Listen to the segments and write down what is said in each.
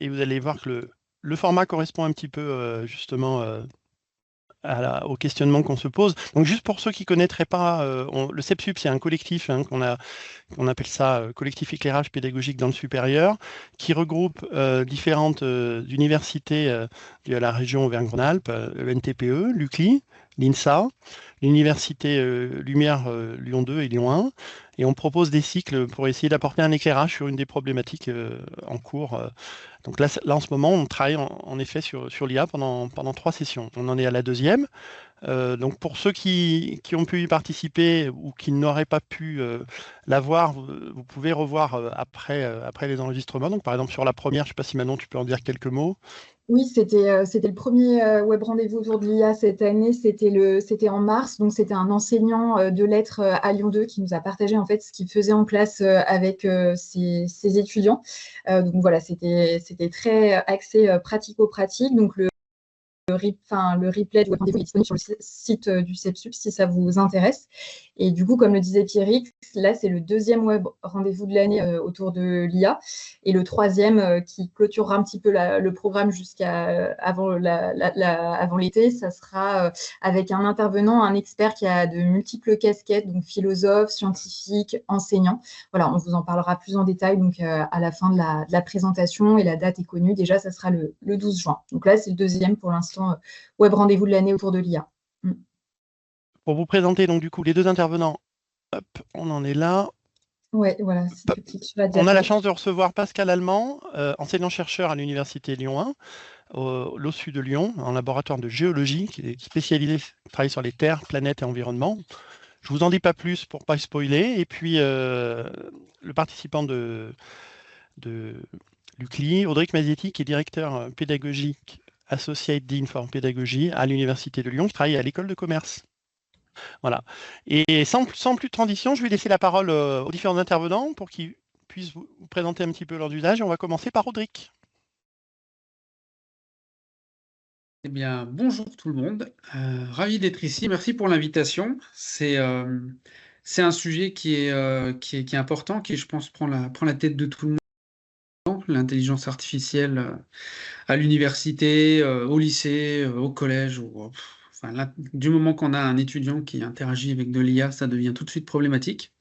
et vous allez voir que le format correspond un petit peu justement au questionnement qu'on se pose. Donc juste pour ceux qui ne connaîtraient pas, le CEPSUP, c'est un collectif hein, on appelle ça collectif éclairage pédagogique dans le supérieur, qui regroupe différentes universités de la région Auvergne-Rhône-Alpes, le NTPE, l'UCLI, l'INSA, l'université Lumière Lyon 2 et Lyon 1, et on propose des cycles pour essayer d'apporter un éclairage sur une des problématiques en cours. Donc là, en ce moment, on travaille en effet sur l'IA pendant 3 sessions. On en est à la deuxième. Donc pour ceux qui ont pu y participer ou qui n'auraient pas pu l'avoir, vous pouvez revoir après les enregistrements. Donc par exemple sur la première, je ne sais pas si Manon, tu peux en dire quelques mots. Oui, c'était le premier web rendez-vous autour de l'IA cette année. C'était en mars. Donc, c'était un enseignant de lettres à Lyon 2 qui nous a partagé en fait ce qu'il faisait en classe avec ses étudiants. Donc, voilà, c'était très axé pratico-pratique. Donc, le replay du web rendez-vous est disponible sur le site du CEPSUP si ça vous intéresse. Et du coup, comme le disait Pierrick, là, c'est le deuxième web rendez-vous de l'année autour de l'IA et le troisième qui clôturera un petit peu le programme jusqu'à avant l'été. Ça sera avec un intervenant, un expert qui a de multiples casquettes, donc philosophe, scientifique, enseignant. Voilà, on vous en parlera plus en détail donc, à la fin de la présentation et la date est connue. Déjà, ça sera le 12 juin. Donc là, c'est le deuxième pour l'instant web rendez-vous de l'année autour de l'IA. Pour vous présenter donc du coup les deux intervenants, hop, on en est là. Ouais, voilà, si tu cliques sur la On a la diapo. chance de recevoir Pascal Allemand, enseignant-chercheur à l'Université Lyon 1, au l'OSU de Lyon, en laboratoire de géologie, qui est spécialisé, qui travaille sur les terres, planètes et environnement. Je vous en dis pas plus pour pas spoiler. Et puis le participant de l'UCLI, Audric Mazietti, qui est directeur pédagogique Associate Dean for Pédagogie à l'Université de Lyon, qui travaille à l'école de commerce. Voilà. Et sans plus de transition, je vais laisser la parole aux différents intervenants pour qu'ils puissent vous présenter un petit peu leur usage. On va commencer par Audric. Eh bien, bonjour tout le monde. Ravi d'être ici. Merci pour l'invitation. C'est un sujet qui est important, qui, je pense, prend la tête de tout le monde. L'intelligence artificielle à l'université, au lycée, au collège. Enfin, du moment qu'on a un étudiant qui interagit avec de l'IA, ça devient tout de suite problématique.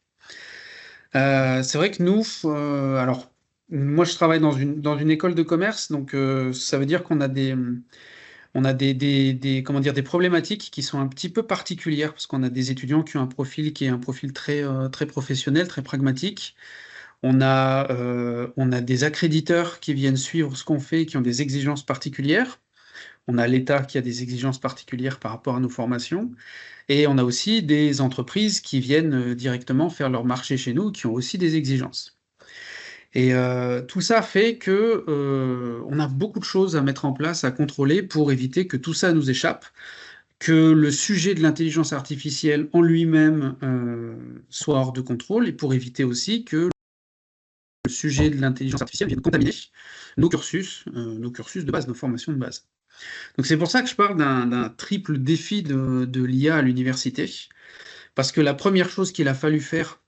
C'est vrai que nous, alors, moi, je travaille dans une école de commerce, donc ça veut dire qu'on a comment dire, des problématiques qui sont un petit peu particulières parce qu'on a des étudiants qui ont un profil qui est un profil très professionnel, très pragmatique. On a des accréditeurs qui viennent suivre ce qu'on fait et qui ont des exigences particulières. On a l'État qui a des exigences particulières par rapport à nos formations. Et on a aussi des entreprises qui viennent directement faire leur marché chez nous, qui ont aussi des exigences. Et tout ça fait que on a beaucoup de choses à mettre en place, à contrôler pour éviter que tout ça nous échappe, que le sujet de l'intelligence artificielle en lui-même soit hors de contrôle, et pour éviter aussi que le sujet de l'intelligence artificielle vienne contaminer nos cursus de base, nos formations de base. Donc c'est pour ça que je parle d'un triple défi de l'IA à l'université, parce que la première chose qu'il a fallu faire,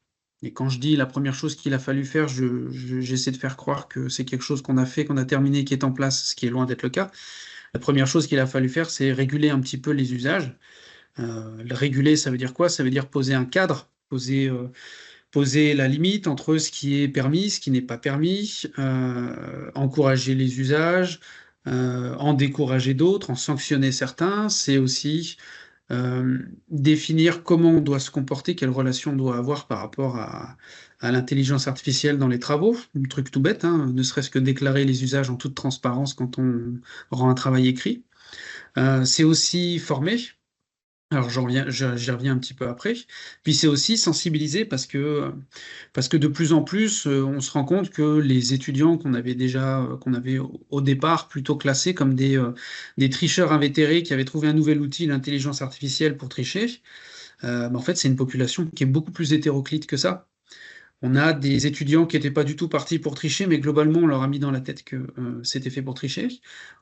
et quand je dis la première chose qu'il a fallu faire, j'essaie de faire croire que c'est quelque chose qu'on a fait, qu'on a terminé, qui est en place, ce qui est loin d'être le cas. La première chose qu'il a fallu faire, c'est réguler un petit peu les usages. Le réguler, ça veut dire quoi? Ça veut dire poser un cadre, poser la limite entre ce qui est permis, ce qui n'est pas permis, encourager les usages, en décourager d'autres, en sanctionner certains. C'est aussi définir comment on doit se comporter, quelle relation on doit avoir par rapport à l'intelligence artificielle dans les travaux. Un truc tout bête, hein, ne serait-ce que déclarer les usages en toute transparence quand on rend un travail écrit. C'est aussi former. Alors j'y reviens un petit peu après. Puis c'est aussi sensibiliser parce que de plus en plus, on se rend compte que les étudiants qu'on avait au départ plutôt classés comme des tricheurs invétérés qui avaient trouvé un nouvel outil, l'intelligence artificielle pour tricher, en fait, c'est une population qui est beaucoup plus hétéroclite que ça. On a des étudiants qui n'étaient pas du tout partis pour tricher, mais globalement, on leur a mis dans la tête que c'était fait pour tricher.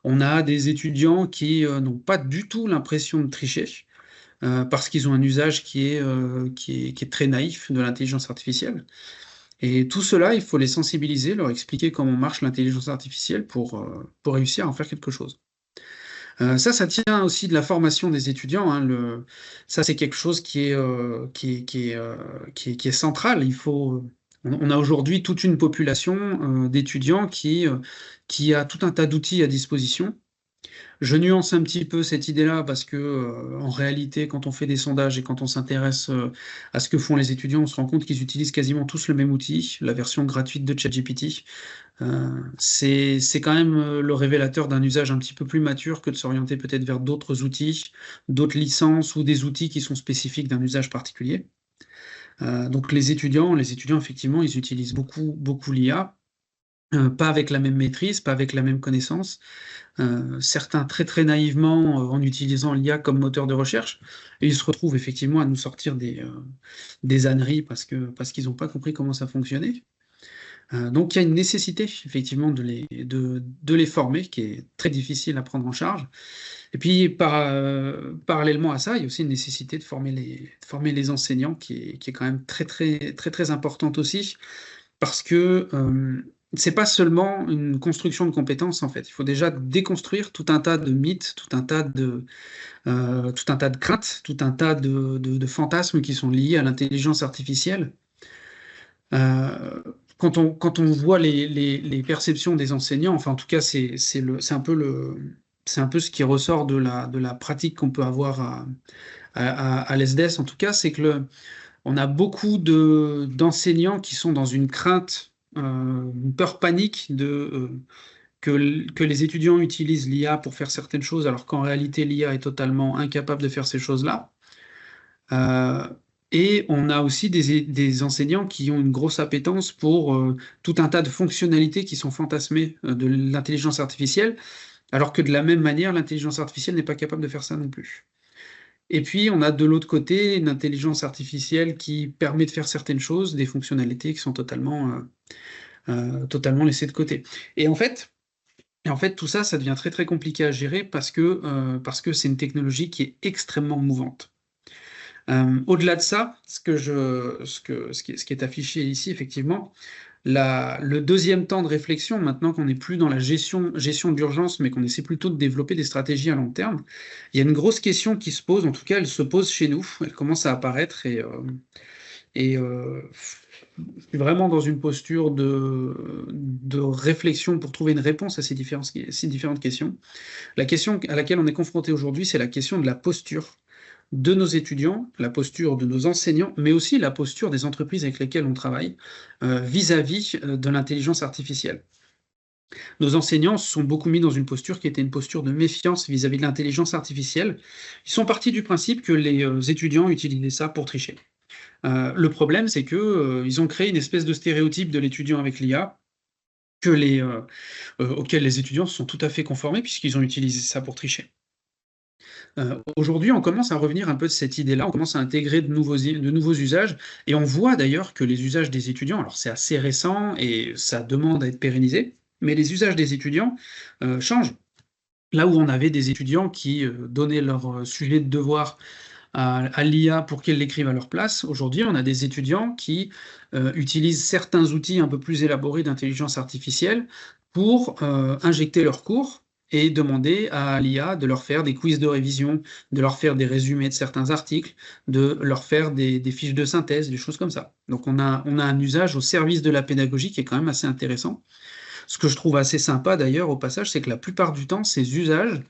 On a des étudiants qui n'ont pas du tout l'impression de tricher parce qu'ils ont un usage qui est très naïf de l'intelligence artificielle. Et tout cela, il faut les sensibiliser, leur expliquer comment marche l'intelligence artificielle pour réussir à en faire quelque chose. Ça tient aussi de la formation des étudiants, hein, ça, c'est quelque chose qui est central. On a aujourd'hui toute une population d'étudiants qui a tout un tas d'outils à disposition. Je nuance un petit peu cette idée-là parce que, en réalité, quand on fait des sondages et quand on s'intéresse à ce que font les étudiants, on se rend compte qu'ils utilisent quasiment tous le même outil, la version gratuite de ChatGPT. C'est quand même le révélateur d'un usage un petit peu plus mature que de s'orienter peut-être vers d'autres outils, d'autres licences ou des outils qui sont spécifiques d'un usage particulier. Donc les étudiants, effectivement, ils utilisent beaucoup, beaucoup l'IA. Pas avec la même maîtrise, pas avec la même connaissance. Certains très très naïvement en utilisant l'IA comme moteur de recherche, et ils se retrouvent effectivement à nous sortir des âneries parce qu'ils n'ont pas compris comment ça fonctionnait. Donc il y a une nécessité effectivement de les former, qui est très difficile à prendre en charge. Et puis parallèlement à ça, il y a aussi une nécessité de former les enseignants, qui est quand même très très très très importante aussi, parce que c'est pas seulement une construction de compétences en fait. Il faut déjà déconstruire tout un tas de mythes, tout un tas de craintes, tout un tas de fantasmes qui sont liés à l'intelligence artificielle. Quand on voit les perceptions des enseignants, enfin en tout cas c'est un peu ce qui ressort de la pratique qu'on peut avoir à l'ESDES en tout cas, c'est que on a beaucoup d'enseignants qui sont dans une crainte, une peur panique que les étudiants utilisent l'IA pour faire certaines choses, alors qu'en réalité, l'IA est totalement incapable de faire ces choses-là. Et on a aussi des enseignants qui ont une grosse appétence pour tout un tas de fonctionnalités qui sont fantasmées de l'intelligence artificielle, alors que de la même manière, l'intelligence artificielle n'est pas capable de faire ça non plus. Et puis, on a de l'autre côté une intelligence artificielle qui permet de faire certaines choses, des fonctionnalités qui sont totalement laissées de côté. Et en fait, tout ça, ça devient très très compliqué à gérer parce que c'est une technologie qui est extrêmement mouvante. Au-delà de ça, ce qui est affiché ici, effectivement, le deuxième temps de réflexion, maintenant qu'on n'est plus dans la gestion d'urgence, mais qu'on essaie plutôt de développer des stratégies à long terme, il y a une grosse question qui se pose, en tout cas elle se pose chez nous, elle commence à apparaître et je suis vraiment dans une posture de réflexion pour trouver une réponse à ces différentes questions. La question à laquelle on est confronté aujourd'hui, c'est la question de la posture de nos étudiants, la posture de nos enseignants, mais aussi la posture des entreprises avec lesquelles on travaille vis-à-vis de l'intelligence artificielle. Nos enseignants se sont beaucoup mis dans une posture qui était une posture de méfiance vis-à-vis de l'intelligence artificielle. Ils sont partis du principe que les étudiants utilisaient ça pour tricher. Le problème, c'est qu'ils ont créé une espèce de stéréotype de l'étudiant avec l'IA, auquel les étudiants se sont tout à fait conformés, puisqu'ils ont utilisé ça pour tricher. Aujourd'hui, on commence à revenir un peu de cette idée-là, on commence à intégrer de nouveaux usages, et on voit d'ailleurs que les usages des étudiants, alors c'est assez récent et ça demande à être pérennisé, mais les usages des étudiants changent. Là où on avait des étudiants qui donnaient leur sujet de devoir à l'IA pour qu'elle l'écrive à leur place, aujourd'hui on a des étudiants qui utilisent certains outils un peu plus élaborés d'intelligence artificielle pour injecter leurs cours et demander à l'IA de leur faire des quiz de révision, de leur faire des résumés de certains articles, de leur faire des fiches de synthèse, des choses comme ça. Donc on a un usage au service de la pédagogie qui est quand même assez intéressant. Ce que je trouve assez sympa d'ailleurs au passage, c'est que la plupart du temps, ces usages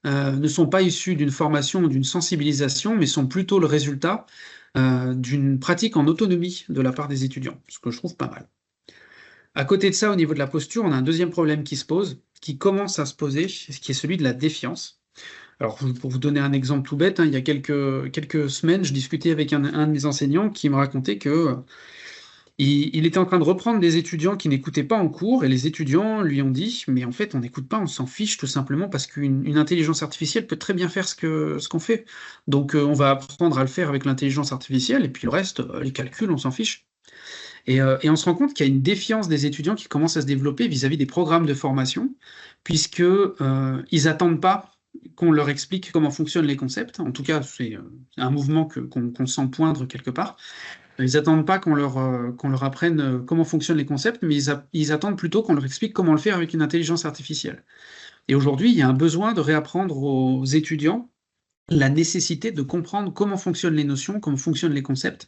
ne sont pas issus d'une formation ou d'une sensibilisation, mais sont plutôt le résultat d'une pratique en autonomie de la part des étudiants, ce que je trouve pas mal. À côté de ça, au niveau de la posture, on a un deuxième problème qui se pose, qui commence à se poser, qui est celui de la défiance. Alors, pour vous donner un exemple tout bête, hein, il y a quelques semaines, je discutais avec un de mes enseignants qui me racontait que il était en train de reprendre des étudiants qui n'écoutaient pas en cours, et les étudiants lui ont dit « Mais en fait, on n'écoute pas, on s'en fiche tout simplement parce qu'une intelligence artificielle peut très bien faire ce qu'on fait. Donc, on va apprendre à le faire avec l'intelligence artificielle, et puis le reste, les calculs, on s'en fiche. » Et on se rend compte qu'il y a une défiance des étudiants qui commence à se développer vis-à-vis des programmes de formation, puisque ils n'attendent pas qu'on leur explique comment fonctionnent les concepts. En tout cas, c'est un mouvement qu'on sent poindre quelque part. Ils n'attendent pas qu'on leur apprenne comment fonctionnent les concepts, mais ils attendent plutôt qu'on leur explique comment le faire avec une intelligence artificielle. Et aujourd'hui, il y a un besoin de réapprendre aux étudiants la nécessité de comprendre comment fonctionnent les notions, comment fonctionnent les concepts,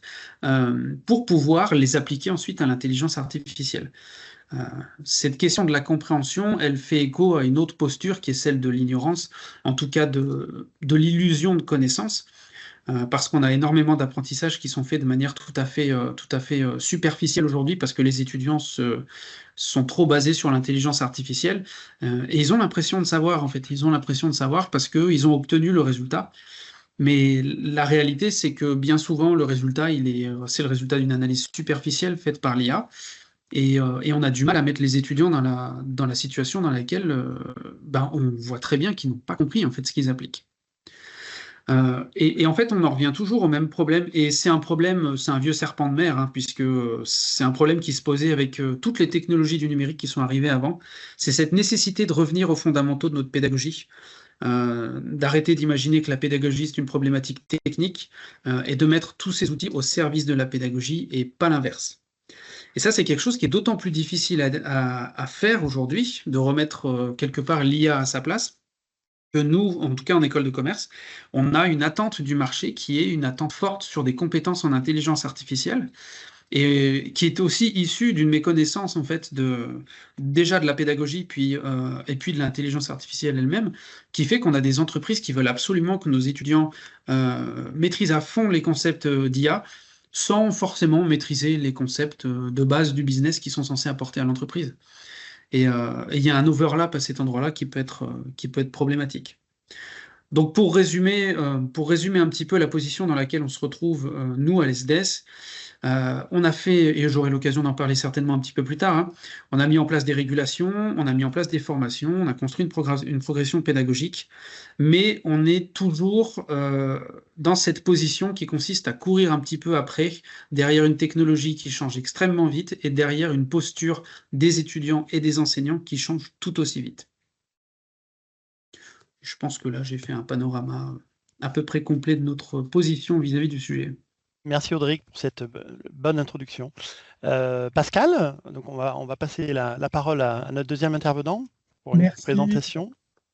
pour pouvoir les appliquer ensuite à l'intelligence artificielle. Cette question de la compréhension, elle fait écho à une autre posture qui est celle de l'ignorance, en tout cas de l'illusion de connaissance, parce qu'on a énormément d'apprentissages qui sont faits de manière tout à fait superficielle aujourd'hui, parce que les étudiants sont trop basés sur l'intelligence artificielle, et ils ont l'impression de savoir, en fait, ils ont l'impression de savoir parce qu'ils ont obtenu le résultat. Mais la réalité, c'est que bien souvent, le résultat, c'est le résultat d'une analyse superficielle faite par l'IA, et on a du mal à mettre les étudiants dans la situation dans laquelle on voit très bien qu'ils n'ont pas compris en fait ce qu'ils appliquent. Et en fait, on en revient toujours au même problème, et c'est un vieux serpent de mer, hein, puisque c'est un problème qui se posait avec toutes les technologies du numérique qui sont arrivées avant. C'est cette nécessité de revenir aux fondamentaux de notre pédagogie, d'arrêter d'imaginer que la pédagogie c'est une problématique technique, et de mettre tous ces outils au service de la pédagogie et pas l'inverse. Et ça, c'est quelque chose qui est d'autant plus difficile à faire aujourd'hui, de remettre quelque part l'IA à sa place, que nous, en tout cas en école de commerce, on a une attente du marché qui est une attente forte sur des compétences en intelligence artificielle, et qui est aussi issue d'une méconnaissance en fait déjà de la pédagogie, et puis de l'intelligence artificielle elle-même, qui fait qu'on a des entreprises qui veulent absolument que nos étudiants maîtrisent à fond les concepts d'IA, sans forcément maîtriser les concepts de base du business qui sont censés apporter à l'entreprise. Et il y a un overlap à cet endroit-là qui peut être problématique. Donc pour résumer un petit peu la position dans laquelle on se retrouve, nous, à l'ESDES, on a fait, et j'aurai l'occasion d'en parler certainement un petit peu plus tard, hein, on a mis en place des régulations, on a mis en place des formations, on a construit une progression pédagogique, mais on est toujours dans cette position qui consiste à courir un petit peu après, derrière une technologie qui change extrêmement vite, et derrière une posture des étudiants et des enseignants qui change tout aussi vite. Je pense que là, j'ai fait un panorama à peu près complet de notre position vis-à-vis du sujet. Merci Audric pour cette bonne introduction. Pascal, donc on va passer la parole à notre deuxième intervenant pour une présentation.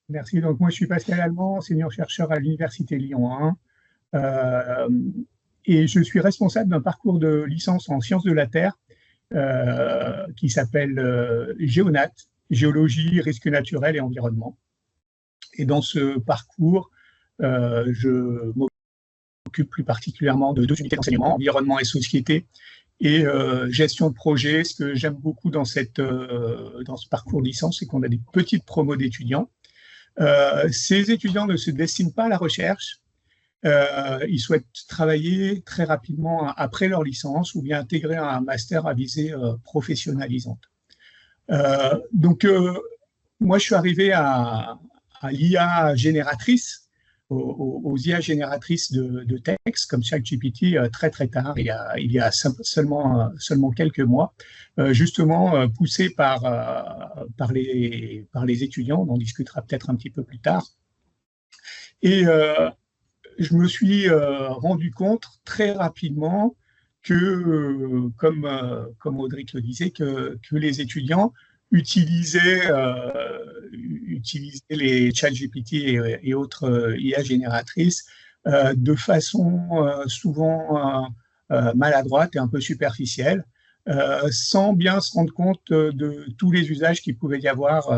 Merci. Donc moi je suis Pascal Allemand, enseignant-chercheur à l'Université Lyon 1, et je suis responsable d'un parcours de licence en sciences de la Terre qui s'appelle Géonat, Géologie, Risques naturels et Environnement. Et dans ce parcours, je m'occupe plus particulièrement de 2 unités d'enseignement, environnement et société, et gestion de projet. Ce que j'aime beaucoup dans ce parcours de licence, c'est qu'on a des petites promos d'étudiants. Ces étudiants ne se destinent pas à la recherche. Ils souhaitent travailler très rapidement après leur licence ou bien intégrer un master à visée professionnalisante. Donc, moi, je suis arrivé à l'IA génératrice, aux IA génératrices de texte comme ChatGPT très très tard, il y a seulement quelques mois, justement poussé par les étudiants. On en discutera peut-être un petit peu plus tard. Et je me suis rendu compte très rapidement que, comme Audric le disait, que les étudiants utiliser les ChatGPT et autres IA génératrices de façon souvent maladroite et un peu superficielle, sans bien se rendre compte de tous les usages qu'il pouvait y avoir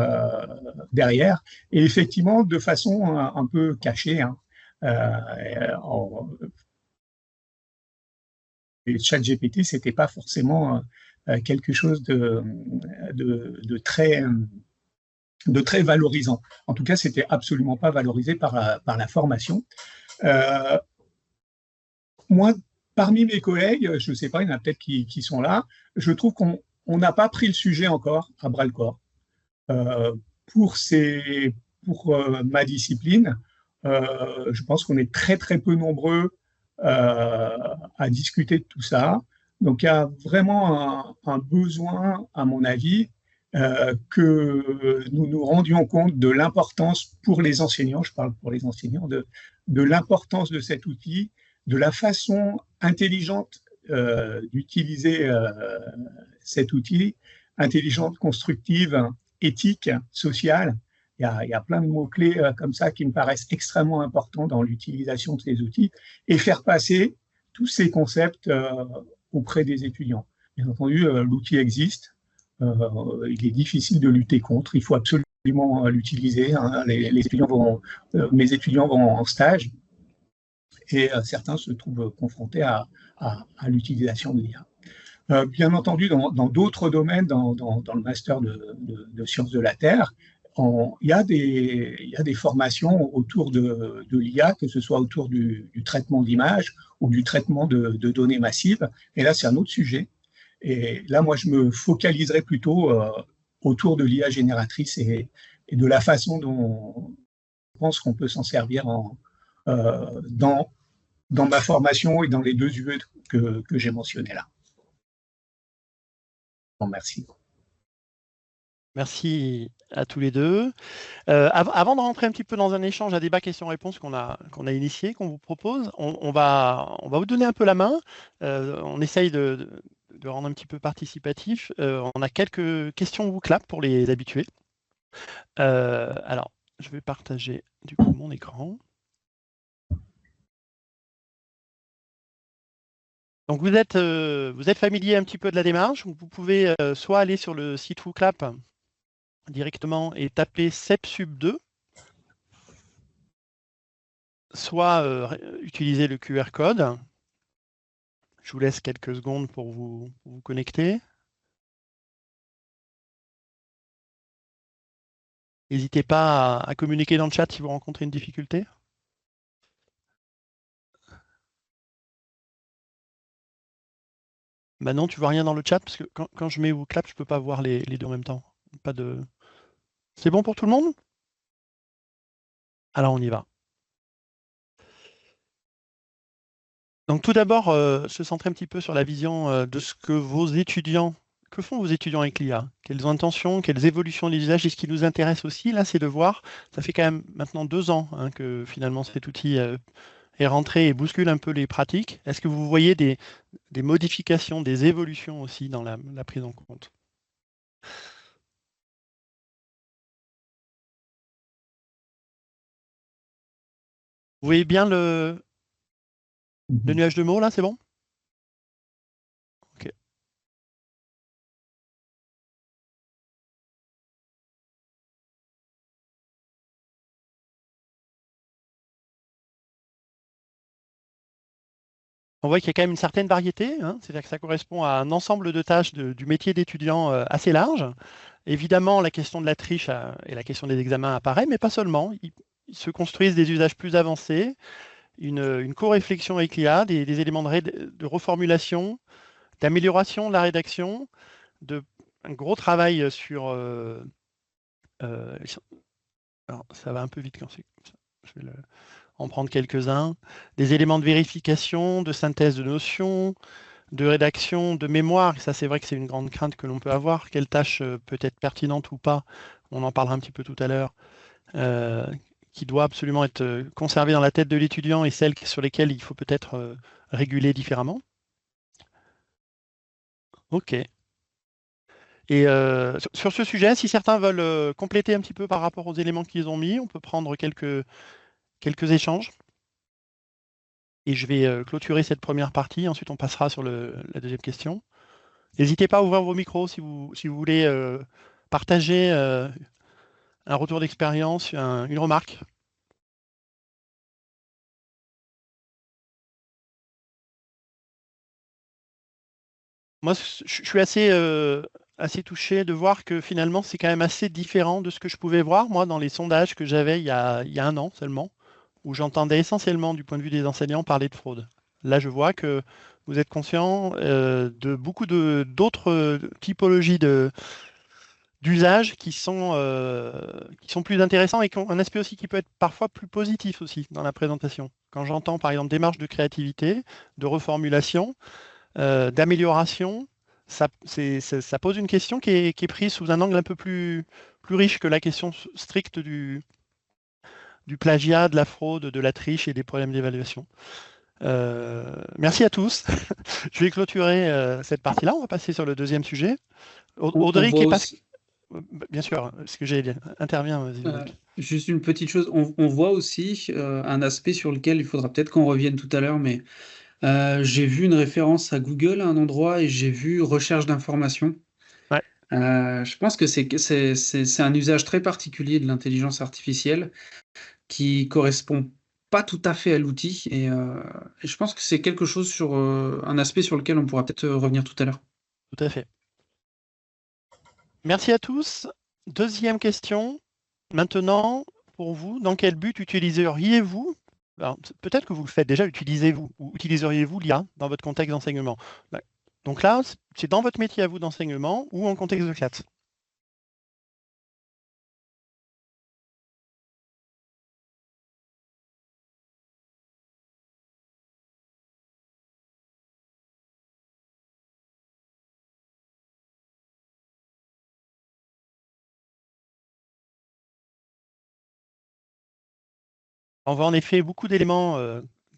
derrière, et effectivement de façon un peu cachée. Hein. Les ChatGPT, c'était pas forcément quelque chose de très valorisant. En tout cas, c'était absolument pas valorisé par la formation. Moi, parmi mes collègues, je ne sais pas, il y en a peut-être qui sont là, je trouve qu'on n'a pas pris le sujet encore à bras-le-corps. Pour ma discipline, je pense qu'on est très très peu nombreux à discuter de tout ça. Donc, il y a vraiment un besoin, à mon avis, que nous nous rendions compte de l'importance pour les enseignants, je parle pour les enseignants, de l'importance de cet outil, de la façon intelligente d'utiliser cet outil, intelligente, constructive, éthique, sociale. Il y a plein de mots-clés comme ça qui me paraissent extrêmement importants dans l'utilisation de ces outils et faire passer tous ces concepts auprès des étudiants. Bien entendu, l'outil existe, il est difficile de lutter contre, il faut absolument l'utiliser. Hein. Mes étudiants vont en stage et certains se trouvent confrontés à l'utilisation de l'IA. Bien entendu, dans d'autres domaines, dans le master de sciences de la Terre, il y a des formations autour de l'IA, que ce soit autour du traitement d'images ou du traitement de données massives. Et là, c'est un autre sujet. Et là, moi, je me focaliserai plutôt autour de l'IA génératrice et de la façon dont je pense qu'on peut s'en servir dans ma formation et dans les 2 UE que j'ai mentionnés là. Bon, merci. Merci à tous les deux. Avant de rentrer un petit peu dans un échange, un débat questions-réponses qu'on a initié, qu'on vous propose, on va vous donner un peu la main. On essaye de rendre un petit peu participatif. On a quelques questions ou clap pour les habitués. Alors, je vais partager du coup mon écran. Donc vous êtes familier un petit peu de la démarche. Vous pouvez soit aller sur le site WooClap directement et taper CEPSUB2, soit utiliser le QR code. Je vous laisse quelques secondes pour vous connecter. N'hésitez pas à communiquer dans le chat si vous rencontrez une difficulté. Non, tu vois rien dans le chat parce que quand je mets WooClap, je ne peux pas voir les 2 en même temps. Pas de... C'est bon pour tout le monde? Alors on y va. Donc tout d'abord, se centrer un petit peu sur la vision de ce que que font vos étudiants avec l'IA? Quelles intentions, quelles évolutions des usages? Et ce qui nous intéresse aussi, là, c'est de voir, ça fait quand même maintenant 2 ans hein, que finalement cet outil est rentré et bouscule un peu les pratiques. Est-ce que vous voyez des modifications, des évolutions aussi dans la prise en compte? Vous voyez bien le nuage de mots, là, c'est bon? Ok. On voit qu'il y a quand même une certaine variété, hein, c'est-à-dire que ça correspond à un ensemble de tâches du métier d'étudiant assez large. Évidemment, la question de la triche et la question des examens apparaît, mais pas seulement. Ils se construisent des usages plus avancés, une co-réflexion avec l'IA, des éléments de reformulation, d'amélioration de la rédaction, un gros travail sur... alors, ça va un peu vite quand c'est comme ça. Je vais en prendre quelques-uns. Des éléments de vérification, de synthèse de notions, de rédaction, de mémoire. Ça, c'est vrai que c'est une grande crainte que l'on peut avoir. Quelle tâche peut être pertinente ou pas? On en parlera un petit peu tout à l'heure. Qui doit absolument être conservée dans la tête de l'étudiant et celles sur lesquelles il faut peut-être réguler différemment. OK. Et sur ce sujet, si certains veulent compléter un petit peu par rapport aux éléments qu'ils ont mis, on peut prendre quelques échanges. Et je vais clôturer cette première partie. Ensuite, on passera sur la deuxième question. N'hésitez pas à ouvrir vos micros si vous voulez partager un retour d'expérience, une remarque. Moi, je suis assez touché de voir que finalement, c'est quand même assez différent de ce que je pouvais voir, moi, dans les sondages que j'avais il y a 1 an seulement, où j'entendais essentiellement, du point de vue des enseignants, parler de fraude. Là, je vois que vous êtes conscient de beaucoup d'autres typologies d'usages qui sont plus intéressants et qui ont un aspect aussi qui peut être parfois plus positif aussi dans la présentation. Quand j'entends, par exemple, démarche de créativité, de reformulation, d'amélioration, ça pose une question qui est prise sous un angle un peu plus riche que la question stricte du plagiat, de la fraude, de la triche et des problèmes d'évaluation. Merci à tous. Je vais clôturer cette partie-là. On va passer sur le deuxième sujet. Audric et Pascal. Bien sûr, ce que j'ai dit. Interviens, vas-y. Juste une petite chose. On voit aussi un aspect sur lequel il faudra peut-être qu'on revienne tout à l'heure, mais j'ai vu une référence à Google à un endroit et j'ai vu recherche d'informations. Ouais. Je pense que c'est un usage très particulier de l'intelligence artificielle qui correspond pas tout à fait à l'outil et je pense que c'est quelque chose sur un aspect sur lequel on pourra peut-être revenir tout à l'heure. Tout à fait. Merci à tous. Deuxième question. Maintenant, pour vous, dans quel but utiliseriez-vous, peut-être que vous le faites déjà, utilisez-vous ou utiliseriez-vous l'IA dans votre contexte d'enseignement? Donc là, c'est dans votre métier à vous d'enseignement ou en contexte de classe? On voit en effet beaucoup d'éléments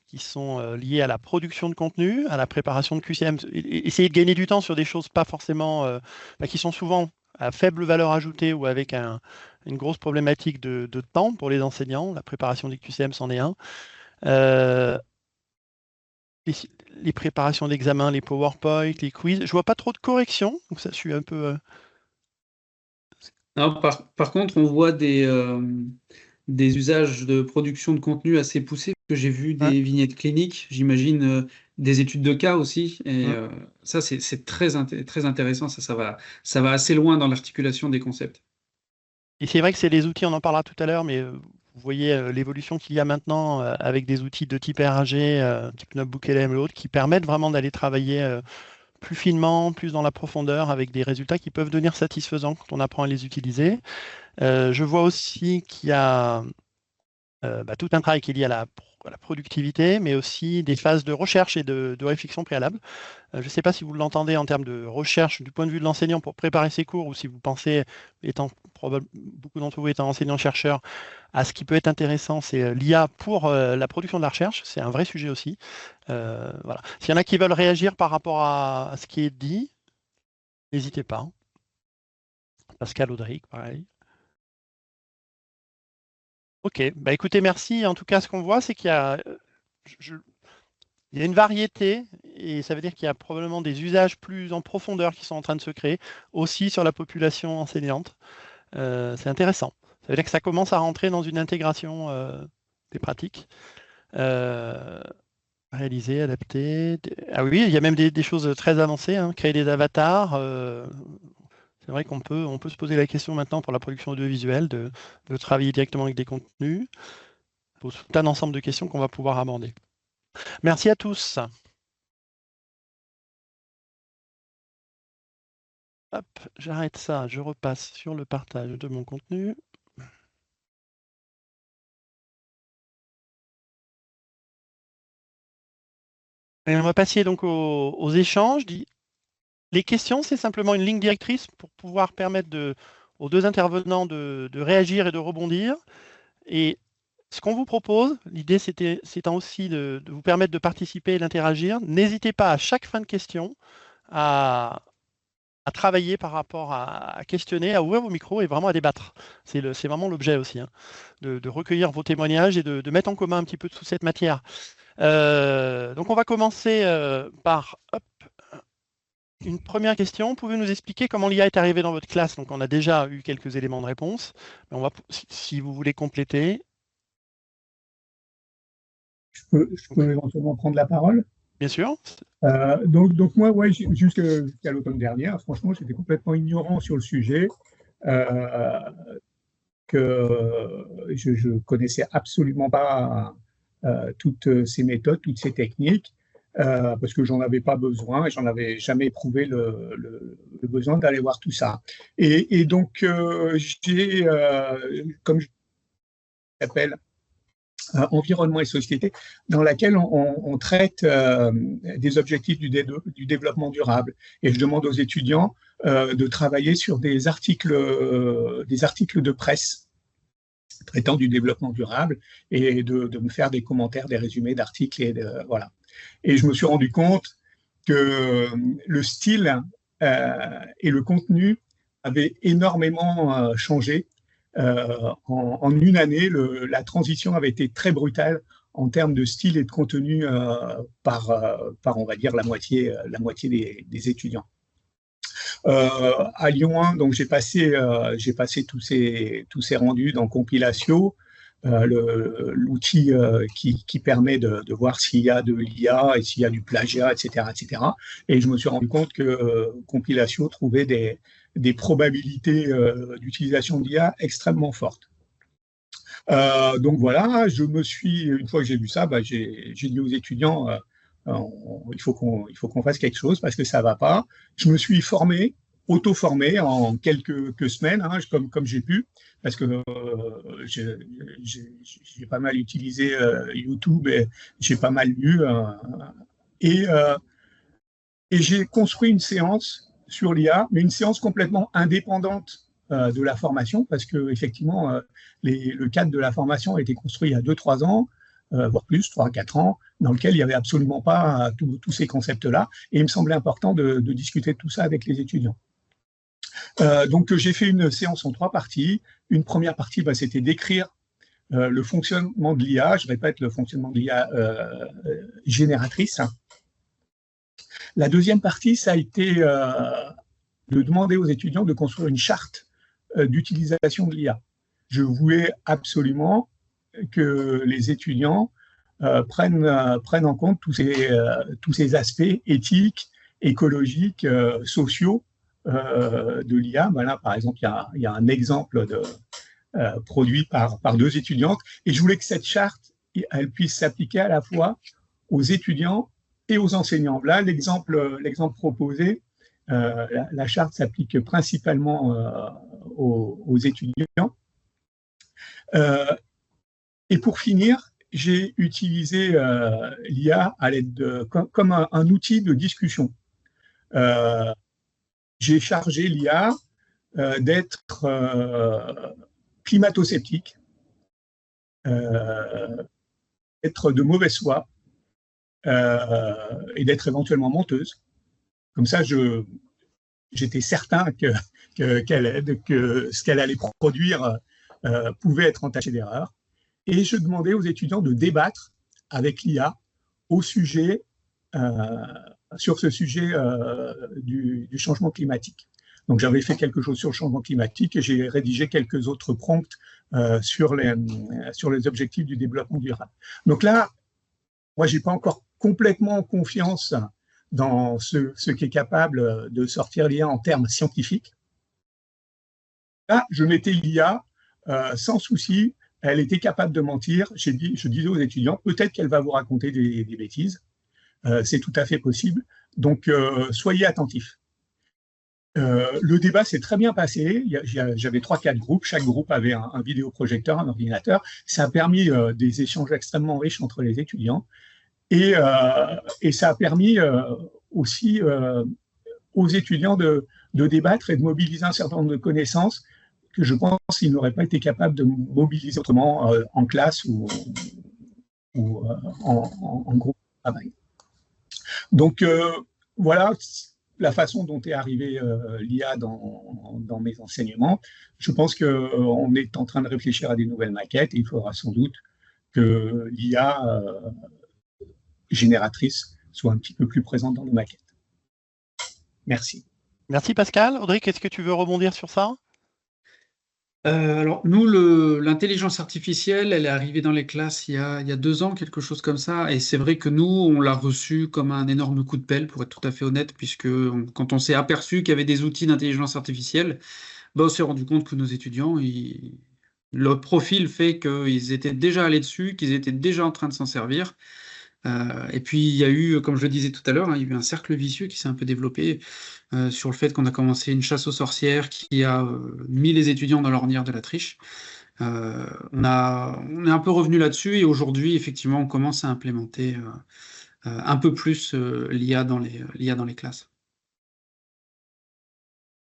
qui sont liés à la production de contenu, à la préparation de QCM. Essayer de gagner du temps sur des choses pas forcément, qui sont souvent à faible valeur ajoutée ou avec une grosse problématique de temps pour les enseignants. La préparation des QCM, c'en est un. Les préparations d'examen, les PowerPoint, les quiz. Je vois pas trop de corrections, donc ça, je suis un peu... Non, par contre, on voit des usages de production de contenu assez poussés, que j'ai vu des vignettes cliniques, j'imagine des études de cas aussi, et ça, c'est très intéressant, ça va assez loin dans l'articulation des concepts. Et c'est vrai que c'est les outils, on en parlera tout à l'heure, mais vous voyez l'évolution qu'il y a maintenant avec des outils de type RAG, type Notebook LM et autres, qui permettent vraiment d'aller travailler plus finement, plus dans la profondeur, avec des résultats qui peuvent devenir satisfaisants quand on apprend à les utiliser. Je vois aussi qu'il y a tout un travail qui est lié à la productivité, mais aussi des phases de recherche et de réflexion préalable. Je ne sais pas si vous l'entendez en termes de recherche du point de vue de l'enseignant pour préparer ses cours, ou si vous pensez, beaucoup d'entre vous étant enseignants-chercheurs, à ce qui peut être intéressant, c'est l'IA pour la production de la recherche. C'est un vrai sujet aussi. Voilà. S'il y en a qui veulent réagir par rapport à ce qui est dit, n'hésitez pas. Pascal, Audric, pareil. Ok, écoutez, merci. En tout cas, ce qu'on voit, c'est qu'il y a, il y a une variété, et ça veut dire qu'il y a probablement des usages plus en profondeur qui sont en train de se créer, aussi sur la population enseignante. C'est intéressant. Ça veut dire que ça commence à rentrer dans une intégration des pratiques. Réaliser, adapter. Ah oui, il y a même des choses très avancées, hein. Créer des avatars. C'est vrai qu'on peut se poser la question maintenant pour la production audiovisuelle de travailler directement avec des contenus. Il pose tout un ensemble de questions qu'on va pouvoir aborder. Merci à tous. Hop, j'arrête ça, je repasse sur le partage de mon contenu. Et on va passer donc aux échanges. Les questions, c'est simplement une ligne directrice pour pouvoir permettre aux deux intervenants de réagir et de rebondir. Et ce qu'on vous propose, l'idée c'est aussi de vous permettre de participer et d'interagir. N'hésitez pas à chaque fin de question à travailler par rapport à questionner, à ouvrir vos micros et vraiment à débattre. C'est vraiment l'objet aussi, hein, de recueillir vos témoignages et de mettre en commun un petit peu toute cette matière. Donc on va commencer par une première question. Pouvez-vous nous expliquer comment l'IA est arrivée dans votre classe? Donc on a déjà eu quelques éléments de réponse, mais on va, si vous voulez compléter. Je peux éventuellement prendre la parole? Bien sûr. Donc moi, ouais, jusqu'à l'automne dernier, franchement, j'étais complètement ignorant sur le sujet, que je connaissais absolument pas toutes ces méthodes, toutes ces techniques, parce que j'en avais pas besoin et j'en avais jamais éprouvé le besoin d'aller voir tout ça. Et donc, j'ai, comme je l'appelle, environnement et société, dans laquelle on traite des objectifs du développement durable. Et je demande aux étudiants de travailler sur des articles de presse traitant du développement durable et de me faire des commentaires, des résumés d'articles. Voilà. Et je me suis rendu compte que le style et le contenu avaient énormément changé. En une année, la transition avait été très brutale en termes de style et de contenu par, on va dire, la moitié des étudiants. À Lyon 1, donc j'ai passé tous ces rendus dans Compilatio, l'outil qui permet de voir s'il y a de l'IA et s'il y a du plagiat, etc., etc. Et je me suis rendu compte que Compilatio trouvait des probabilités d'utilisation de l'IA extrêmement fortes. Donc voilà, une fois que j'ai vu ça, j'ai dit aux étudiants, il faut qu'on fasse quelque chose parce que ça va pas. Je me suis auto-formé en quelques semaines, hein, comme j'ai pu, parce que j'ai pas mal utilisé YouTube et j'ai pas mal lu. Et j'ai construit une séance sur l'IA, mais une séance complètement indépendante de la formation, parce que effectivement, le cadre de la formation a été construit il y a 2-3 ans, voire plus, 3-4 ans, dans lequel il n'y avait absolument pas tous ces concepts-là. Et il me semblait important de discuter de tout ça avec les étudiants. Donc, j'ai fait une séance en 3 parties. Une première partie, c'était d'écrire le fonctionnement de l'IA. Je répète, le fonctionnement de l'IA génératrice. La deuxième partie, ça a été de demander aux étudiants de construire une charte d'utilisation de l'IA. Je voulais absolument que les étudiants prennent en compte tous ces aspects éthiques, écologiques, sociaux de l'IA. Là, par exemple, il y a un exemple produit par 2 étudiantes, et je voulais que cette charte, elle puisse s'appliquer à la fois aux étudiants et aux enseignants. Là, l'exemple proposé, la charte s'applique principalement aux étudiants. Et pour finir, j'ai utilisé l'IA à l'aide comme un outil de discussion. J'ai chargé l'IA d'être climato-sceptique, d'être de mauvaise foi et d'être éventuellement menteuse. Comme ça, j'étais certain que ce qu'elle allait produire pouvait être entaché d'erreurs. Et je demandais aux étudiants de débattre avec l'IA sur ce sujet du changement climatique. Donc, j'avais fait quelque chose sur le changement climatique et j'ai rédigé quelques autres prompts sur les objectifs du développement durable. Donc là, moi, je n'ai pas encore complètement confiance dans ce qui est capable de sortir l'IA en termes scientifiques. Là, je mettais l'IA sans souci. Elle était capable de mentir. Je disais aux étudiants, peut-être qu'elle va vous raconter des bêtises. C'est tout à fait possible. Donc, soyez attentifs. Le débat s'est très bien passé. J'avais 3-4 groupes. Chaque groupe avait un vidéoprojecteur, un ordinateur. Ça a permis des échanges extrêmement riches entre les étudiants. Et ça a permis aussi aux étudiants de débattre et de mobiliser un certain nombre de connaissances que je pense qu'ils n'auraient pas été capables de mobiliser autrement en classe ou en groupe de travail. Donc, voilà la façon dont est arrivée l'IA dans mes enseignements. Je pense qu'on est en train de réfléchir à des nouvelles maquettes et il faudra sans doute que l'IA génératrice soit un petit peu plus présente dans nos maquettes. Merci. Merci Pascal. Audrey, est-ce que tu veux rebondir sur ça ? Alors, nous, l'intelligence artificielle, elle est arrivée dans les classes il y a 2 ans, quelque chose comme ça. Et c'est vrai que nous, on l'a reçu comme un énorme coup de pelle, pour être tout à fait honnête, puisque quand on s'est aperçu qu'il y avait des outils d'intelligence artificielle, on s'est rendu compte que nos étudiants, le profil fait qu'ils étaient déjà allés dessus, qu'ils étaient déjà en train de s'en servir. Et puis, il y a eu, comme je le disais tout à l'heure, il y a eu un cercle vicieux qui s'est un peu développé sur le fait qu'on a commencé une chasse aux sorcières qui a mis les étudiants dans l'ornière de la triche. On est un peu revenu là-dessus et aujourd'hui, effectivement, on commence à implémenter un peu plus l'IA dans les classes.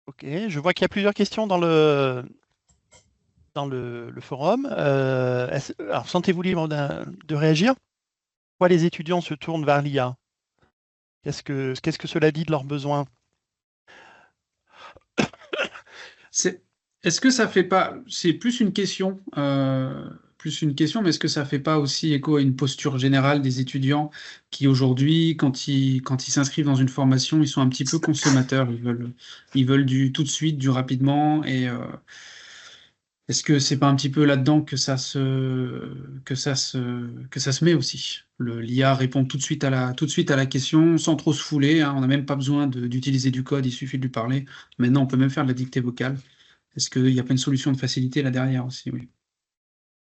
Ok, je vois qu'il y a plusieurs questions dans le dans le forum. Alors, sentez-vous libre de réagir. Pourquoi les étudiants se tournent vers l'IA? Qu'est-ce que cela dit de leurs besoins? Est-ce que ça fait pas, c'est plus une question, mais est-ce que ça fait pas aussi écho à une posture générale des étudiants qui aujourd'hui, quand ils s'inscrivent dans une formation, ils sont un petit peu consommateurs, ils veulent du tout de suite, du rapidement, et est-ce que c'est pas un petit peu là-dedans que ça se met aussi? L'IA répond tout de suite à la question sans trop se fouler, hein, on n'a même pas besoin d'utiliser du code, il suffit de lui parler. Maintenant, on peut même faire de la dictée vocale. Est-ce qu'il n'y a pas une solution de facilité là derrière aussi? Oui.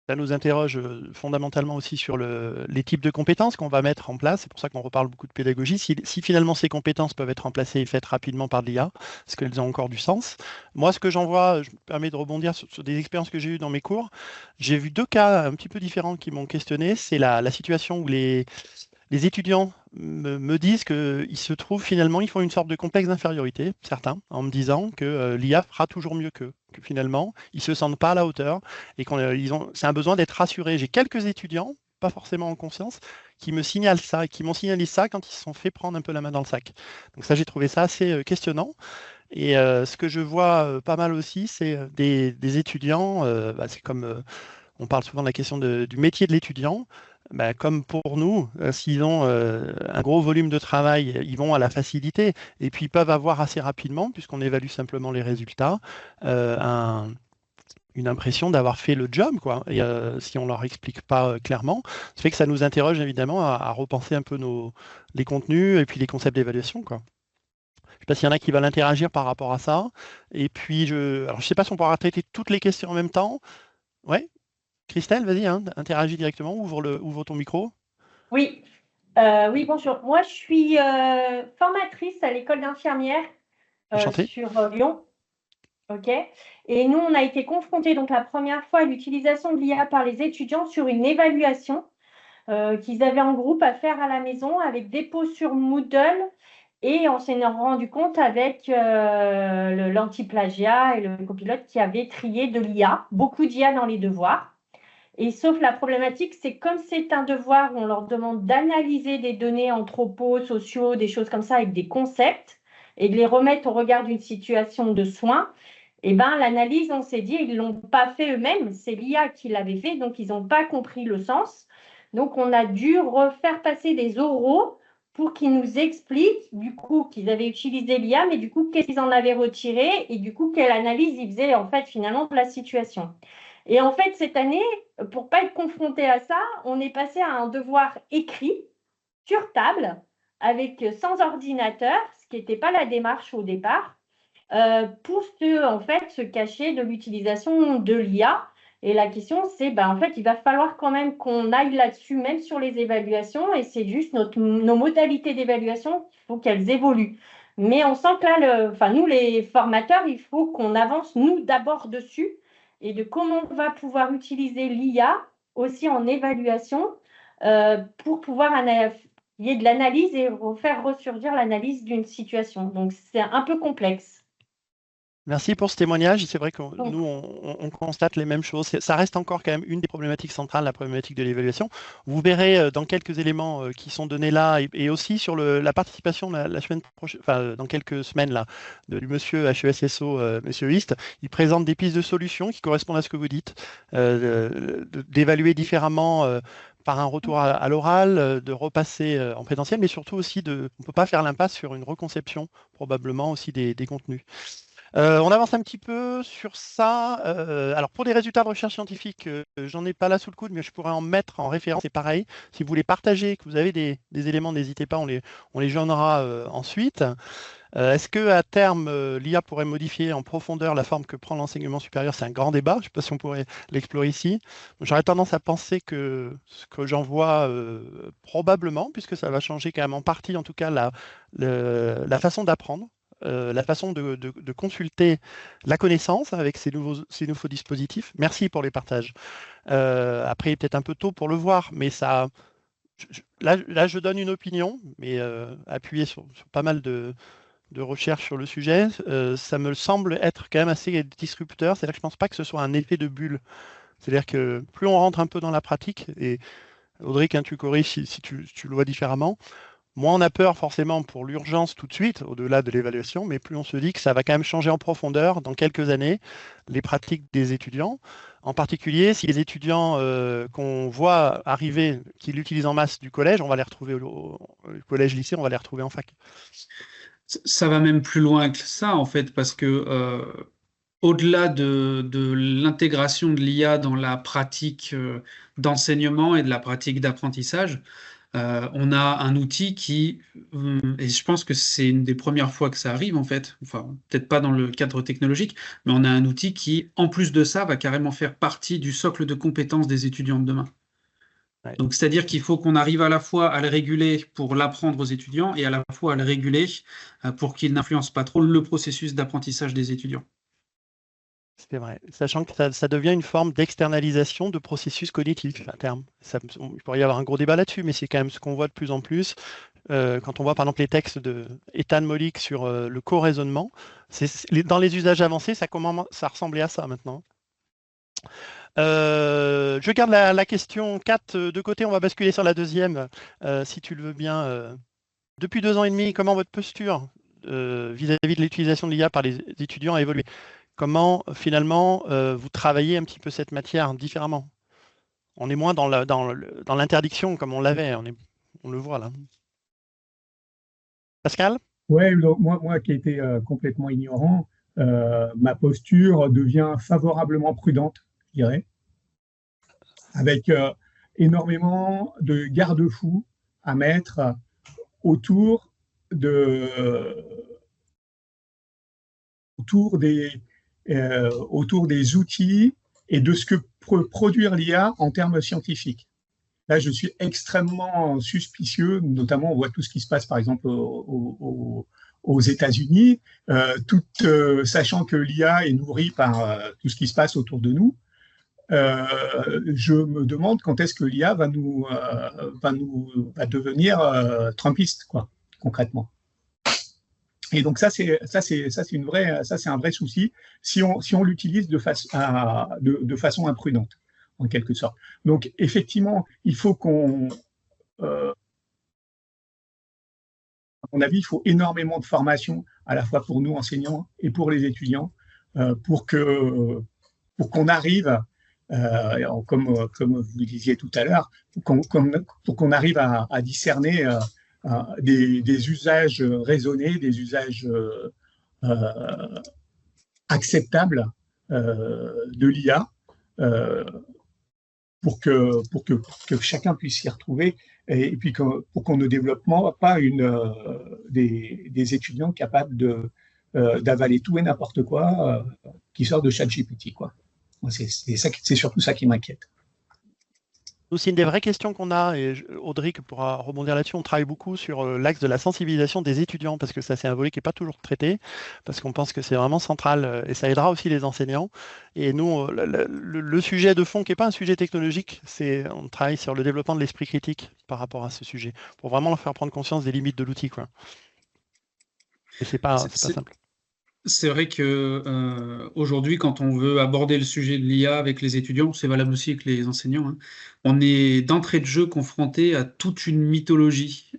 Ça nous interroge fondamentalement aussi sur les types de compétences qu'on va mettre en place. C'est pour ça qu'on reparle beaucoup de pédagogie. Si finalement ces compétences peuvent être remplacées et faites rapidement par de l'IA, est-ce qu'elles ont encore du sens? Moi, ce que j'en vois, je me permets de rebondir sur des expériences que j'ai eues dans mes cours. J'ai vu deux cas un petit peu différents qui m'ont questionné. C'est la situation où les étudiants me disent qu'ils se trouvent finalement, ils font une sorte de complexe d'infériorité, certains, en me disant que l'IA fera toujours mieux qu'eux, que finalement, ils ne se sentent pas à la hauteur et c'est un besoin d'être rassurés. J'ai quelques étudiants, pas forcément en conscience, qui me signalent ça et qui m'ont signalé ça quand ils se sont fait prendre un peu la main dans le sac. Donc ça, j'ai trouvé ça assez questionnant. Et ce que je vois pas mal aussi, c'est des étudiants, c'est comme on parle souvent de la question du métier de l'étudiant. Bah, comme pour nous, s'ils ont un gros volume de travail, ils vont à la facilité et puis ils peuvent avoir assez rapidement, puisqu'on évalue simplement les résultats, une impression d'avoir fait le job, quoi. Et si on ne leur explique pas clairement, ça fait que ça nous interroge évidemment à repenser un peu les contenus et puis les concepts d'évaluation, quoi. Je ne sais pas s'il y en a qui veulent interagir par rapport à ça. Et puis, alors, je ne sais pas si on pourra traiter toutes les questions en même temps. Ouais, Christelle, vas-y, hein, interagis directement, ouvre ton micro. Oui, oui, bonjour. Moi, je suis formatrice à l'école d'infirmières Enchanté. sur Lyon. OK. Et nous, on a été confrontés donc la première fois à l'utilisation de l'IA par les étudiants sur une évaluation qu'ils avaient en groupe à faire à la maison avec dépôt sur Moodle. Et on s'est rendu compte avec l'anti-plagiat et le copilote qui avait trié de l'IA, beaucoup d'IA dans les devoirs. Et sauf la problématique, c'est comme c'est un devoir, on leur demande d'analyser des données anthropo, sociaux, des choses comme ça avec des concepts et de les remettre au regard d'une situation de soins. Et ben l'analyse, on s'est dit, ils l'ont pas fait eux-mêmes, c'est l'IA qui l'avait fait, donc ils n'ont pas compris le sens. Donc on a dû refaire passer des oraux pour qu'ils nous expliquent du coup qu'ils avaient utilisé l'IA, mais du coup qu'est-ce qu'ils en avaient retiré et du coup quelle analyse ils faisaient en fait finalement de la situation. Et en fait, cette année, pour ne pas être confronté à ça, on est passé à un devoir écrit, sur table, sans ordinateur, ce qui n'était pas la démarche au départ, pour se cacher de l'utilisation de l'IA. Et la question, c'est, en fait, il va falloir quand même qu'on aille là-dessus, même sur les évaluations, et c'est juste nos modalités d'évaluation, il faut qu'elles évoluent. Mais on sent que là, nous, les formateurs, il faut qu'on avance, nous, d'abord dessus, et de comment on va pouvoir utiliser l'IA aussi en évaluation pour pouvoir il y ait de l'analyse et faire ressurgir l'analyse d'une situation. Donc, c'est un peu complexe. Merci pour ce témoignage. C'est vrai que nous, on constate les mêmes choses. Ça reste encore quand même une des problématiques centrales, la problématique de l'évaluation. Vous verrez dans quelques éléments qui sont donnés là et aussi sur la participation la semaine prochaine, enfin dans quelques semaines là, du monsieur HESSO, monsieur Hist. Il présente des pistes de solutions qui correspondent à ce que vous dites, d'évaluer différemment. Par un retour à l'oral, de repasser en présentiel, mais surtout aussi on ne peut pas faire l'impasse sur une reconception probablement aussi des contenus. On avance un petit peu sur ça. Alors pour des résultats de recherche scientifique, j'en ai pas là sous le coude, mais je pourrais en mettre en référence. C'est pareil. Si vous voulez partager, que vous avez des éléments, n'hésitez pas, on les joignera ensuite. Est-ce que à terme, l'IA pourrait modifier en profondeur la forme que prend l'enseignement supérieur? C'est un grand débat. Je ne sais pas si on pourrait l'explorer ici. J'aurais tendance à penser que ce que j'en vois probablement, puisque ça va changer quand même en partie, en tout cas, la façon d'apprendre. La façon de consulter la connaissance avec ces nouveaux dispositifs. Merci pour les partages. Après, il est peut-être un peu tôt pour le voir, mais ça, là, je donne une opinion, mais appuyée sur pas mal de recherche sur le sujet, ça me semble être quand même assez disrupteur. C'est-à-dire que je ne pense pas que ce soit un effet de bulle. C'est-à-dire que plus on rentre un peu dans la pratique, et Audric, hein, tu corriges si tu le vois différemment, moins on a peur forcément pour l'urgence tout de suite, au-delà de l'évaluation, mais plus on se dit que ça va quand même changer en profondeur dans quelques années les pratiques des étudiants. En particulier, si les étudiants qu'on voit arriver, qui l'utilisent en masse du collège, on va les retrouver au collège-lycée, on va les retrouver en fac. Ça va même plus loin que ça, en fait, parce que au-delà de l'intégration de l'IA dans la pratique d'enseignement et de la pratique d'apprentissage, on a un outil qui, et je pense que c'est une des premières fois que ça arrive en fait, enfin peut-être pas dans le cadre technologique, mais on a un outil qui, en plus de ça, va carrément faire partie du socle de compétences des étudiants de demain. Ouais. Donc c'est-à-dire qu'il faut qu'on arrive à la fois à le réguler pour l'apprendre aux étudiants et à la fois à le réguler pour qu'il n'influence pas trop le processus d'apprentissage des étudiants. C'est vrai, sachant que ça devient une forme d'externalisation de processus cognitifs à terme. Il pourrait y avoir un gros débat là-dessus, mais c'est quand même ce qu'on voit de plus en plus. Quand on voit par exemple les textes de Ethan Mollick sur le co-raisonnement, dans les usages avancés, ça ressemblait à ça maintenant. Je garde la question 4 de côté, on va basculer sur la deuxième, si tu le veux bien. Depuis 2 ans et demi, comment votre posture vis-à-vis de l'utilisation de l'IA par les étudiants a évolué? Comment finalement vous travaillez un petit peu cette matière différemment? On est moins dans l'interdiction comme on l'avait, on le voit là. Pascal? Ouais, moi qui étais complètement ignorant, ma posture devient favorablement prudente, je dirais, avec énormément de garde-fous à mettre autour autour des outils et de ce que peut produire l'IA en termes scientifiques. Là, je suis extrêmement suspicieux, notamment on voit tout ce qui se passe par exemple aux États-Unis, sachant que l'IA est nourrie par tout ce qui se passe autour de nous. Je me demande quand est-ce que l'IA va devenir trumpiste, quoi, concrètement. Et donc ça c'est un vrai souci si on l'utilise de façon imprudente, en quelque sorte. Donc effectivement, il faut à mon avis, il faut énormément de formation à la fois pour nous enseignants et pour les étudiants pour qu'on arrive, comme vous le disiez tout à l'heure, pour qu'on arrive à discerner des usages raisonnés, des usages acceptables de l'IA pour que chacun puisse s'y retrouver et puis pour qu'on ne développe pas des étudiants capables d'avaler tout et n'importe quoi qui sort de ChatGPT, quoi. C'est surtout ça qui m'inquiète. C'est une des vraies questions qu'on a, et Audric pourra rebondir là-dessus. On travaille beaucoup sur l'axe de la sensibilisation des étudiants, parce que ça, c'est un volet qui n'est pas toujours traité, parce qu'on pense que c'est vraiment central, et ça aidera aussi les enseignants. Et nous, le sujet de fond, qui n'est pas un sujet technologique, on travaille sur le développement de l'esprit critique par rapport à ce sujet, pour vraiment leur faire prendre conscience des limites de l'outil, quoi. Et c'est pas simple. C'est vrai que aujourd'hui, quand on veut aborder le sujet de l'IA avec les étudiants, c'est valable aussi avec les enseignants, hein, on est d'entrée de jeu confronté à toute une mythologie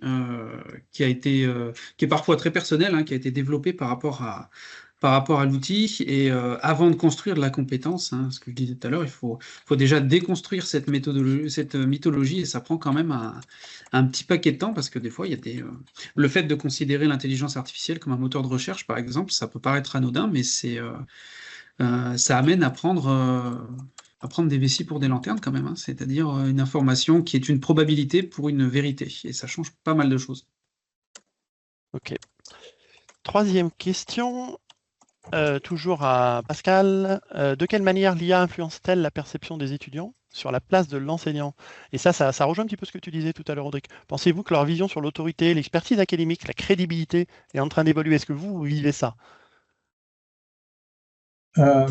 qui est parfois très personnelle, hein, qui a été développée par rapport à l'outil. Et avant de construire de la compétence, hein, ce que je disais tout à l'heure, il faut déjà déconstruire cette mythologie, et ça prend quand même un petit paquet de temps, parce que des fois, il y a le fait de considérer l'intelligence artificielle comme un moteur de recherche, par exemple, ça peut paraître anodin, mais ça amène à prendre des vessies pour des lanternes quand même, hein, c'est-à-dire une information qui est une probabilité pour une vérité, et ça change pas mal de choses. Ok. Troisième question. Toujours à Pascal, de quelle manière l'IA influence-t-elle la perception des étudiants sur la place de l'enseignant? Et ça rejoint un petit peu ce que tu disais tout à l'heure, Audric. Pensez-vous que leur vision sur l'autorité, l'expertise académique, la crédibilité est en train d'évoluer? Est-ce que vous vivez ça? Moi,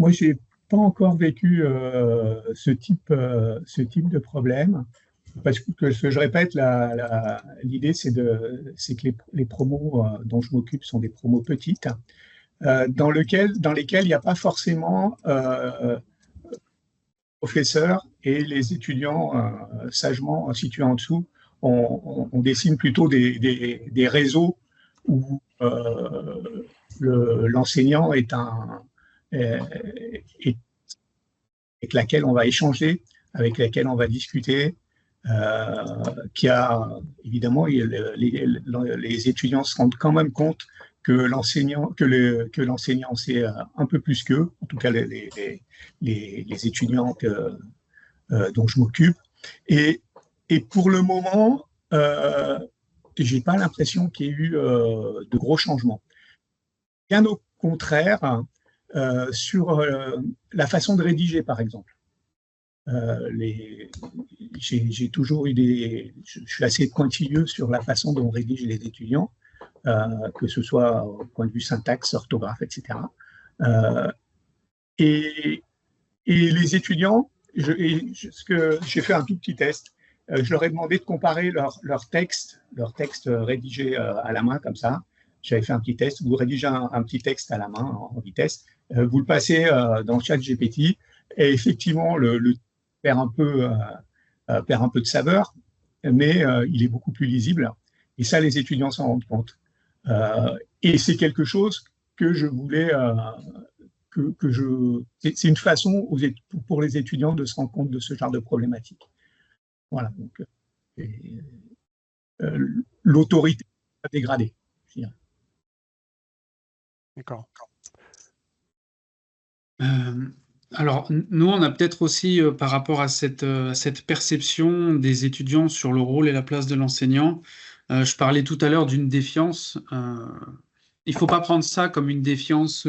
j'ai pas encore vécu ce type de problème. parce que ce que je répète, l'idée, c'est que les promos dont je m'occupe sont des promos petites, dans lesquelles il n'y a pas forcément professeurs et les étudiants sagement situés en dessous. On dessine plutôt des réseaux où l'enseignant est avec laquelle on va échanger, avec laquelle on va discuter, qui a évidemment les étudiants se rendent quand même compte que l'enseignant c'est un peu plus qu'eux, en tout cas les étudiants dont je m'occupe. Et pour le moment, j'ai pas l'impression qu'il y ait eu de gros changements. Bien au contraire, sur la façon de rédiger, par exemple. J'ai toujours eu je suis assez pointilleux sur la façon dont on rédige les étudiants, que ce soit au point de vue syntaxe, orthographe, etc. Et les étudiants, j'ai fait un tout petit test. Je leur ai demandé de comparer leur texte rédigé à la main, comme ça. J'avais fait un petit test. Vous rédigez un petit texte à la main, en vitesse. Vous le passez dans ChatGPT. Et effectivement, le perd un peu de saveur, mais il est beaucoup plus lisible. Et ça, les étudiants s'en rendent compte. Et c'est quelque chose que je voulais... c'est une façon pour les étudiants de se rendre compte de ce genre de problématique. Voilà. Donc, l'autorité a dégradé, je dirais. D'accord. Alors, nous, on a peut-être aussi, par rapport à cette perception des étudiants sur le rôle et la place de l'enseignant, je parlais tout à l'heure d'une défiance. Il ne faut pas prendre ça comme une défiance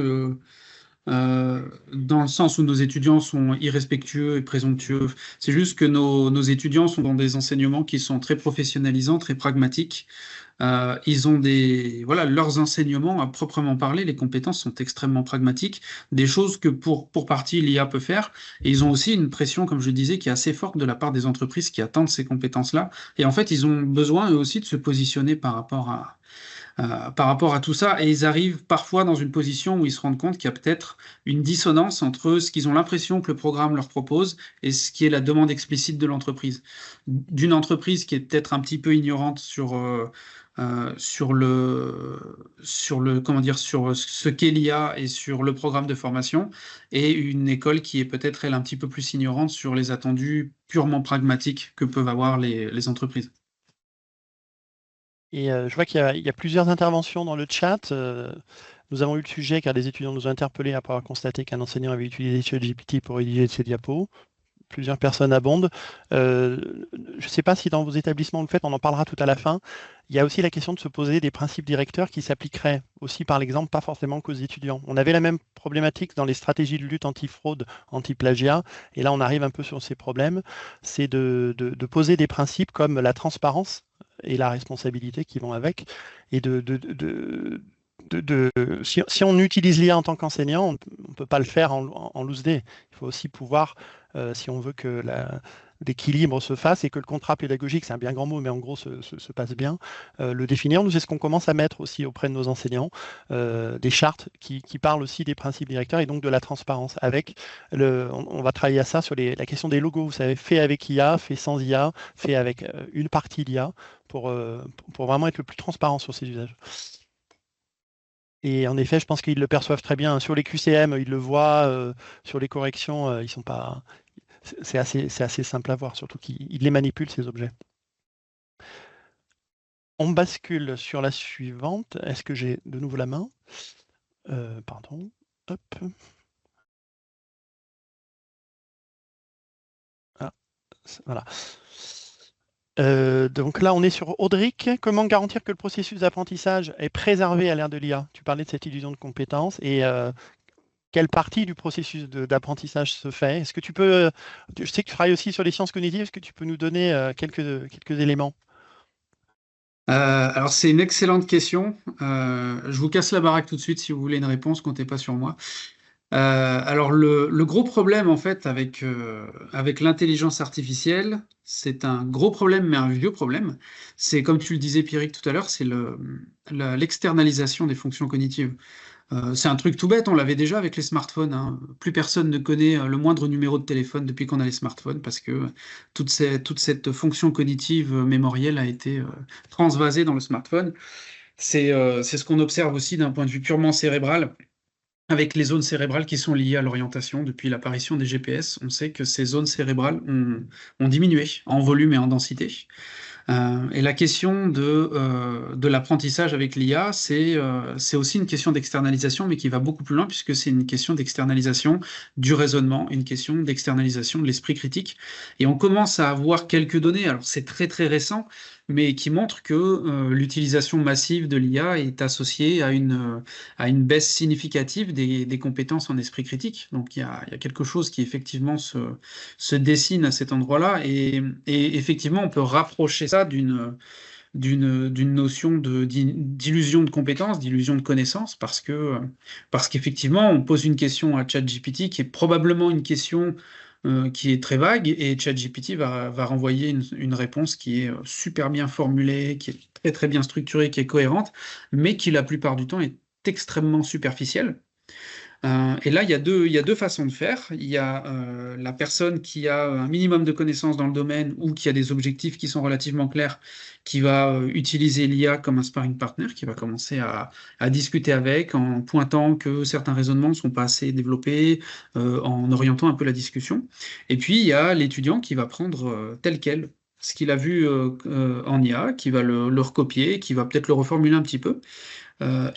dans le sens où nos étudiants sont irrespectueux et présomptueux. C'est juste que nos étudiants sont dans des enseignements qui sont très professionnalisants, très pragmatiques. Ils ont leurs enseignements à proprement parler, les compétences sont extrêmement pragmatiques, des choses que pour partie l'IA peut faire. Et ils ont aussi une pression, comme je disais, qui est assez forte de la part des entreprises qui attendent ces compétences-là. Et en fait, ils ont besoin eux aussi de se positionner par rapport à tout ça, et ils arrivent parfois dans une position où ils se rendent compte qu'il y a peut-être une dissonance entre ce qu'ils ont l'impression que le programme leur propose et ce qui est la demande explicite de l'entreprise. D'une entreprise qui est peut-être un petit peu ignorante sur ce qu'est l'IA et sur le programme de formation, et une école qui est peut-être, elle, un petit peu plus ignorante sur les attendus purement pragmatiques que peuvent avoir les entreprises. Et je vois qu'il y a plusieurs interventions dans le chat. Nous avons eu le sujet car des étudiants nous ont interpellés après avoir constaté qu'un enseignant avait utilisé ChatGPT pour rédiger ses diapos. Plusieurs personnes abondent. Je ne sais pas si dans vos établissements vous le faites, on en parlera tout à la fin. Il y a aussi la question de se poser des principes directeurs qui s'appliqueraient aussi, par exemple, pas forcément qu'aux étudiants. On avait la même problématique dans les stratégies de lutte anti-fraude, anti-plagiat, et là on arrive un peu sur ces problèmes. C'est de poser des principes comme la transparence et la responsabilité qui vont avec, et si on utilise l'IA en tant qu'enseignant, on ne peut pas le faire en loose day. Il faut aussi pouvoir, si on veut que l'équilibre se fasse et que le contrat pédagogique, c'est un bien grand mot, mais en gros se passe bien, le définir. Nous, c'est ce qu'on commence à mettre aussi auprès de nos enseignants, des chartes qui parlent aussi des principes directeurs et donc de la transparence. On va travailler à ça sur la question des logos, vous savez, fait avec IA, fait sans IA, fait avec une partie d'IA, pour vraiment être le plus transparent sur ces usages. Et en effet, je pense qu'ils le perçoivent très bien. Sur les QCM, ils le voient. Sur les corrections, ils sont pas. C'est assez simple à voir, surtout qu'ils les manipulent, ces objets. On bascule sur la suivante. Est-ce que j'ai de nouveau la main? Pardon. Hop. Ah, voilà. Donc là, on est sur Audric. Comment garantir que le processus d'apprentissage est préservé à l'ère de l'IA? Tu parlais de cette illusion de compétence, et quelle partie du processus d'apprentissage se fait? Est-ce que tu peux, je sais que tu travailles aussi sur les sciences cognitives, est-ce que tu peux nous donner quelques éléments? Alors, c'est une excellente question. Je vous casse la baraque tout de suite si vous voulez une réponse, comptez pas sur moi. Alors le gros problème en fait avec l'intelligence artificielle, c'est un gros problème mais un vieux problème. C'est comme tu le disais Pierrick tout à l'heure, c'est l'externalisation des fonctions cognitives. C'est un truc tout bête, on l'avait déjà avec les smartphones, hein. Plus personne ne connaît le moindre numéro de téléphone depuis qu'on a les smartphones parce que toute cette fonction cognitive mémorielle a été transvasée dans le smartphone. C'est ce qu'on observe aussi d'un point de vue purement cérébral avec les zones cérébrales qui sont liées à l'orientation. Depuis l'apparition des GPS, on sait que ces zones cérébrales ont diminué en volume et en densité. Et la question de l'apprentissage avec l'IA, c'est aussi une question d'externalisation, mais qui va beaucoup plus loin, puisque c'est une question d'externalisation du raisonnement, une question d'externalisation de l'esprit critique. Et on commence à avoir quelques données, alors c'est très très récent, mais qui montrent que l'utilisation massive de l'IA est associée à une baisse significative des compétences en esprit critique. Donc il y a quelque chose qui effectivement se dessine à cet endroit-là, et effectivement on peut rapprocher ça d'une notion d'illusion de compétence, d'illusion de connaissance, parce qu'effectivement on pose une question à ChatGPT qui est probablement une question qui est très vague, et ChatGPT va renvoyer une réponse qui est super bien formulée, qui est très très bien structurée, qui est cohérente, mais qui la plupart du temps est extrêmement superficielle. Et là, il y a deux façons de faire. Il y a la personne qui a un minimum de connaissances dans le domaine ou qui a des objectifs qui sont relativement clairs, qui va utiliser l'IA comme un sparring partner, qui va commencer à discuter avec en pointant que certains raisonnements ne sont pas assez développés, en orientant un peu la discussion. Et puis, il y a l'étudiant qui va prendre tel quel ce qu'il a vu en IA, qui va le recopier, qui va peut-être le reformuler un petit peu,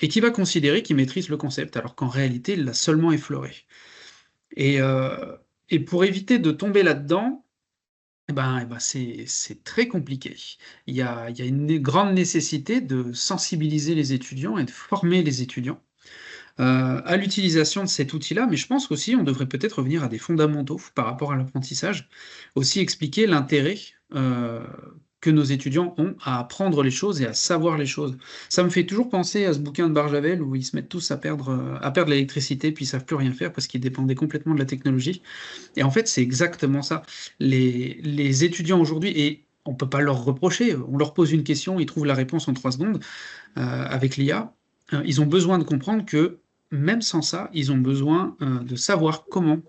et qui va considérer qu'il maîtrise le concept, alors qu'en réalité, il l'a seulement effleuré. Et, euh, et pour éviter de tomber là-dedans, c'est très compliqué. Il y a une grande nécessité de sensibiliser les étudiants et de former les étudiants à l'utilisation de cet outil-là, mais je pense qu'aussi on devrait peut-être revenir à des fondamentaux par rapport à l'apprentissage, aussi expliquer l'intérêt que nos étudiants ont à apprendre les choses et à savoir les choses. Ça me fait toujours penser à ce bouquin de Barjavel où ils se mettent tous à perdre l'électricité puis ils savent plus rien faire parce qu'ils dépendaient complètement de la technologie. Et en fait, c'est exactement ça. Les étudiants aujourd'hui, et on peut pas leur reprocher, on leur pose une question, ils trouvent la réponse en 3 secondes avec l'IA. Ils ont besoin de comprendre que même sans ça, ils ont besoin de savoir comment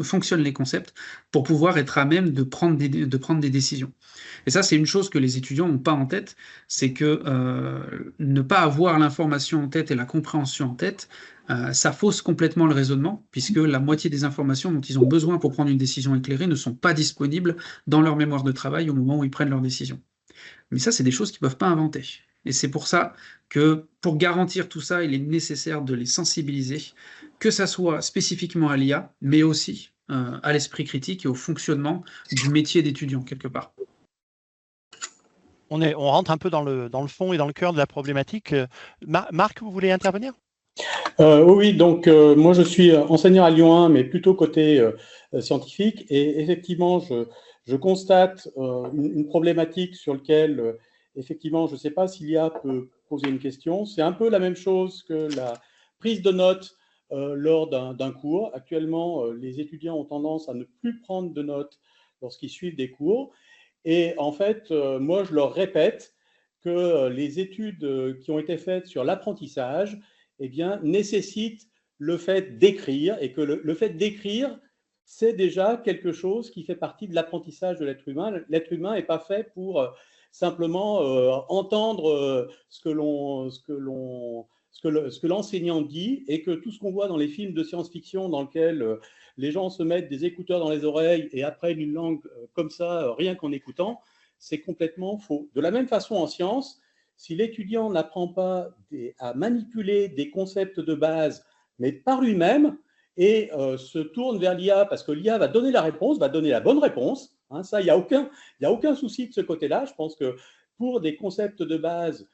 fonctionnent les concepts pour pouvoir être à même de prendre des décisions. Et ça, c'est une chose que les étudiants n'ont pas en tête, c'est que ne pas avoir l'information en tête et la compréhension en tête, ça fausse complètement le raisonnement, puisque la moitié des informations dont ils ont besoin pour prendre une décision éclairée ne sont pas disponibles dans leur mémoire de travail au moment où ils prennent leur décision. Mais ça, c'est des choses qu'ils ne peuvent pas inventer. Et c'est pour ça que pour garantir tout ça, il est nécessaire de les sensibiliser, que ça soit spécifiquement à l'IA, mais aussi à l'esprit critique et au fonctionnement du métier d'étudiant, quelque part. On rentre un peu dans le fond et dans le cœur de la problématique. Marc, vous voulez intervenir ? Oui, donc moi je suis enseignant à Lyon 1, mais plutôt côté scientifique. Et effectivement, je constate une problématique sur laquelle, effectivement, je ne sais pas si l'IA peut poser une question. C'est un peu la même chose que la prise de notes lors d'un cours. Actuellement, les étudiants ont tendance à ne plus prendre de notes lorsqu'ils suivent des cours. Et en fait, moi, je leur répète que les études qui ont été faites sur l'apprentissage, eh bien, nécessitent le fait d'écrire, et que le fait d'écrire, c'est déjà quelque chose qui fait partie de l'apprentissage de l'être humain. L'être humain n'est pas fait pour simplement entendre ce que l'enseignant dit, et que tout ce qu'on voit dans les films de science-fiction dans lesquels les gens se mettent des écouteurs dans les oreilles et apprennent une langue comme ça, rien qu'en écoutant, c'est complètement faux. De la même façon, en sciences, si l'étudiant n'apprend pas à manipuler des concepts de base, mais par lui-même, et se tourne vers l'IA, parce que l'IA va donner la réponse, va donner la bonne réponse, hein, ça, il n'y a aucun souci de ce côté-là. Je pense que pour des concepts de base,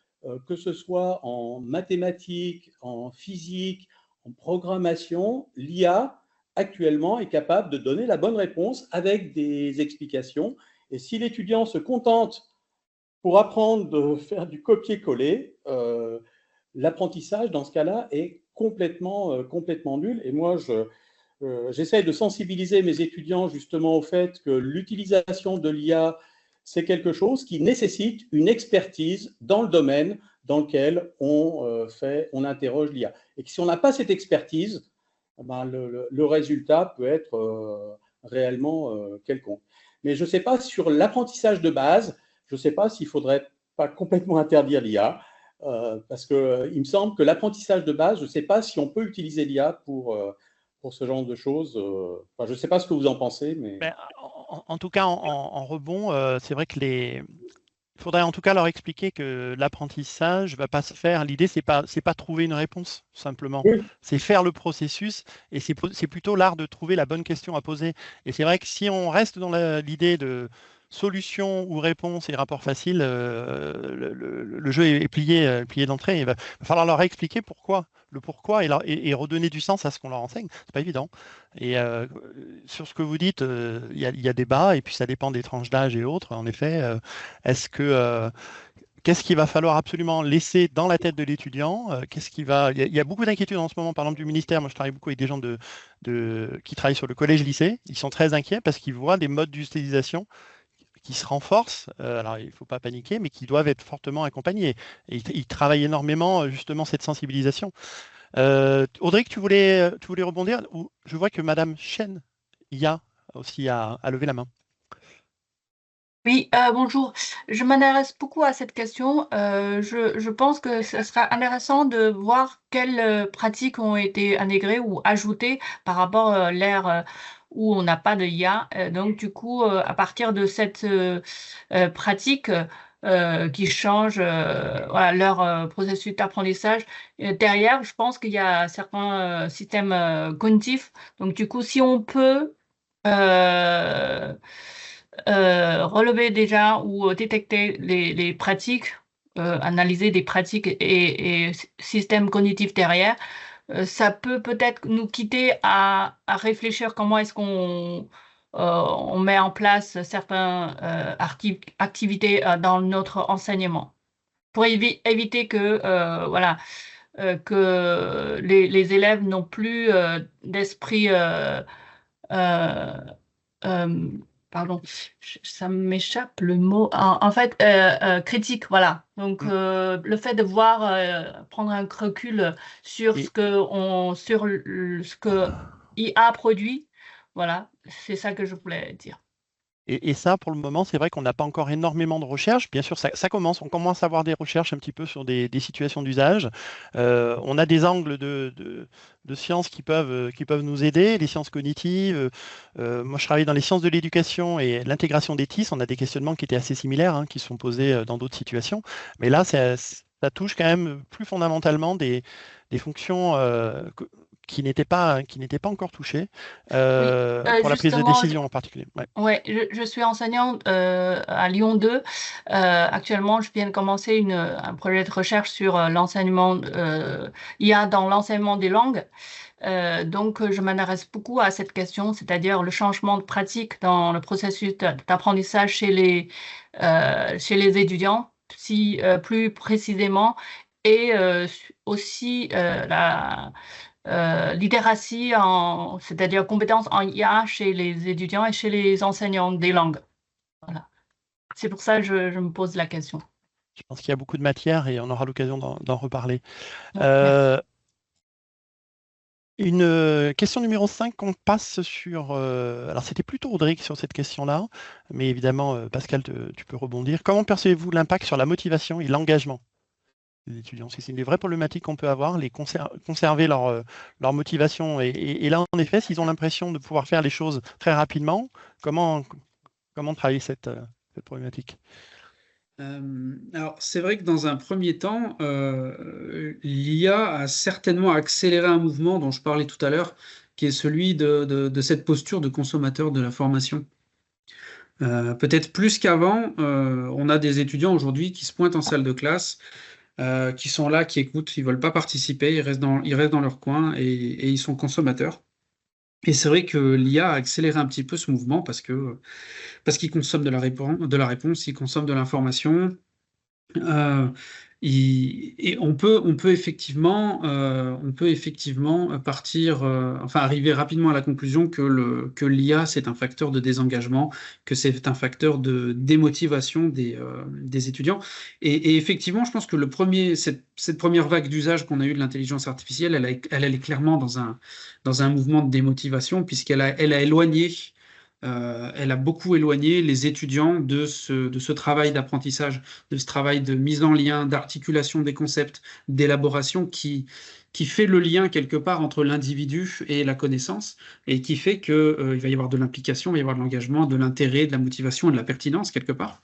que ce soit en mathématiques, en physique, en programmation, l'IA, actuellement, est capable de donner la bonne réponse avec des explications. Et si l'étudiant se contente pour apprendre de faire du copier-coller, l'apprentissage, dans ce cas-là, est complètement nul. Et moi, j'essaie de sensibiliser mes étudiants justement au fait que l'utilisation de l'IA, c'est quelque chose qui nécessite une expertise dans le domaine dans lequel on interroge l'IA. Et que si on n'a pas cette expertise, ben le résultat peut être réellement quelconque. Mais je ne sais pas, sur l'apprentissage de base, je ne sais pas s'il ne faudrait pas complètement interdire l'IA, parce qu'il me semble que l'apprentissage de base, je ne sais pas si on peut utiliser l'IA pour ce genre de choses. Enfin, je ne sais pas ce que vous en pensez, mais… Ben, en tout cas, en rebond, c'est vrai que il faudrait en tout cas leur expliquer que l'apprentissage ne va pas se faire. L'idée, c'est pas trouver une réponse, simplement. Oui. C'est faire le processus et c'est plutôt l'art de trouver la bonne question à poser. Et c'est vrai que si on reste dans l'idée de solution ou réponse et rapport facile, le jeu est plié d'entrée. Il va falloir leur expliquer pourquoi, le pourquoi et redonner du sens à ce qu'on leur enseigne. C'est pas évident. Et sur ce que vous dites, il y a débat et puis ça dépend des tranches d'âge et autres. En effet, qu'est-ce qu'il va falloir absolument laisser dans la tête de l'étudiant? Il y a beaucoup d'inquiétudes en ce moment, par exemple, du ministère. Moi, je travaille beaucoup avec des gens qui travaillent sur le collège-lycée. Ils sont très inquiets parce qu'ils voient des modes d'utilisation qui se renforcent. Alors, il ne faut pas paniquer, mais qui doivent être fortement accompagnés. Et ils travaillent énormément, justement, cette sensibilisation. Audrey, tu voulais rebondir? Je vois que Madame Chen aussi a levé la main. Oui, bonjour. Je m'intéresse beaucoup à cette question. Je pense que ce sera intéressant de voir quelles pratiques ont été intégrées ou ajoutées par rapport à l'ère où on n'a pas de IA. Donc, du coup, à partir de cette pratique qui change voilà, leur processus d'apprentissage, derrière, je pense qu'il y a certains systèmes cognitifs. Donc, du coup, si on peut relever déjà ou détecter les pratiques, analyser des pratiques et systèmes cognitifs derrière, ça peut peut-être nous quitter à réfléchir comment est-ce qu'on on met en place certaines activités dans notre enseignement pour éviter que voilà que les élèves n'ont plus d'esprit pardon, ça m'échappe le mot. En fait, critique, voilà. Donc, le fait de voir, prendre un recul sur ce que IA produit, voilà, c'est ça que je voulais dire. Et ça, pour le moment, c'est vrai qu'on n'a pas encore énormément de recherches. Bien sûr, ça commence. On commence à avoir des recherches un petit peu sur des situations d'usage. On a des angles de sciences qui peuvent nous aider, les sciences cognitives. Moi, je travaille dans les sciences de l'éducation et l'intégration des TIS. On a des questionnements qui étaient assez similaires, qui sont posés dans d'autres situations. Mais là, ça touche quand même plus fondamentalement des fonctions qui n'étaient pas encore touchées pour la prise de décision en particulier. Ouais, je suis enseignante à Lyon 2. Actuellement, je viens de commencer un projet de recherche sur l'enseignement IA dans l'enseignement des langues. Donc, je m'intéresse beaucoup à cette question, c'est-à-dire le changement de pratique dans le processus d'apprentissage chez les étudiants, plus précisément, et aussi littératie, c'est-à-dire compétences en IA chez les étudiants et chez les enseignants des langues. Voilà. C'est pour ça que je me pose la question. Je pense qu'il y a beaucoup de matière et on aura l'occasion d'en reparler. Une question numéro 5 qu'on passe sur… alors, c'était plutôt Audric sur cette question-là, mais évidemment, Pascal, tu peux rebondir. Comment percevez-vous l'impact sur la motivation et l'engagement des étudiants? C'est une des vraies problématiques qu'on peut avoir, conserver leur motivation. Et là, en effet, s'ils ont l'impression de pouvoir faire les choses très rapidement, comment travailler cette problématique? Alors, c'est vrai que dans un premier temps, l'IA a certainement accéléré un mouvement dont je parlais tout à l'heure, qui est celui de cette posture de consommateur de l'information. Peut-être plus qu'avant, on a des étudiants aujourd'hui qui se pointent en salle de classe, qui sont là, qui écoutent, ils ne veulent pas participer, ils restent dans leur coin et ils sont consommateurs. Et c'est vrai que l'IA a accéléré un petit peu ce mouvement parce qu'ils consomment de la réponse, ils consomment de l'information, Et on peut effectivement partir, enfin arriver rapidement à la conclusion que l'IA c'est un facteur de désengagement, que c'est un facteur de démotivation des étudiants. Et effectivement, je pense que cette première vague d'usage qu'on a eue de l'intelligence artificielle, elle est clairement dans un mouvement de démotivation puisqu'elle a éloigné elle a beaucoup éloigné les étudiants de ce travail d'apprentissage, de ce travail de mise en lien, d'articulation des concepts, d'élaboration qui fait le lien quelque part entre l'individu et la connaissance et qui fait qu'il va y avoir de l'implication, il va y avoir de l'engagement, de l'intérêt, de la motivation et de la pertinence quelque part.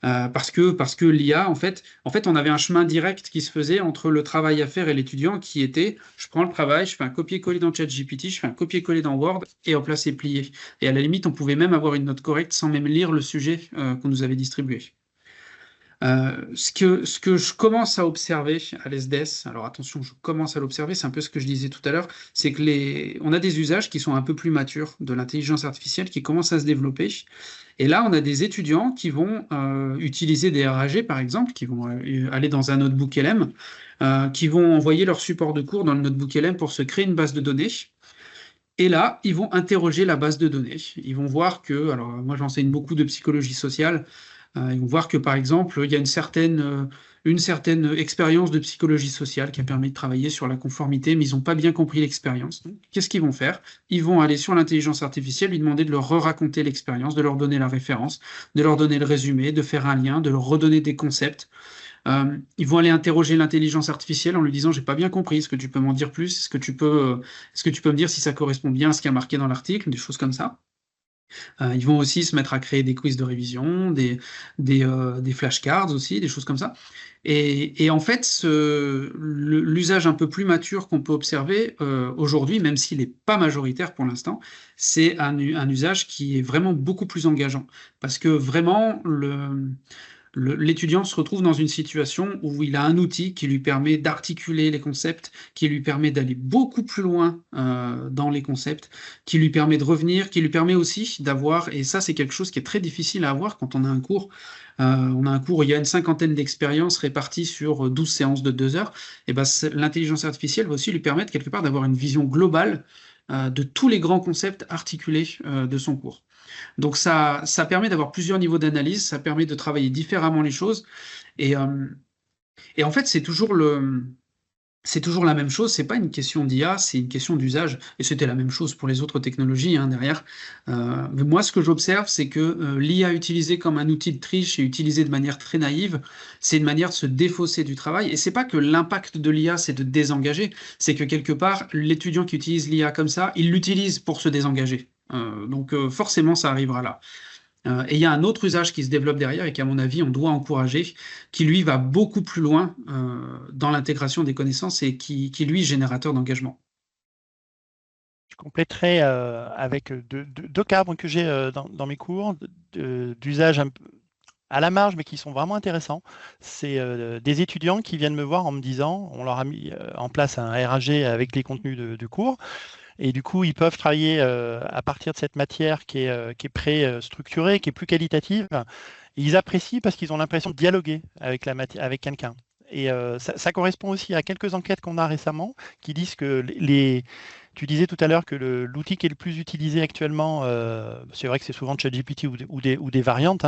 Parce que l'IA, en fait, on avait un chemin direct qui se faisait entre le travail à faire et l'étudiant qui était, je prends le travail, je fais un copier-coller dans ChatGPT, je fais un copier-coller dans Word, et hop là, c'est plié. Et à la limite, on pouvait même avoir une note correcte sans même lire le sujet qu'on nous avait distribué. Ce que je commence à observer à l'ESDES, alors attention, je commence à l'observer, c'est un peu ce que je disais tout à l'heure, c'est que on a des usages qui sont un peu plus matures de l'intelligence artificielle qui commencent à se développer. Et là, on a des étudiants qui vont utiliser des RAG, par exemple, qui vont aller dans un notebook LM, qui vont envoyer leur support de cours dans le notebook LM pour se créer une base de données. Et là, ils vont interroger la base de données. Ils vont voir que, alors moi j'enseigne beaucoup de psychologie sociale, ils vont voir que par exemple, il y a une certaine expérience de psychologie sociale qui a permis de travailler sur la conformité, mais ils n'ont pas bien compris l'expérience. Qu'est-ce qu'ils vont faire? Ils vont aller sur l'intelligence artificielle, lui demander de leur raconter l'expérience, de leur donner la référence, de leur donner le résumé, de faire un lien, de leur redonner des concepts. Ils vont aller interroger l'intelligence artificielle en lui disant j'ai pas bien compris, est-ce que tu peux m'en dire plus, est-ce que tu peux me dire si ça correspond bien à ce qui est marqué dans l'article, des choses comme ça. Ils vont aussi se mettre à créer des quiz de révision, des flashcards aussi, des choses comme ça. Et en fait, l'usage un peu plus mature qu'on peut observer aujourd'hui, même s'il n'est pas majoritaire pour l'instant, c'est un usage qui est vraiment beaucoup plus engageant. Parce que vraiment, l'étudiant se retrouve dans une situation où il a un outil qui lui permet d'articuler les concepts, qui lui permet d'aller beaucoup plus loin dans les concepts, qui lui permet de revenir, qui lui permet aussi d'avoir, et ça c'est quelque chose qui est très difficile à avoir quand on a un cours, où il y a une cinquantaine d'expériences réparties sur 12 séances de 2 heures, et ben, l'intelligence artificielle va aussi lui permettre quelque part d'avoir une vision globale de tous les grands concepts articulés de son cours. Donc ça permet d'avoir plusieurs niveaux d'analyse, ça permet de travailler différemment les choses. Et en fait, c'est toujours la même chose, c'est pas une question d'IA, c'est une question d'usage. Et c'était la même chose pour les autres technologies derrière. Mais moi, ce que j'observe, c'est que l'IA utilisée comme un outil de triche et utilisée de manière très naïve, c'est une manière de se défausser du travail. Et c'est pas que l'impact de l'IA, c'est de désengager, c'est que quelque part, l'étudiant qui utilise l'IA comme ça, il l'utilise pour se désengager. Donc forcément, ça arrivera là. Et il y a un autre usage qui se développe derrière et qu'à mon avis, on doit encourager, qui lui va beaucoup plus loin dans l'intégration des connaissances et qui lui est générateur d'engagement. Je compléterai avec deux cas que j'ai dans mes cours d'usage un peu à la marge, mais qui sont vraiment intéressants. C'est des étudiants qui viennent me voir en me disant, on leur a mis en place un RAG avec les contenus de cours, et du coup, ils peuvent travailler à partir de cette matière qui est pré-structurée, qui est plus qualitative. Et ils apprécient parce qu'ils ont l'impression de dialoguer avec avec quelqu'un. Et ça correspond aussi à quelques enquêtes qu'on a récemment qui disent que tu disais tout à l'heure que l'outil qui est le plus utilisé actuellement, c'est vrai que c'est souvent ChatGPT ou des variantes,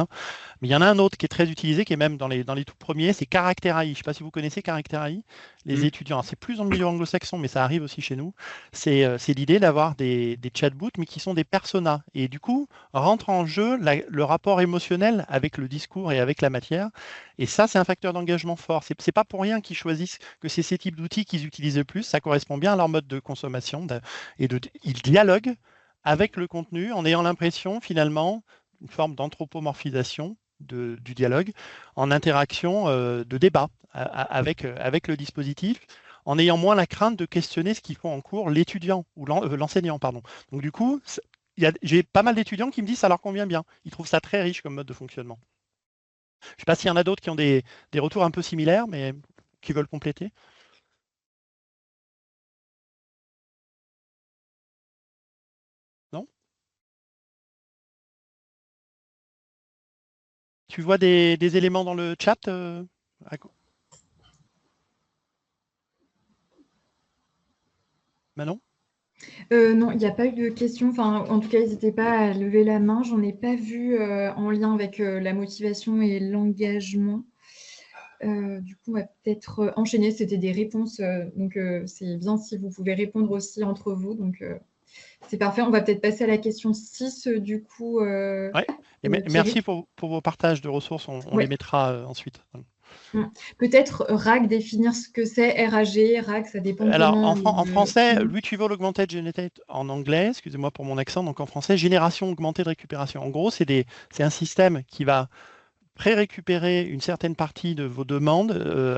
mais il y en a un autre qui est très utilisé, qui est même dans les tout premiers, c'est Character.ai. Je ne sais pas si vous connaissez Character.ai, les étudiants. C'est plus dans le milieu anglo-saxon, mais ça arrive aussi chez nous. C'est l'idée d'avoir des chatbots, mais qui sont des personas. Et du coup, rentre en jeu le rapport émotionnel avec le discours et avec la matière. Et ça, c'est un facteur d'engagement fort. C'est pas pour rien qu'ils choisissent que c'est ces types d'outils qu'ils utilisent le plus. Ça correspond bien à leur mode de consommation. Ils dialoguent avec le contenu en ayant l'impression, finalement, une forme d'anthropomorphisation du dialogue, en interaction de débat avec le dispositif, en ayant moins la crainte de questionner ce qu'ils font en cours l'étudiant ou l'enseignant, pardon. Donc du coup, j'ai pas mal d'étudiants qui me disent que ça leur convient bien. Ils trouvent ça très riche comme mode de fonctionnement. Je ne sais pas s'il y en a d'autres qui ont des retours un peu similaires, mais qui veulent compléter. Non? Tu vois des éléments dans le chat Manon? Non, il n'y a pas eu de questions. Enfin, en tout cas, n'hésitez pas à lever la main. J'en ai pas vu en lien avec la motivation et l'engagement. Du coup, on va peut-être enchaîner. C'était des réponses. Donc, c'est bien si vous pouvez répondre aussi entre vous. Donc, c'est parfait. On va peut-être passer à la question 6, du coup. Ouais. Et merci pour vos partages de ressources. On les mettra ensuite. Peut-être RAG, définir ce que c'est, RAG, RAG, ça dépend. Alors, en français, Retrieval Augmented Generate en anglais, excusez-moi pour mon accent, donc en français, génération augmentée de récupération. En gros, c'est un système qui va pré-récupérer une certaine partie de vos demandes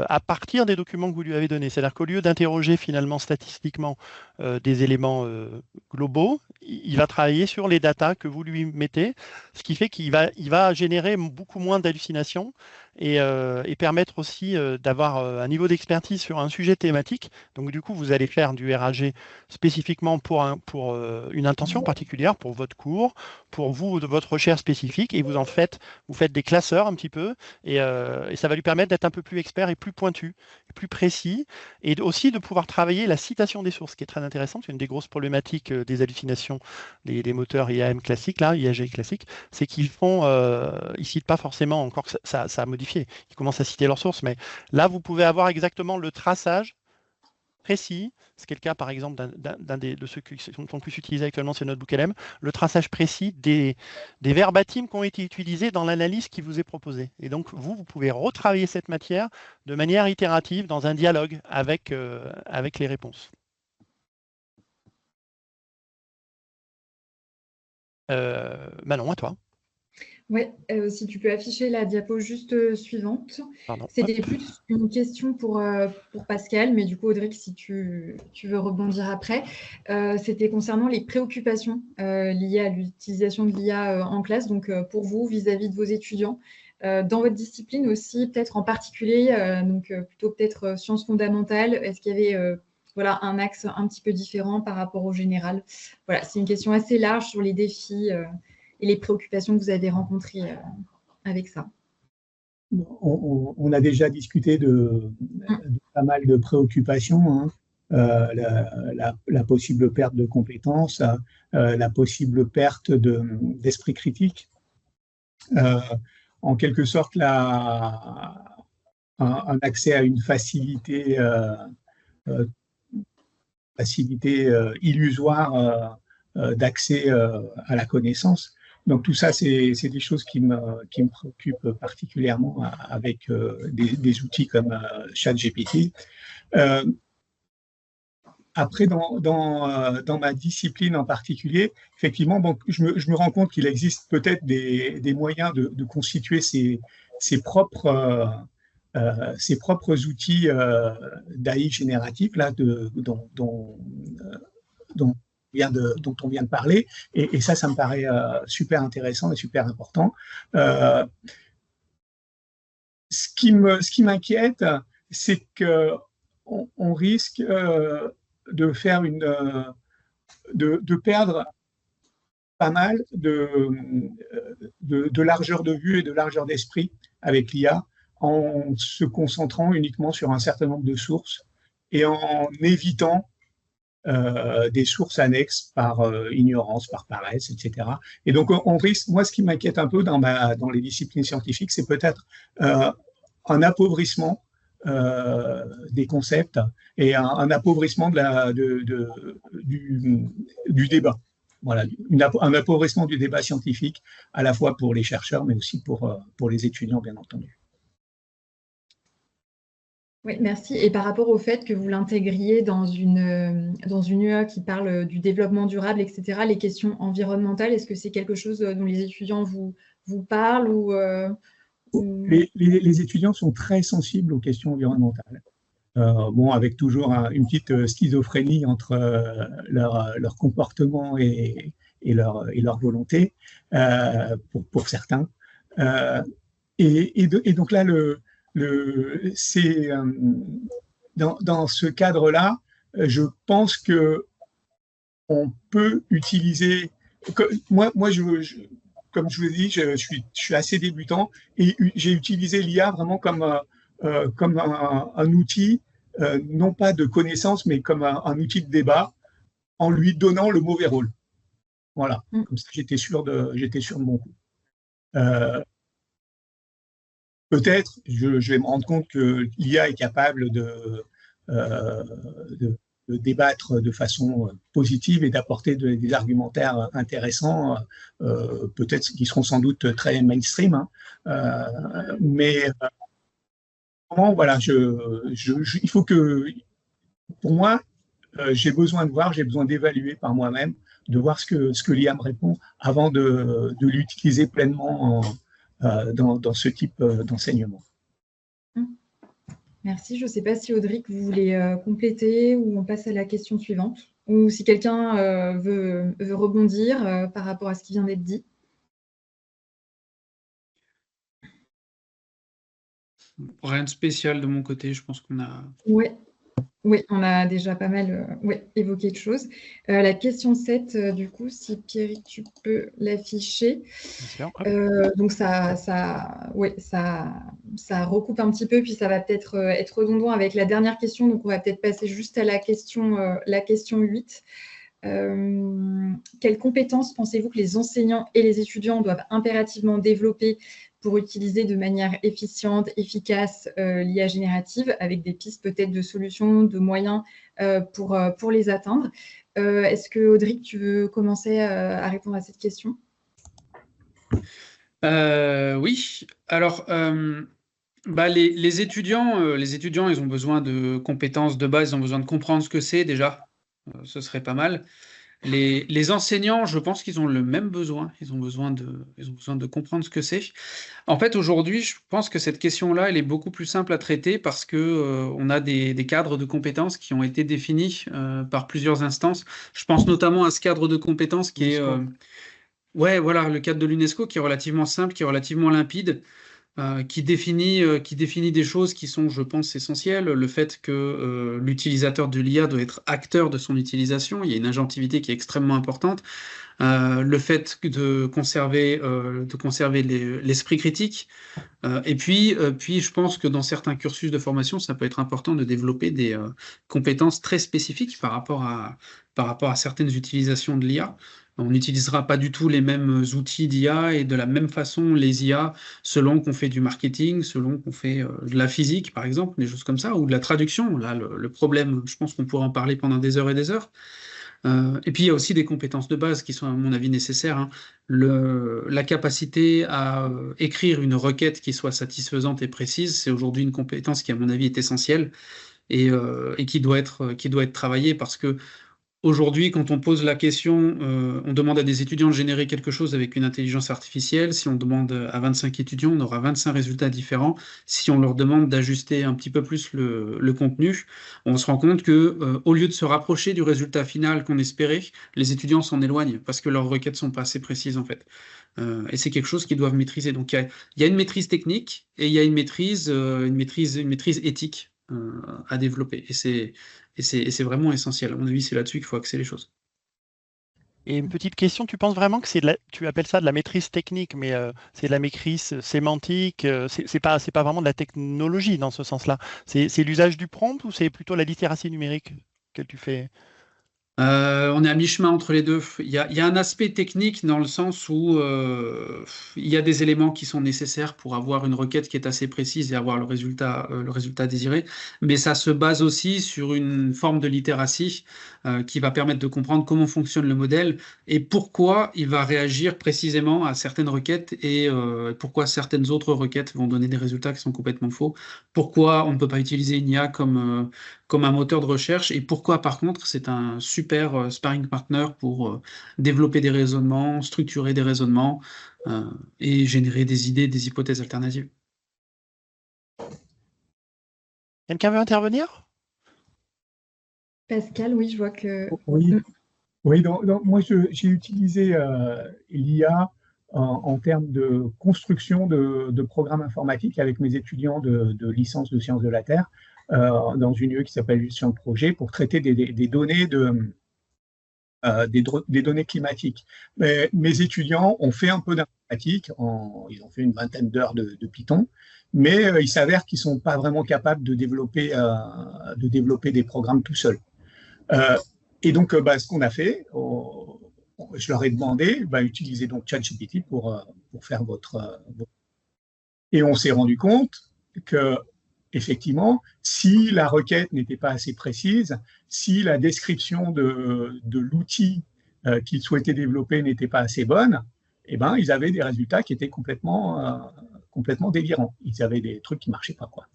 à partir des documents que vous lui avez donnés. C'est-à-dire qu'au lieu d'interroger finalement statistiquement des éléments globaux, il va travailler sur les datas que vous lui mettez, ce qui fait qu'il va générer beaucoup moins d'hallucinations et permettre aussi d'avoir un niveau d'expertise sur un sujet thématique. Donc du coup, vous allez faire du RAG spécifiquement pour une intention particulière, pour votre cours, pour vous, de votre recherche spécifique, et vous faites des classeurs un petit peu, et ça va lui permettre d'être un peu plus expert et plus pointu, et plus précis, et aussi de pouvoir travailler la citation des sources, qui est très intéressante. C'est une des grosses problématiques des hallucinations des moteurs IAM classiques, là, IAG classiques, c'est qu'ils citent pas forcément, encore que ça a modifié, ils commencent à citer leurs sources, mais là, vous pouvez avoir exactement le traçage précis, ce qui est le cas par exemple de ceux qui sont le plus utilisés actuellement, c'est NotebookLM, le traçage précis des verbatims qui ont été utilisés dans l'analyse qui vous est proposée. Et donc vous pouvez retravailler cette matière de manière itérative dans un dialogue avec les réponses. Manon, à toi. Oui, si tu peux afficher la diapo juste suivante. C'était plus une question pour Pascal, mais du coup, Audric, si tu veux rebondir après. C'était concernant les préoccupations liées à l'utilisation de l'IA en classe, donc pour vous, vis-à-vis de vos étudiants. Dans votre discipline aussi, peut-être en particulier, donc plutôt peut-être sciences fondamentales, est-ce qu'il y avait un axe un petit peu différent par rapport au général? Voilà, c'est une question assez large sur les défis et les préoccupations que vous avez rencontrées avec ça. On a déjà discuté de pas mal de préoccupations, hein. La possible perte de compétences, la possible perte d'esprit critique. En quelque sorte, un accès à une facilité illusoire d'accès à la connaissance. Donc tout ça, c'est des choses qui me préoccupent particulièrement avec des outils comme ChatGPT. Après, dans ma discipline en particulier, effectivement, bon, je me rends compte qu'il existe peut-être des moyens de constituer ses propres outils d'AI génératif, là, dont on vient de parler, et ça me paraît super intéressant et super important. Ce qui m'inquiète, c'est qu'on risque de faire de perdre pas mal de largeur de vue et de largeur d'esprit avec l'IA en se concentrant uniquement sur un certain nombre de sources et en évitant des sources annexes par ignorance, par paresse, etc. Et donc, on risque, moi, ce qui m'inquiète un peu dans les disciplines scientifiques, c'est peut-être un appauvrissement des concepts et un appauvrissement du débat. Voilà, un appauvrissement du débat scientifique, à la fois pour les chercheurs, mais aussi pour les étudiants, bien entendu. Oui, merci. Et par rapport au fait que vous l'intégriez dans une UE qui parle du développement durable, etc., les questions environnementales, est-ce que c'est quelque chose dont les étudiants vous parlent ou Les étudiants sont très sensibles aux questions environnementales. Bon, avec toujours une petite schizophrénie entre leur comportement et leur volonté, pour certains. Et donc là, c'est dans ce cadre-là, je pense que on peut utiliser. Moi, comme je vous ai dit, je suis assez débutant et j'ai utilisé l'IA vraiment comme comme un outil, non pas de connaissance, mais comme un outil de débat, en lui donnant le mauvais rôle. Voilà, comme ça j'étais sûr de mon coup. Peut-être, je vais me rendre compte que l'IA est capable de débattre de façon positive et d'apporter des argumentaires intéressants, peut-être qui seront sans doute très mainstream, hein. Mais voilà, il faut que, pour moi, j'ai besoin de voir, j'ai besoin d'évaluer par moi-même, de voir ce que l'IA me répond avant de l'utiliser pleinement dans ce type d'enseignement. Merci. Je ne sais pas si Audric, vous voulez compléter ou on passe à la question suivante, ou si quelqu'un veut rebondir par rapport à ce qui vient d'être dit. Rien de spécial de mon côté, je pense qu'on a... Oui, on a déjà pas mal évoqué de choses. La question 7, du coup, si Pierrick, tu peux l'afficher. Donc, ça recoupe un petit peu, puis ça va peut-être être redondant avec la dernière question. Donc, on va peut-être passer juste à la question 8. Quelles compétences pensez-vous que les enseignants et les étudiants doivent impérativement développer pour utiliser de manière efficiente, efficace l'IA générative, avec des pistes peut-être de solutions, de moyens pour les atteindre? Est-ce que, Audric, tu veux commencer à répondre à cette question? Oui. Alors, les étudiants, ils ont besoin de compétences de base, ils ont besoin de comprendre ce que c'est déjà. Ce serait pas mal. Les enseignants, je pense qu'ils ont le même besoin. Ils ont besoin de comprendre ce que c'est. En fait, aujourd'hui, je pense que cette question-là, elle est beaucoup plus simple à traiter parce que on a des cadres de compétences qui ont été définis par plusieurs instances. Je pense notamment à ce cadre de compétences qui est, voilà, le cadre de l'UNESCO, qui est relativement simple, qui est relativement limpide. Qui définit des choses qui sont, je pense, essentielles. Le fait que l'utilisateur de l'IA doit être acteur de son utilisation, il y a une agentivité qui est extrêmement importante. Le fait de conserver l'esprit critique. Et puis, je pense que dans certains cursus de formation, ça peut être important de développer des compétences très spécifiques par rapport à certaines utilisations de l'IA. On n'utilisera pas du tout les mêmes outils d'IA et de la même façon les IA selon qu'on fait du marketing, selon qu'on fait de la physique, par exemple, des choses comme ça, ou de la traduction. Là, le problème, je pense qu'on pourrait en parler pendant des heures et des heures. Et puis, il y a aussi des compétences de base qui sont, à mon avis, nécessaires, hein. La capacité à écrire une requête qui soit satisfaisante et précise, c'est aujourd'hui une compétence qui, à mon avis, est essentielle et qui doit être travaillée parce que aujourd'hui, quand on pose la question, on demande à des étudiants de générer quelque chose avec une intelligence artificielle. Si on demande à 25 étudiants, on aura 25 résultats différents. Si on leur demande d'ajuster un petit peu plus le contenu, on se rend compte que, au lieu de se rapprocher du résultat final qu'on espérait, les étudiants s'en éloignent parce que leurs requêtes sont pas assez précises en fait. Et c'est quelque chose qu'ils doivent maîtriser. Donc il y a une maîtrise technique et il y a une maîtrise éthique à développer. Et c'est vraiment essentiel. À mon avis, c'est là-dessus qu'il faut axer les choses. Et une petite question, tu penses vraiment que tu appelles ça de la maîtrise technique, mais c'est de la maîtrise sémantique, c'est pas vraiment de la technologie dans ce sens-là. C'est l'usage du prompt ou c'est plutôt la littératie numérique que tu fais? On est à mi-chemin entre les deux. Il y a un aspect technique dans le sens où il y a des éléments qui sont nécessaires pour avoir une requête qui est assez précise et avoir le résultat désiré. Mais ça se base aussi sur une forme de littératie qui va permettre de comprendre comment fonctionne le modèle et pourquoi il va réagir précisément à certaines requêtes et pourquoi certaines autres requêtes vont donner des résultats qui sont complètement faux. Pourquoi on ne peut pas utiliser une IA comme un moteur de recherche et pourquoi par contre c'est un super sparring partner pour développer des raisonnements, structurer des raisonnements et générer des idées, des hypothèses alternatives. Quelqu'un veut intervenir? Pascal, oui, je vois que... Oui, donc moi j'ai utilisé l'IA en termes de construction de programmes informatiques avec mes étudiants de licence de sciences de la Terre dans une UE qui s'appelle Gestion de projet pour traiter des données des données climatiques. Mais mes étudiants ont fait un peu d'informatique, ils ont fait une vingtaine d'heures de Python, mais il s'avère qu'ils ne sont pas vraiment capables de développer des programmes tout seuls. Et donc, ce qu'on a fait, je leur ai demandé, utilisez donc ChatGPT pour faire votre... Et on s'est rendu compte que, effectivement, si la requête n'était pas assez précise, si la description de l'outil qu'ils souhaitaient développer n'était pas assez bonne, eh ben, ils avaient des résultats qui étaient complètement délirants. Ils avaient des trucs qui ne marchaient pas, quoi.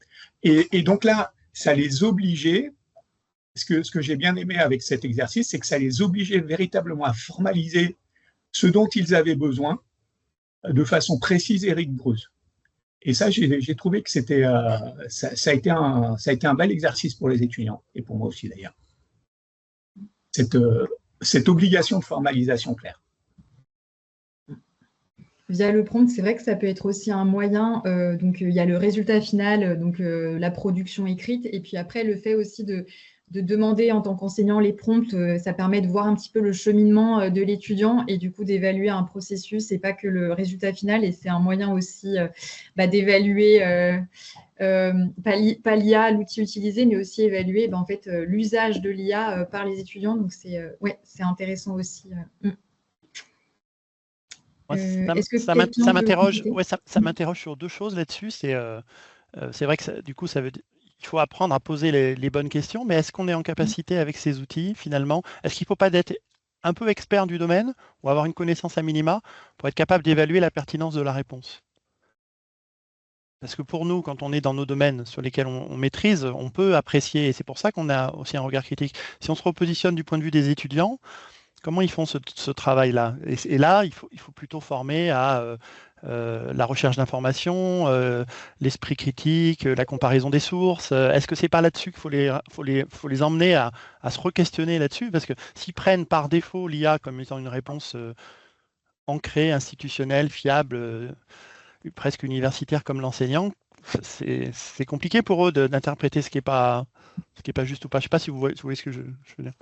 Et donc là, ça les obligeait. Ce que j'ai bien aimé avec cet exercice, c'est que ça les obligeait véritablement à formaliser ce dont ils avaient besoin de façon précise et rigoureuse. Et ça, j'ai trouvé que ça a été un bel exercice pour les étudiants, et pour moi aussi d'ailleurs. Cette obligation de formalisation claire. Via le prompt, c'est vrai que ça peut être aussi un moyen, donc il y a le résultat final, donc la production écrite, et puis après le fait aussi de demander en tant qu'enseignant les prompts, ça permet de voir un petit peu le cheminement de l'étudiant et du coup d'évaluer un processus et pas que le résultat final, et c'est un moyen aussi d'évaluer pas l'IA, l'outil utilisé, mais aussi évaluer en fait, l'usage de l'IA par les étudiants, donc c'est intéressant aussi. Ça m'interroge sur deux choses là-dessus. C'est vrai que du coup, ça veut dire qu'il faut apprendre à poser les bonnes questions, mais est-ce qu'on est en capacité avec ces outils, finalement, est-ce qu'il ne faut pas être un peu expert du domaine ou avoir une connaissance à minima pour être capable d'évaluer la pertinence de la réponse? Parce que pour nous, quand on est dans nos domaines sur lesquels on maîtrise, on peut apprécier, et c'est pour ça qu'on a aussi un regard critique. Si on se repositionne du point de vue des étudiants, comment ils font ce travail-là? Et là, il faut plutôt former à la recherche d'informations, l'esprit critique, la comparaison des sources. Est-ce que c'est pas là-dessus qu'il faut les emmener à se re-questionner là-dessus? Parce que s'ils prennent par défaut l'IA comme étant une réponse ancrée, institutionnelle, fiable, presque universitaire comme l'enseignant, c'est compliqué pour eux d'interpréter ce qui est pas juste ou pas. Je ne sais pas si vous voyez ce que je veux dire.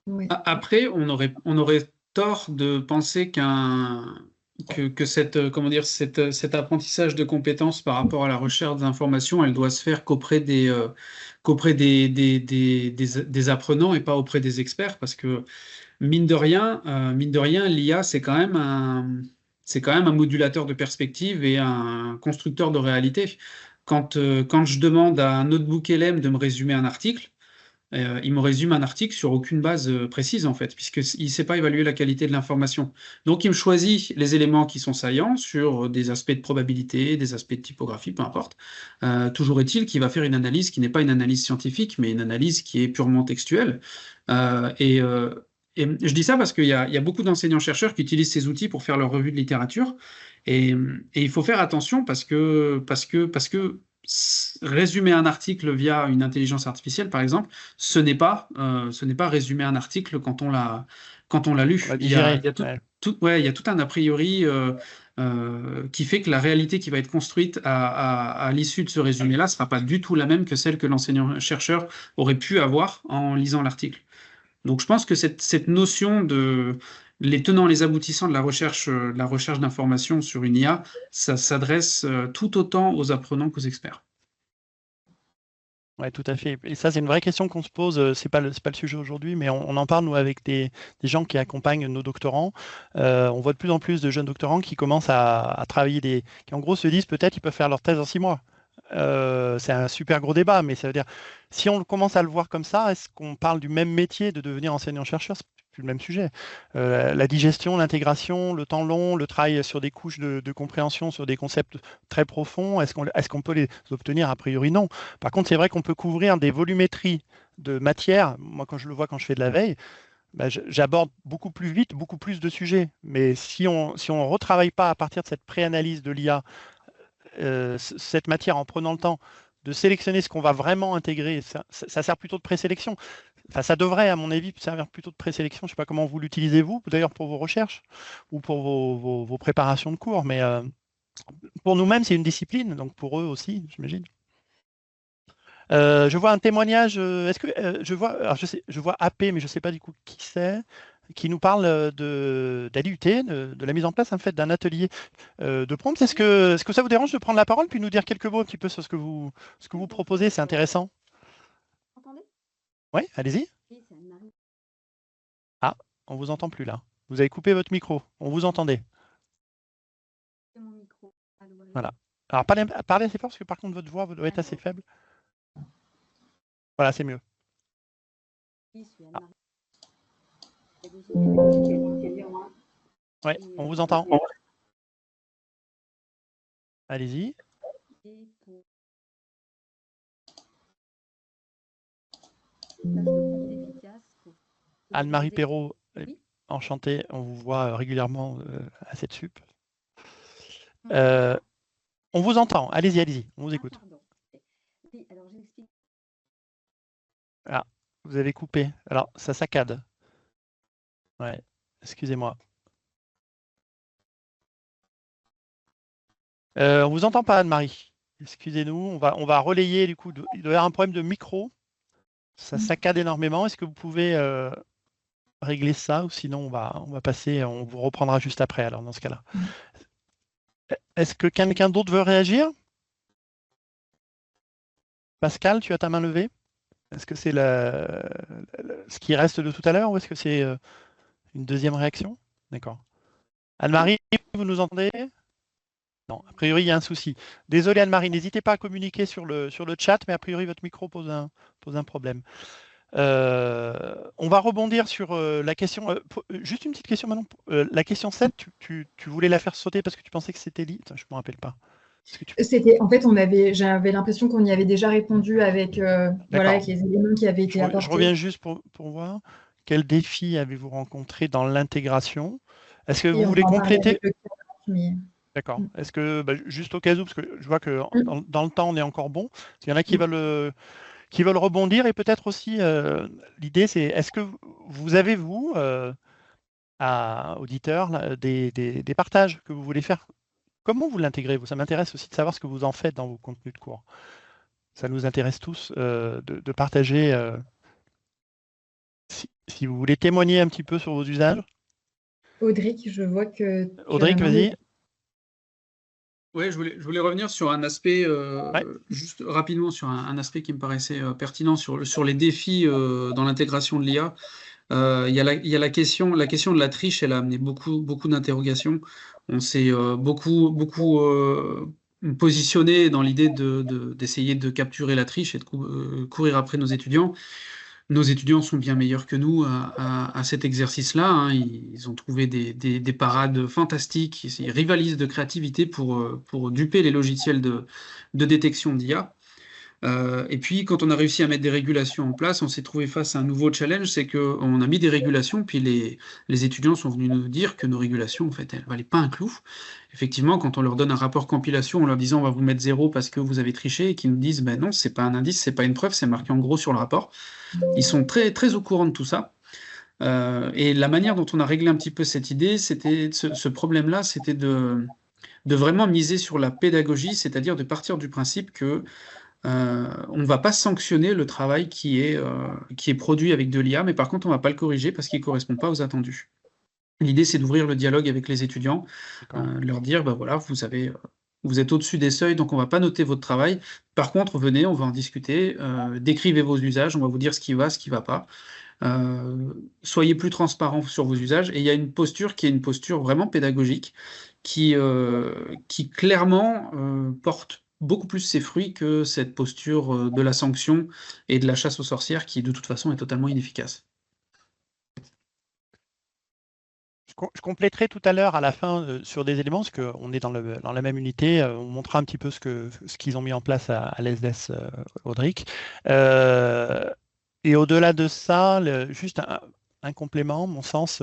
Oui. Après, on aurait tort de penser que cet apprentissage de compétences par rapport à la recherche d'informations, elle doit se faire qu'auprès des apprenants et pas auprès des experts, parce que mine de rien, l'IA, c'est quand même un modulateur de perspective et un constructeur de réalité. Quand je demande à un notebook LM de me résumer un article, il me résume un article sur aucune base précise, en fait, puisqu'il ne sait pas évaluer la qualité de l'information. Donc, il me choisit les éléments qui sont saillants sur des aspects de probabilité, des aspects de typographie, peu importe. Toujours est-il qu'il va faire une analyse qui n'est pas une analyse scientifique, mais une analyse qui est purement textuelle. Et je dis ça parce qu'il y a beaucoup d'enseignants-chercheurs qui utilisent ces outils pour faire leur revue de littérature. Et il faut faire attention parce que résumer un article via une intelligence artificielle, par exemple, ce n'est pas résumer un article quand on l'a lu. Il y a tout un a priori qui fait que la réalité qui va être construite à l'issue de ce résumé-là ne sera pas du tout la même que celle que l'enseignant-chercheur aurait pu avoir en lisant l'article. Donc je pense que cette notion de les tenants, les aboutissants de la recherche d'informations sur une IA, ça s'adresse tout autant aux apprenants qu'aux experts. Oui, tout à fait. Et ça, c'est une vraie question qu'on se pose. C'est pas le sujet aujourd'hui, mais on en parle, nous, avec des gens qui accompagnent nos doctorants. On voit de plus en plus de jeunes doctorants qui commencent à travailler, qui en gros se disent peut-être ils peuvent faire leur thèse en 6 mois. C'est un super gros débat, mais ça veut dire, si on commence à le voir comme ça, est-ce qu'on parle du même métier de devenir enseignant-chercheur? C'est plus le même sujet. La digestion, l'intégration, le temps long, le travail sur des couches de compréhension, sur des concepts très profonds, est-ce qu'on peut les obtenir? A priori, non. Par contre, c'est vrai qu'on peut couvrir des volumétries de matière. Moi, quand je le vois quand je fais de la veille, j'aborde beaucoup plus vite, beaucoup plus de sujets. Mais si on ne retravaille pas à partir de cette préanalyse de l'IA, cette matière en prenant le temps de sélectionner ce qu'on va vraiment intégrer, ça sert plutôt de présélection. Enfin, ça devrait, à mon avis, servir plutôt de présélection. Je ne sais pas comment vous l'utilisez, vous, d'ailleurs, pour vos recherches ou pour vos préparations de cours, mais pour nous-mêmes, c'est une discipline, donc pour eux aussi, j'imagine. Je vois un témoignage. Est-ce que je vois, alors je vois AP, mais je ne sais pas du coup qui c'est, qui nous parle d'ALIUT, de la mise en place en fait d'un atelier de prompt. Est-ce que ça vous dérange de prendre la parole puis nous dire quelques mots un petit peu sur ce que vous proposez? C'est intéressant. Oui, allez-y. Ah, on vous entend plus là. Vous avez coupé votre micro. On vous entendait. Voilà. Alors parlez assez fort parce que par contre votre voix doit être assez faible. Voilà, c'est mieux. Ah. Ouais, on vous entend. Allez-y. Anne-Marie Perrault, enchantée, on vous voit régulièrement à cette sup. On vous entend, allez-y, on vous écoute. Ah, vous avez coupé, alors ça saccade. Ouais, excusez-moi. On vous entend pas, Anne-Marie. Excusez-nous, on va relayer du coup. Il doit y avoir un problème de micro. Ça saccade énormément. Est-ce que vous pouvez régler ça ou sinon on va passer, on vous reprendra juste après alors dans ce cas-là. Est-ce que quelqu'un d'autre veut réagir? Pascal, tu as ta main levée? Est-ce que c'est ce qui reste de tout à l'heure ou est-ce que c'est une deuxième réaction? D'accord. Anne-Marie, vous nous entendez? Non, a priori, il y a un souci. Désolé Anne-Marie, n'hésitez pas à communiquer sur le chat, mais a priori, votre micro pose un problème. On va rebondir sur la question. Juste une petite question maintenant. La question 7, tu voulais la faire sauter parce que tu pensais que c'était lié. Je ne me rappelle pas. En fait, j'avais l'impression qu'on y avait déjà répondu avec les éléments qui avaient été apportés. Je reviens juste pour voir. Quel défi avez-vous rencontré dans l'intégration? Est-ce que vous voulez compléter? D'accord. Est-ce que, juste au cas où, parce que je vois que dans le temps, on est encore bon. Il y en a qui veulent rebondir et peut-être aussi, l'idée, c'est est-ce que vous avez, vous, auditeurs, des partages que vous voulez faire? Comment vous l'intégrez, vous? Ça m'intéresse aussi de savoir ce que vous en faites dans vos contenus de cours. Ça nous intéresse tous de partager. Si vous voulez témoigner un petit peu sur vos usages. Audric, je vois que... Audric, vas-y. Oui, je voulais revenir sur un aspect, juste rapidement, sur un aspect qui me paraissait pertinent sur les défis dans l'intégration de l'IA. Il y a la question de la triche, elle a amené beaucoup d'interrogations. On s'est beaucoup positionné dans l'idée d'essayer de capturer la triche et de courir après nos étudiants. Nos étudiants sont bien meilleurs que nous à cet exercice-là, hein. Ils ont trouvé des parades fantastiques. Ils rivalisent de créativité pour duper les logiciels de détection d'IA. Et puis, quand on a réussi à mettre des régulations en place, on s'est trouvé face à un nouveau challenge, c'est qu'on a mis des régulations, puis les étudiants sont venus nous dire que nos régulations, en fait, elles valaient pas un clou. Effectivement, quand on leur donne un rapport compilation en leur disant on va vous mettre 0 parce que vous avez triché, et qu'ils nous disent ben non, c'est pas un indice, c'est pas une preuve, c'est marqué en gros sur le rapport. Ils sont très, très au courant de tout ça. Et la manière dont on a réglé un petit peu cette idée, c'était ce problème-là, c'était de vraiment miser sur la pédagogie, c'est-à-dire de partir du principe que on ne va pas sanctionner le travail qui est produit avec de l'IA, mais par contre, on ne va pas le corriger parce qu'il ne correspond pas aux attendus. L'idée, c'est d'ouvrir le dialogue avec les étudiants, leur dire, voilà, vous êtes au-dessus des seuils, donc on ne va pas noter votre travail. Par contre, venez, on va en discuter, décrivez vos usages, on va vous dire ce qui va, ce qui ne va pas. Soyez plus transparent sur vos usages. Et il y a une posture qui est une posture vraiment pédagogique, qui clairement porte beaucoup plus ses fruits que cette posture de la sanction et de la chasse aux sorcières qui, de toute façon, est totalement inefficace. Je compléterai tout à l'heure à la fin sur des éléments, parce qu'on est dans la même unité, on montrera un petit peu ce qu'ils ont mis en place à l'ESDES Audric. Et au-delà de ça, juste un complément, mon sens,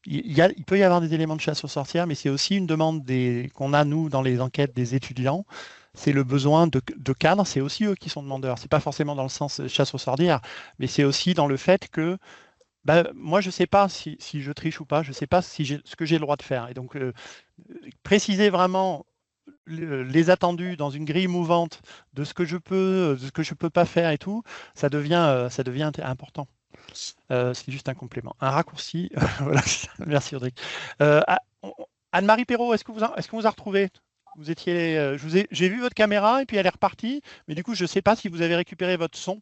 il peut y avoir des éléments de chasse aux sorcières, mais c'est aussi une demande qu'on a, nous, dans les enquêtes des étudiants. C'est le besoin de cadres, c'est aussi eux qui sont demandeurs. Ce n'est pas forcément dans le sens chasse aux sorcières, mais c'est aussi dans le fait que moi, je ne sais pas si je triche ou pas, je ne sais pas ce que j'ai le droit de faire. Et donc, préciser vraiment les attendus dans une grille mouvante de ce que je peux, de ce que je peux pas faire et tout, ça devient important. C'est juste un complément, un raccourci. Voilà. Merci Audrey. Anne-Marie Perrault, est-ce qu'on vous a retrouvé? Vous étiez, j'ai vu votre caméra et puis elle est repartie, mais du coup je ne sais pas si vous avez récupéré votre son.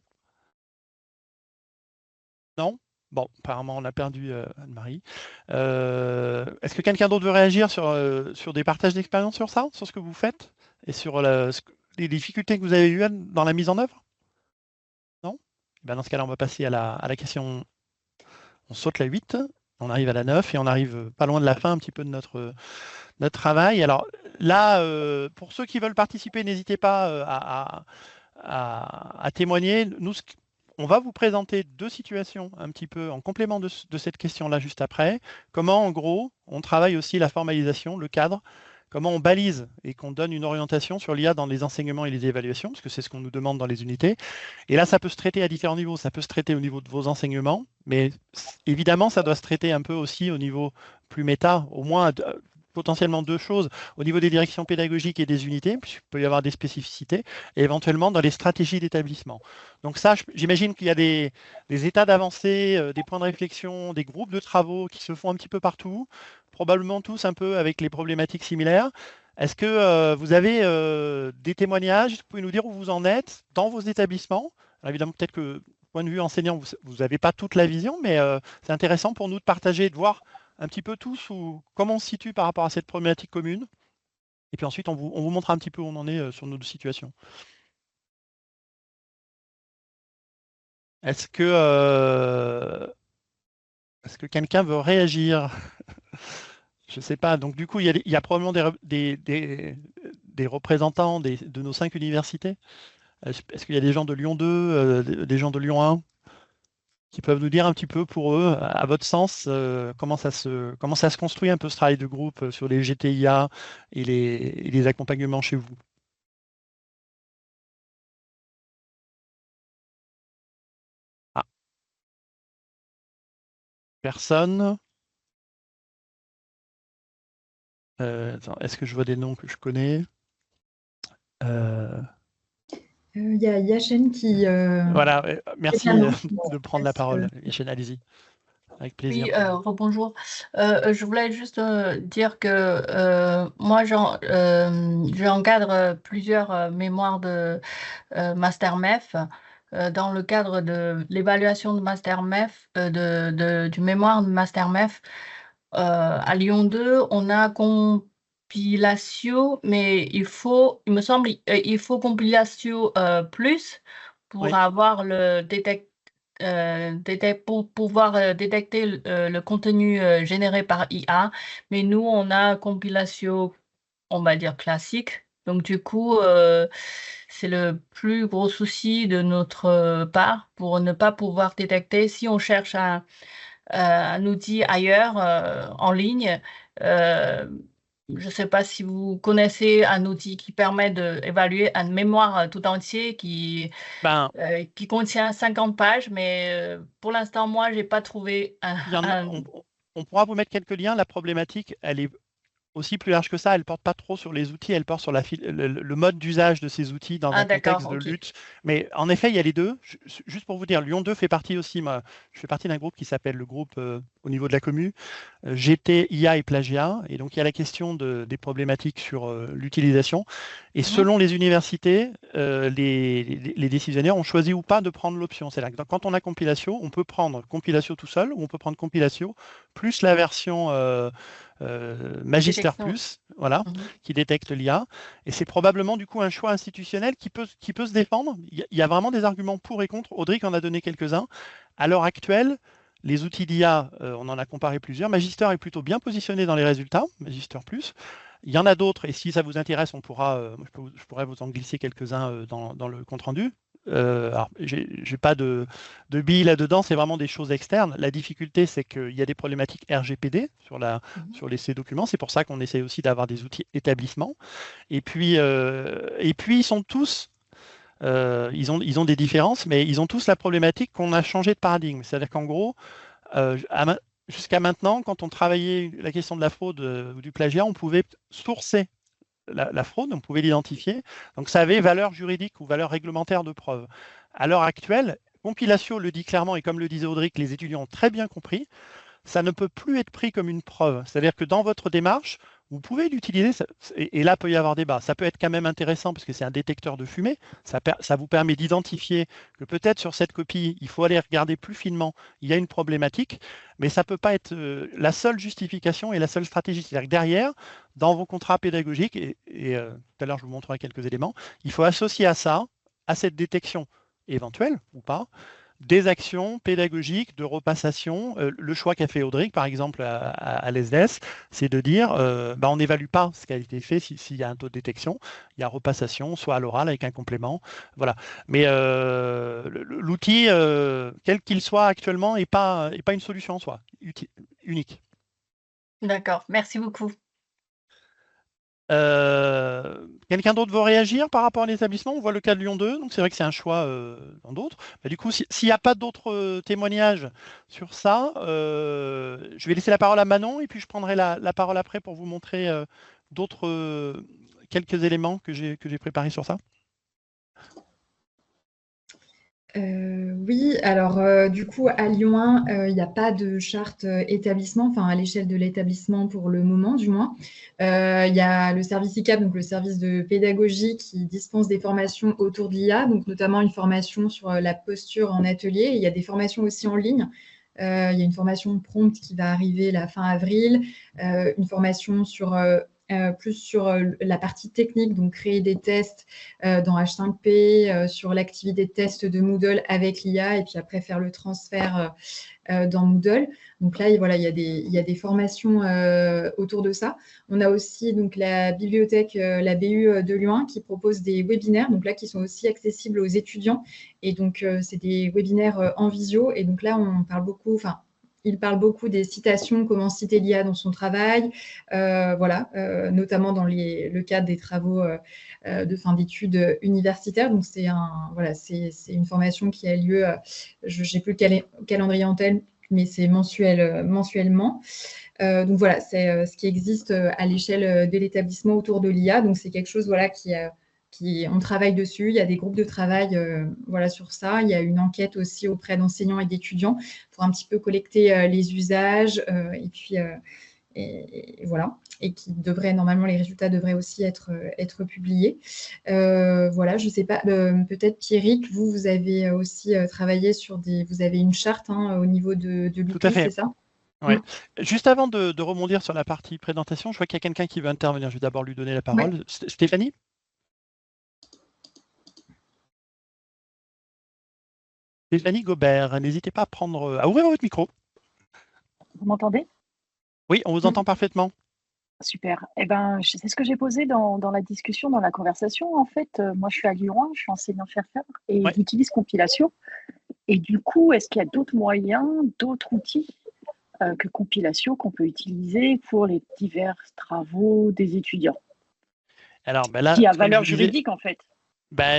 Non? Bon, apparemment on a perdu Anne-Marie. Est-ce que quelqu'un d'autre veut réagir sur des partages d'expérience sur ça, sur ce que vous faites et sur les difficultés que vous avez eues dans la mise en œuvre? Non? Ben dans ce cas-là, on va passer à la question. On saute la 8, on arrive à la 9 et on arrive pas loin de la fin un petit peu de notre travail. Alors là, pour ceux qui veulent participer, n'hésitez pas à témoigner. Nous, on va vous présenter deux situations un petit peu en complément de cette question-là juste après. Comment, en gros, on travaille aussi la formalisation, le cadre, comment on balise et qu'on donne une orientation sur l'IA dans les enseignements et les évaluations, parce que c'est ce qu'on nous demande dans les unités. Et là, ça peut se traiter à différents niveaux. Ça peut se traiter au niveau de vos enseignements, mais évidemment, ça doit se traiter un peu aussi au niveau plus méta, au moins potentiellement deux choses au niveau des directions pédagogiques et des unités, puisqu'il peut y avoir des spécificités, et éventuellement dans les stratégies d'établissement. Donc ça, j'imagine qu'il y a des états d'avancée, des points de réflexion, des groupes de travaux qui se font un petit peu partout, probablement tous un peu avec les problématiques similaires. Est-ce que vous avez des témoignages? Vous pouvez nous dire où vous en êtes dans vos établissements? Alors évidemment, peut-être que, du point de vue enseignant, vous n'avez pas toute la vision, mais c'est intéressant pour nous de partager, de voir un petit peu tous comment on se situe par rapport à cette problématique commune. Et puis ensuite, on vous montre un petit peu où on en est sur nos deux situations. Est-ce que quelqu'un veut réagir? Je ne sais pas. Donc, du coup, il y a probablement des représentants de nos 5 universités. Est-ce qu'il y a des gens de Lyon 2, des gens de Lyon 1 qui peuvent nous dire un petit peu pour eux, à votre sens, comment ça se construit un peu ce travail de groupe sur les GTIA et les accompagnements chez vous? Ah. Personne? Est-ce que je vois des noms que je connais? Il y a Yachen qui... Voilà, merci de prendre la parole. Yachen, allez-y. Avec plaisir. Oui, rebonjour. Je voulais juste dire que moi, j'encadre plusieurs mémoires de Master MEF. Dans le cadre de l'évaluation de Master MEF, du mémoire de Master MEF, à Lyon 2, on a compilation, mais il me semble, il faut compilation plus pour Oui. avoir le pour pouvoir détecter le contenu généré par IA, mais nous, on a compilation, on va dire, classique. Donc, du coup, c'est le plus gros souci de notre part pour ne pas pouvoir détecter. Si on cherche un outil ailleurs, en ligne, je ne sais pas si vous connaissez un outil qui permet d'évaluer une mémoire tout entier qui contient 50 pages, mais pour l'instant, moi, je n'ai pas trouvé on pourra vous mettre quelques liens. La problématique, elle est aussi plus large que ça. Elle ne porte pas trop sur les outils, elle porte sur le mode d'usage de ces outils dans un contexte de lutte. Mais en effet, il y a les deux. Juste pour vous dire, Lyon 2 fait partie aussi, je fais partie d'un groupe qui s'appelle le groupe au niveau de la commu, GT, IA et plagiat. Et donc, il y a la question des problématiques sur l'utilisation. Et selon les universités, les décisionnaires ont choisi ou pas de prendre l'option. C'est là que quand on a compilation, on peut prendre compilation tout seul ou on peut prendre compilation plus la version Magister Plus, voilà, qui détecte l'IA. Et c'est probablement du coup un choix institutionnel qui peut se défendre. Il y a vraiment des arguments pour et contre. Audrey en a donné quelques-uns. À l'heure actuelle, les outils d'IA, on en a comparé plusieurs. Magister est plutôt bien positionné dans les résultats, Magister Plus. Il y en a d'autres, et si ça vous intéresse, je pourrais vous en glisser quelques-uns dans le compte-rendu. Alors, j'ai pas de billes là-dedans, c'est vraiment des choses externes. La difficulté, c'est qu'il y a des problématiques RGPD sur ces documents. C'est pour ça qu'on essaie aussi d'avoir des outils établissements. Et puis ils sont tous, ils ont des différences, mais ils ont tous la problématique qu'on a changé de paradigme. C'est-à-dire qu'en gros, jusqu'à maintenant, quand on travaillait la question de la fraude ou du plagiat, on pouvait sourcer la fraude, on pouvait l'identifier. Donc ça avait valeur juridique ou valeur réglementaire de preuve. À l'heure actuelle, Compilatio le dit clairement, et comme le disait Audric, les étudiants ont très bien compris, ça ne peut plus être pris comme une preuve. C'est-à-dire que dans votre démarche, vous pouvez l'utiliser, et là peut y avoir débat. Ça peut être quand même intéressant parce que c'est un détecteur de fumée. Ça vous permet d'identifier que peut-être sur cette copie, il faut aller regarder plus finement, il y a une problématique, mais ça ne peut pas être la seule justification et la seule stratégie. C'est-à-dire que derrière, dans vos contrats pédagogiques, et tout à l'heure je vous montrerai quelques éléments, il faut associer à ça, à cette détection éventuelle ou pas, des actions pédagogiques de repassation. Le choix qu'a fait Audric, par exemple, à l'ESDES, c'est de dire on n'évalue pas ce qui a été fait s'il y a un taux de détection. Il y a repassation, soit à l'oral avec un complément. Voilà. Mais l'outil, quel qu'il soit actuellement, n'est pas une solution en soi, unique. D'accord, merci beaucoup. Quelqu'un d'autre veut réagir par rapport à l'établissement? On voit le cas de Lyon 2, donc c'est vrai que c'est un choix dans d'autres. Du coup, s'il n'y a pas d'autres témoignages sur ça, je vais laisser la parole à Manon et puis je prendrai la parole après pour vous montrer quelques éléments que j'ai préparés sur ça. Oui, alors du coup à Lyon 1, il n'y a pas de charte établissement, enfin à l'échelle de l'établissement pour le moment du moins. Il y a le service ICAP, donc le service de pédagogie qui dispense des formations autour de l'IA, donc notamment une formation sur la posture en atelier. Il y a des formations aussi en ligne. Il y a une formation prompt qui va arriver la fin avril, une formation plus sur la partie technique, donc créer des tests dans H5P, sur l'activité de test de Moodle avec l'IA, et puis après faire le transfert dans Moodle. Donc là, voilà, il y a des formations autour de ça. On a aussi donc la bibliothèque, la BU de Lyon 1, qui propose des webinaires, donc là qui sont aussi accessibles aux étudiants. Et donc c'est des webinaires en visio. Et donc là, on parle beaucoup, il parle beaucoup des citations, comment citer l'IA dans son travail, notamment dans le cadre des travaux de fin d'études universitaires. Donc, c'est une formation qui a lieu, je n'ai plus le calendrier en tête, mais c'est mensuellement. Donc, voilà, c'est ce qui existe à l'échelle de l'établissement autour de l'IA. Donc, c'est quelque chose on travaille dessus, il y a des groupes de travail sur ça. Il y a une enquête aussi auprès d'enseignants et d'étudiants pour un petit peu collecter les usages et voilà. Et normalement, les résultats devraient aussi être publiés. Je ne sais pas, peut-être Pierrick, vous avez aussi travaillé vous avez une charte au niveau de l'outil, c'est ça? Oui. Juste avant de rebondir sur la partie présentation, je vois qu'il y a quelqu'un qui veut intervenir. Je vais d'abord lui donner la parole. Ouais. Stéphanie? Stéphanie Gobert, n'hésitez pas à ouvrir votre micro. Vous m'entendez? Oui, on vous entend parfaitement. Super. C'est ce que j'ai posé dans la discussion, dans la conversation. En fait, moi, je suis à Lyon 1, je suis enseignant-chercheur et j'utilise Compilatio. Et du coup, est-ce qu'il y a d'autres moyens, d'autres outils que Compilatio qu'on peut utiliser pour les divers travaux des étudiants? Alors, là, qui a valeur juridique, en fait.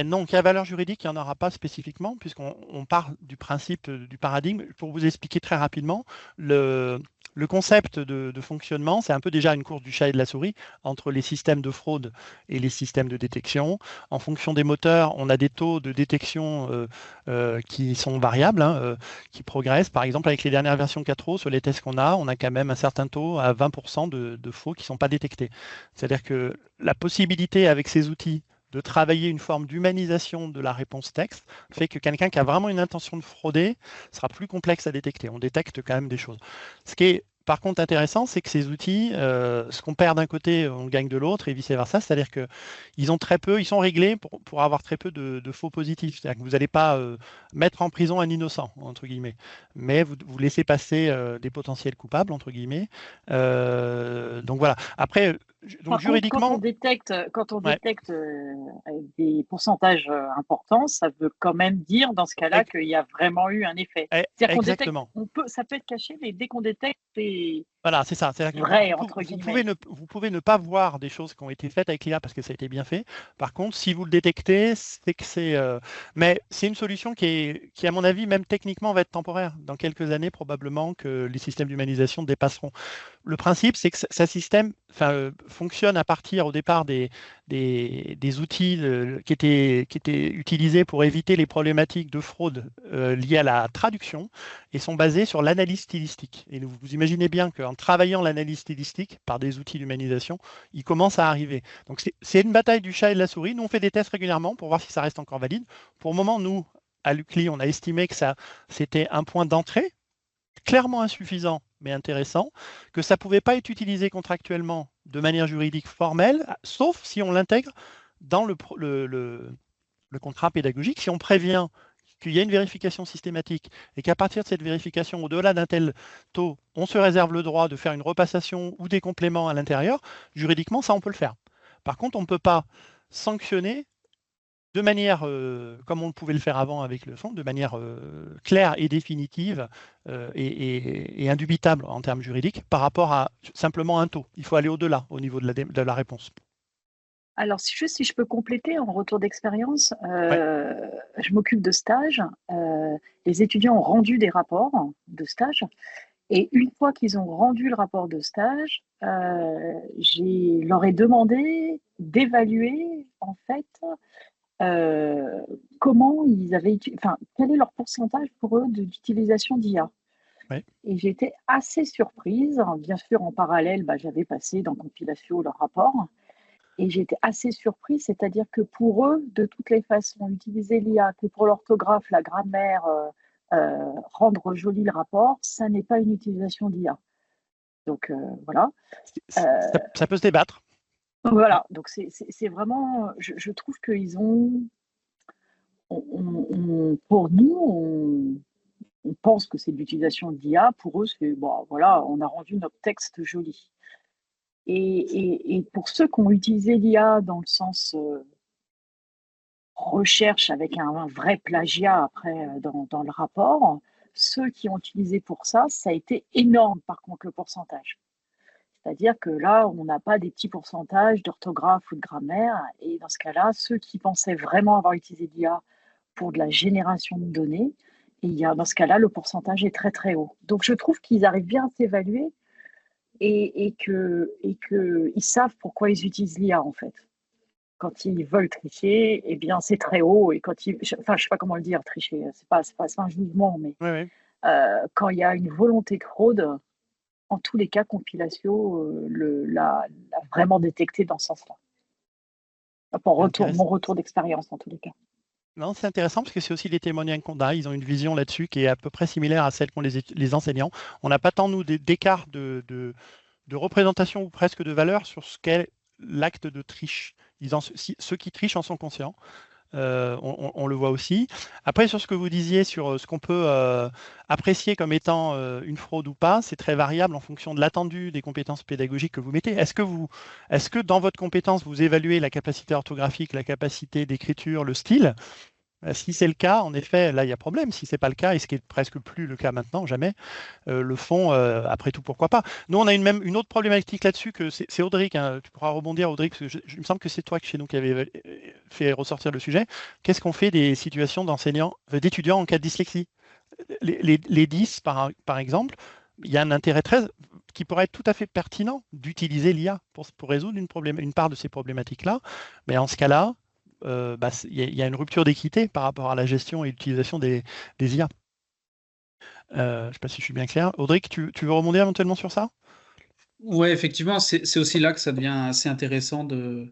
Non, qui a valeur juridique, il n'y en aura pas spécifiquement, puisqu'on part du principe du paradigme. Pour vous expliquer très rapidement, le concept de fonctionnement, c'est un peu déjà une course du chat et de la souris entre les systèmes de fraude et les systèmes de détection. En fonction des moteurs, on a des taux de détection qui sont variables, qui progressent. Par exemple, avec les dernières versions 4.0, sur les tests qu'on a, on a quand même un certain taux à 20% de faux qui ne sont pas détectés. C'est-à-dire que la possibilité avec ces outils de travailler une forme d'humanisation de la réponse texte fait que quelqu'un qui a vraiment une intention de frauder sera plus complexe à détecter. On détecte quand même des choses. Ce qui est par contre intéressant, c'est que ces outils, ce qu'on perd d'un côté, on gagne de l'autre et vice-versa. C'est-à-dire qu'ils sont réglés pour avoir très peu de faux positifs. C'est-à-dire que vous n'allez pas mettre en prison un innocent, entre guillemets, mais vous laissez passer des potentiels coupables, entre guillemets. Donc voilà. Après, donc juridiquement, quand on détecte avec des pourcentages importants, ça veut quand même dire dans ce cas-là qu'il y a vraiment eu un effet. Exactement. Ça peut être caché, mais dès qu'on détecte, c'est voilà, c'est ça. C'est vrai, entre guillemets. Vous pouvez ne pas voir des choses qui ont été faites avec l'IA parce que ça a été bien fait. Par contre, si vous le détectez, c'est que c'est. Mais c'est une solution qui, à mon avis, même techniquement, va être temporaire. Dans quelques années, probablement que les systèmes d'humanisation dépasseront. Le principe, c'est que fonctionne à partir au départ des outils qui étaient utilisés pour éviter les problématiques de fraude liées à la traduction et sont basés sur l'analyse stylistique. Et vous imaginez bien qu'en travaillant l'analyse stylistique par des outils d'humanisation, il commence à arriver. Donc c'est une bataille du chat et de la souris. Nous, on fait des tests régulièrement pour voir si ça reste encore valide. Pour le moment, nous, à l'UCLI, on a estimé que c'était un point d'entrée clairement insuffisant, mais intéressant, que ça ne pouvait pas être utilisé contractuellement de manière juridique formelle, sauf si on l'intègre dans le contrat pédagogique, si on prévient qu'il y a une vérification systématique et qu'à partir de cette vérification, au-delà d'un tel taux, on se réserve le droit de faire une repassation ou des compléments à l'intérieur, juridiquement, ça, on peut le faire. Par contre, on ne peut pas sanctionner de manière, comme on pouvait le faire avant avec le fonds, de manière claire et définitive et indubitable en termes juridiques par rapport à simplement un taux. Il faut aller au-delà au niveau de la réponse. Alors, si je peux compléter en retour d'expérience, Ouais. je m'occupe de stages. Les étudiants ont rendu des rapports de stage. Et une fois qu'ils ont rendu le rapport de stage, leur ai demandé d'évaluer en fait comment ils avaient, quel est leur pourcentage pour eux d'utilisation d'IA. Ouais. Et j'ai été assez surprise. Bien sûr, en parallèle, j'avais passé dans Compilatio leur rapport. Et j'étais assez surprise, c'est-à-dire que pour eux, de toutes les façons, utiliser l'IA, que pour l'orthographe, la grammaire, rendre joli le rapport, ça n'est pas une utilisation d'IA. Donc voilà. Ça peut se débattre. Voilà, donc c'est vraiment, je trouve qu'ils ont, pour nous, on pense que c'est de l'utilisation d'IA. Pour eux, c'est bon, voilà, on a rendu notre texte joli. Et pour ceux qui ont utilisé l'IA dans le sens recherche avec un vrai plagiat après dans le rapport, ceux qui ont utilisé pour ça, ça a été énorme par contre le pourcentage. C'est-à-dire que là, on n'a pas des petits pourcentages d'orthographe ou de grammaire. Et dans ce cas-là, ceux qui pensaient vraiment avoir utilisé l'IA pour de la génération de données, dans ce cas-là, le pourcentage est très très haut. Donc je trouve qu'ils arrivent bien à s'évaluer et qu'ils savent pourquoi ils utilisent l'IA en fait. Quand ils veulent tricher, eh bien c'est très haut. Et quand je ne sais pas comment le dire, tricher, c'est pas un jugement, mais Ouais. quand il y a une volonté de fraude, en tous les cas, Compilatio l'a vraiment détecté dans ce sens-là. Mon retour d'expérience, en tous les cas. Non, c'est intéressant parce que c'est aussi les témoignages qu'on a. Ils ont une vision là-dessus qui est à peu près similaire à celle qu'ont les enseignants. On n'a pas tant, nous, d'écart de représentation ou presque de valeur sur ce qu'est l'acte de triche. Ceux qui trichent en sont conscients. On le voit aussi. Après, sur ce que vous disiez, sur ce qu'on peut apprécier comme étant une fraude ou pas, c'est très variable en fonction de l'attendu des compétences pédagogiques que vous mettez. Est-ce que dans votre compétence, vous évaluez la capacité orthographique, la capacité d'écriture, le style? Si c'est le cas, en effet, là, il y a problème. Si ce n'est pas le cas, et ce qui est presque plus le cas maintenant, jamais, le fond, après tout, pourquoi pas. Nous, on a une autre problématique là-dessus, que c'est Audric, hein, tu pourras rebondir, Audric, parce que il me semble que c'est toi chez nous qui avait fait ressortir le sujet. Qu'est-ce qu'on fait des situations d'étudiants en cas de dyslexie? Les 10, par exemple, il y a un intérêt qui pourrait être tout à fait pertinent d'utiliser l'IA pour résoudre une part de ces problématiques-là. Mais en ce cas-là, il y a une rupture d'équité par rapport à la gestion et l'utilisation des IA. Je ne sais pas si je suis bien clair. Audric, tu veux rebondir éventuellement sur ça? Ouais, effectivement, c'est aussi là que ça devient assez intéressant de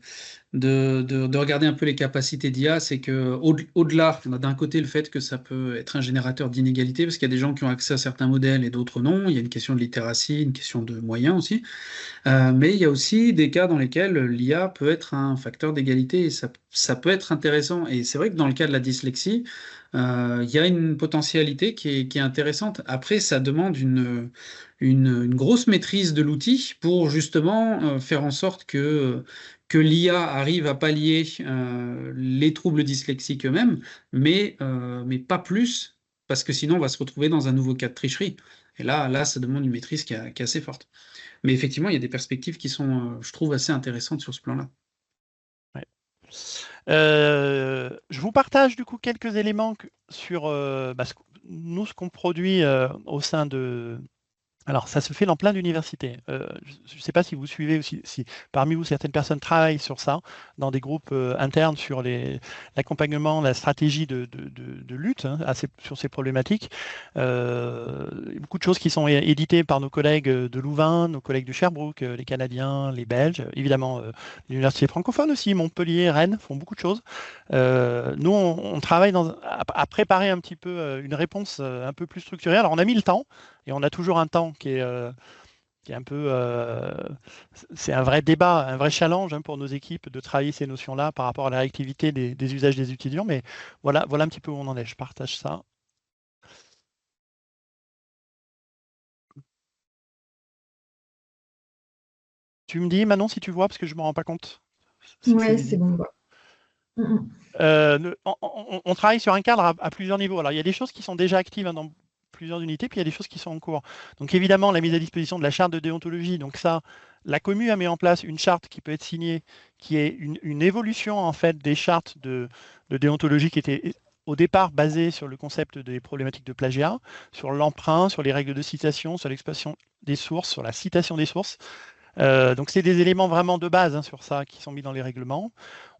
regarder un peu les capacités d'IA. C'est que au-delà, on a d'un côté le fait que ça peut être un générateur d'inégalités, parce qu'il y a des gens qui ont accès à certains modèles et d'autres non. Il y a une question de littératie, une question de moyens aussi. Mais il y a aussi des cas dans lesquels l'IA peut être un facteur d'égalité et ça peut être intéressant. Et c'est vrai que dans le cas de la dyslexie, il y a une potentialité qui est intéressante. Après, ça demande une grosse maîtrise de l'outil pour justement faire en sorte que l'IA arrive à pallier les troubles dyslexiques eux-mêmes, mais pas plus, parce que sinon on va se retrouver dans un nouveau cas de tricherie. Et là, ça demande une maîtrise qui est assez forte. Mais effectivement, il y a des perspectives qui sont, je trouve, assez intéressantes sur ce plan-là. Ouais. Je vous partage du coup quelques éléments sur nous, ce qu'on produit au sein de Alors, ça se fait dans plein d'universités. Je ne sais pas si vous suivez ou si parmi vous, certaines personnes travaillent sur ça, dans des groupes internes sur l'accompagnement, la stratégie de lutte sur ces problématiques. Beaucoup de choses qui sont éditées par nos collègues de Louvain, nos collègues de Sherbrooke, les Canadiens, les Belges, évidemment l'université francophone aussi, Montpellier, Rennes font beaucoup de choses. Nous, on travaille à préparer un petit peu une réponse un peu plus structurée. Alors, on a mis le temps. Et on a toujours un temps qui est un peu... c'est un vrai débat, un vrai challenge pour nos équipes de travailler ces notions-là par rapport à la réactivité des usages des étudiants. Mais voilà un petit peu où on en est. Je partage ça. Tu me dis, Manon, si tu vois, parce que je ne me rends pas compte. Oui, c'est bon. On travaille sur un cadre à plusieurs niveaux. Alors, il y a des choses qui sont déjà actives dans plusieurs unités, puis il y a des choses qui sont en cours. Donc évidemment, la mise à disposition de la charte de déontologie, donc ça, la commune a mis en place une charte qui peut être signée, qui est une évolution en fait des chartes de déontologie qui étaient au départ basées sur le concept des problématiques de plagiat, sur l'emprunt, sur les règles de citation, sur l'expression des sources, sur la citation des sources. Donc c'est des éléments vraiment de base sur ça qui sont mis dans les règlements.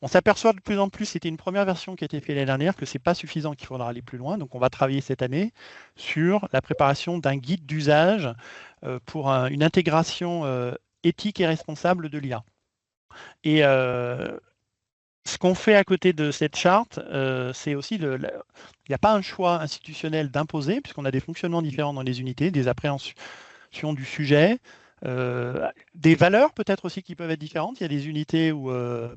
On s'aperçoit de plus en plus, c'était une première version qui a été faite l'année dernière, que ce n'est pas suffisant, qu'il faudra aller plus loin. Donc on va travailler cette année sur la préparation d'un guide d'usage pour une intégration éthique et responsable de l'IA. Et ce qu'on fait à côté de cette charte, c'est aussi, il n'y a pas un choix institutionnel d'imposer, puisqu'on a des fonctionnements différents dans les unités, des appréhensions du sujet, des valeurs peut-être aussi qui peuvent être différentes. Il y a des unités où,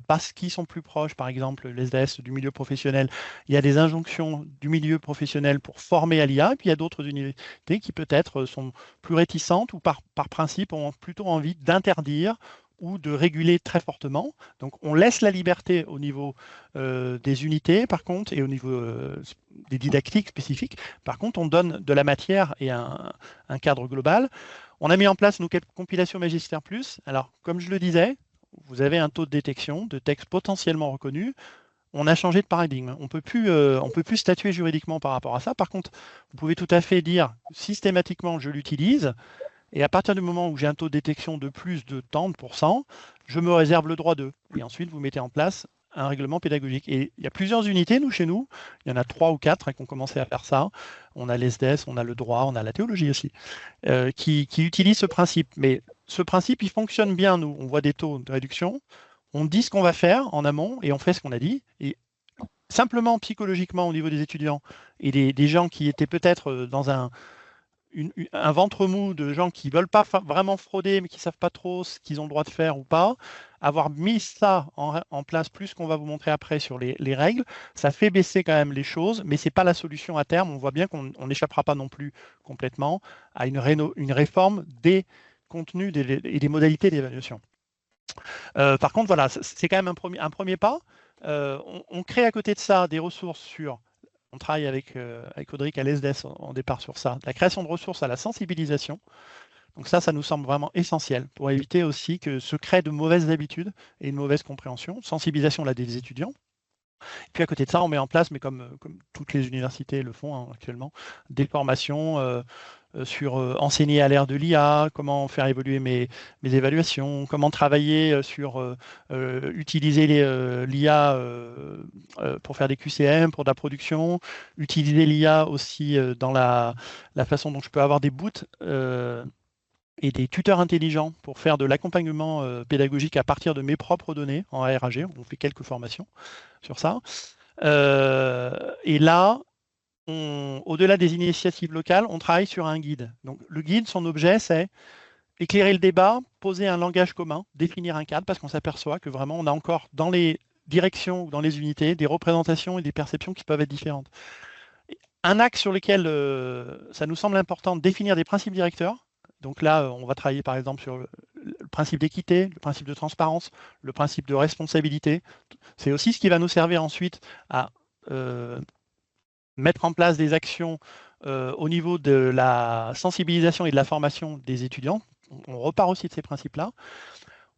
parce qu'ils sont plus proches, par exemple les SDS du milieu professionnel, il y a des injonctions du milieu professionnel pour former à l'IA, et puis il y a d'autres unités qui peut-être sont plus réticentes ou par principe ont plutôt envie d'interdire ou de réguler très fortement. Donc on laisse la liberté au niveau des unités par contre et au niveau des didactiques spécifiques. Par contre, on donne de la matière et un cadre global. On a mis en place nos compilations Magistère Plus. Alors, comme je le disais, vous avez un taux de détection de textes potentiellement reconnus. On a changé de paradigme. On peut plus statuer juridiquement par rapport à ça. Par contre, vous pouvez tout à fait dire systématiquement je l'utilise. Et à partir du moment où j'ai un taux de détection de plus de tant de %, je me réserve le droit de. Et ensuite, vous mettez en place un règlement pédagogique. Et il y a plusieurs unités, chez nous, il y en a 3 ou 4 qui ont commencé à faire ça. On a l'ESDES, on a le droit, on a la théologie aussi, qui utilisent ce principe. Mais ce principe, il fonctionne bien, nous. On voit des taux de réduction, on dit ce qu'on va faire en amont et on fait ce qu'on a dit. Et simplement, psychologiquement, au niveau des étudiants et des gens qui étaient peut-être dans un ventre mou de gens qui ne veulent pas vraiment frauder, mais qui ne savent pas trop ce qu'ils ont le droit de faire ou pas, avoir mis ça en place, plus qu'on va vous montrer après sur les règles, ça fait baisser quand même les choses, mais ce n'est pas la solution à terme. On voit bien qu'on n'échappera pas non plus complètement à une réforme des contenus et des modalités d'évaluation. Par contre, voilà, c'est quand même un premier pas. On crée à côté de ça des ressources sur... On travaille avec Audric à l'ESDES en départ sur ça. La création de ressources à la sensibilisation. Donc ça nous semble vraiment essentiel pour éviter aussi que se créent de mauvaises habitudes et une mauvaise compréhension. Sensibilisation là des étudiants. Et puis à côté de ça, on met en place, mais comme toutes les universités le font actuellement, des formations sur enseigner à l'ère de l'IA, comment faire évoluer mes évaluations, comment travailler sur utiliser l'IA pour faire des QCM, pour de la production, utiliser l'IA aussi dans la façon dont je peux avoir des boots et des tuteurs intelligents pour faire de l'accompagnement pédagogique à partir de mes propres données en RAG. On fait quelques formations sur ça. Et là, au-delà des initiatives locales, on travaille sur un guide. Donc, le guide, son objet, c'est éclairer le débat, poser un langage commun, définir un cadre, parce qu'on s'aperçoit que vraiment, on a encore dans les directions ou dans les unités des représentations et des perceptions qui peuvent être différentes. Un axe sur lequel ça nous semble important de définir des principes directeurs. Donc là, on va travailler par exemple sur le principe d'équité, le principe de transparence, le principe de responsabilité. C'est aussi ce qui va nous servir ensuite à mettre en place des actions au niveau de la sensibilisation et de la formation des étudiants. On repart aussi de ces principes-là.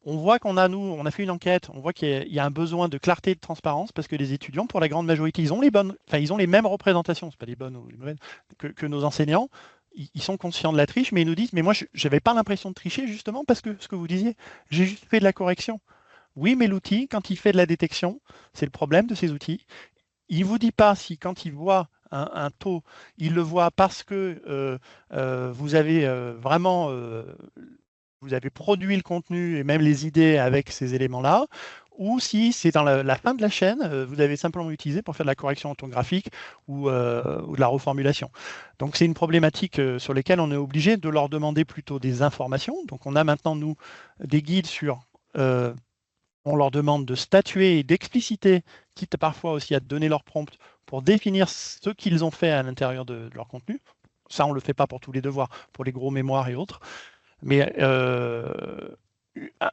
On voit on a fait une enquête, on voit qu'il y a un besoin de clarté et de transparence parce que les étudiants, pour la grande majorité, ils ont les mêmes représentations, c'est pas les bonnes ou les mauvaises, que nos enseignants, ils sont conscients de la triche, mais ils nous disent, mais moi, je n'avais pas l'impression de tricher, justement, parce que ce que vous disiez, j'ai juste fait de la correction. Oui, mais l'outil, quand il fait de la détection, c'est le problème de ces outils. Il ne vous dit pas si quand il voit un taux, il le voit parce que vous avez vraiment vous avez produit le contenu et même les idées avec ces éléments-là, ou si c'est dans la fin de la chaîne, vous avez simplement utilisé pour faire de la correction orthographique ou de la reformulation. Donc c'est une problématique sur laquelle on est obligé de leur demander plutôt des informations. Donc on a maintenant, nous, des guides sur... on leur demande de statuer et d'expliciter, quitte parfois aussi à donner leur prompt pour définir ce qu'ils ont fait à l'intérieur de leur contenu. Ça, on ne le fait pas pour tous les devoirs, pour les gros mémoires et autres. Mais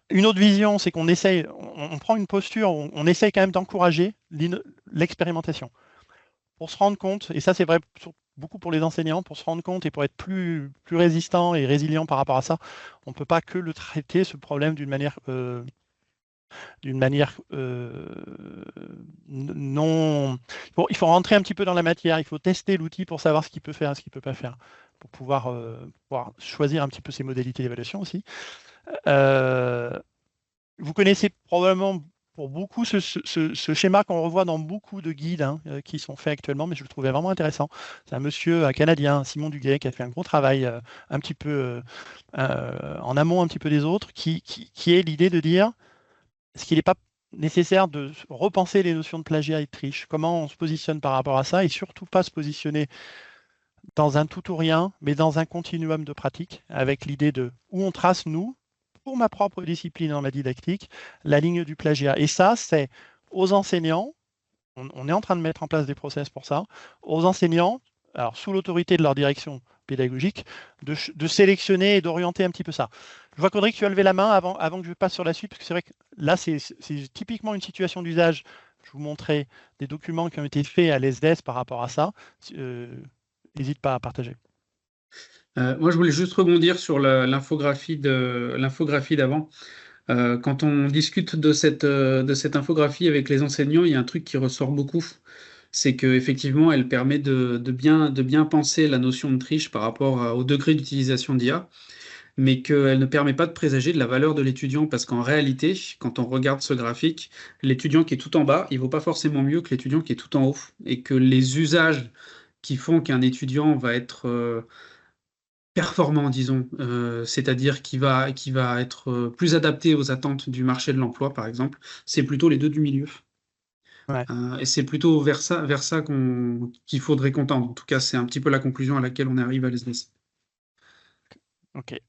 une autre vision, c'est qu'on essaye, on prend une posture, on essaye quand même d'encourager l'expérimentation. Pour se rendre compte, et ça c'est vrai beaucoup pour les enseignants, pour se rendre compte et pour être plus résistant et résilient par rapport à ça, on ne peut pas que le traiter, ce problème, d'une manière non... Bon, il faut rentrer un petit peu dans la matière, il faut tester l'outil pour savoir ce qu'il peut faire et ce qu'il ne peut pas faire, pour pouvoir choisir un petit peu ses modalités d'évaluation aussi. Vous connaissez probablement pour beaucoup ce schéma qu'on revoit dans beaucoup de guides qui sont faits actuellement, mais je le trouvais vraiment intéressant. C'est un monsieur canadien, Simon Duguay, qui a fait un gros travail un petit peu en amont un petit peu des autres, qui est l'idée de dire est-ce qu'il n'est pas nécessaire de repenser les notions de plagiat et de triche? Comment on se positionne par rapport à ça, et surtout pas se positionner dans un tout ou rien, mais dans un continuum de pratique, avec l'idée de où on trace, nous, pour ma propre discipline dans ma didactique, la ligne du plagiat. Et ça, c'est aux enseignants, on est en train de mettre en place des process pour ça, aux enseignants, alors sous l'autorité de leur direction pédagogique, de sélectionner et d'orienter un petit peu ça. Je vois qu'Audrey, tu as levé la main avant que je passe sur la suite, parce que c'est vrai que là, c'est typiquement une situation d'usage. Je vous montrais des documents qui ont été faits à l'ESDES par rapport à ça. N'hésite pas à partager. Moi, je voulais juste rebondir sur l'infographie d'avant. Quand on discute de cette infographie avec les enseignants, il y a un truc qui ressort beaucoup. C'est qu'effectivement, elle permet de bien penser la notion de triche par rapport au degré d'utilisation d'IA, mais qu'elle ne permet pas de présager de la valeur de l'étudiant, parce qu'en réalité, quand on regarde ce graphique, l'étudiant qui est tout en bas, il ne vaut pas forcément mieux que l'étudiant qui est tout en haut, et que les usages qui font qu'un étudiant va être performant, disons, c'est-à-dire qui va être plus adapté aux attentes du marché de l'emploi, par exemple, c'est plutôt les deux du milieu. Ouais. Et c'est plutôt vers ça qu'il faudrait qu'on tende. En tout cas, c'est un petit peu la conclusion à laquelle on arrive à l'ESDES. Ok.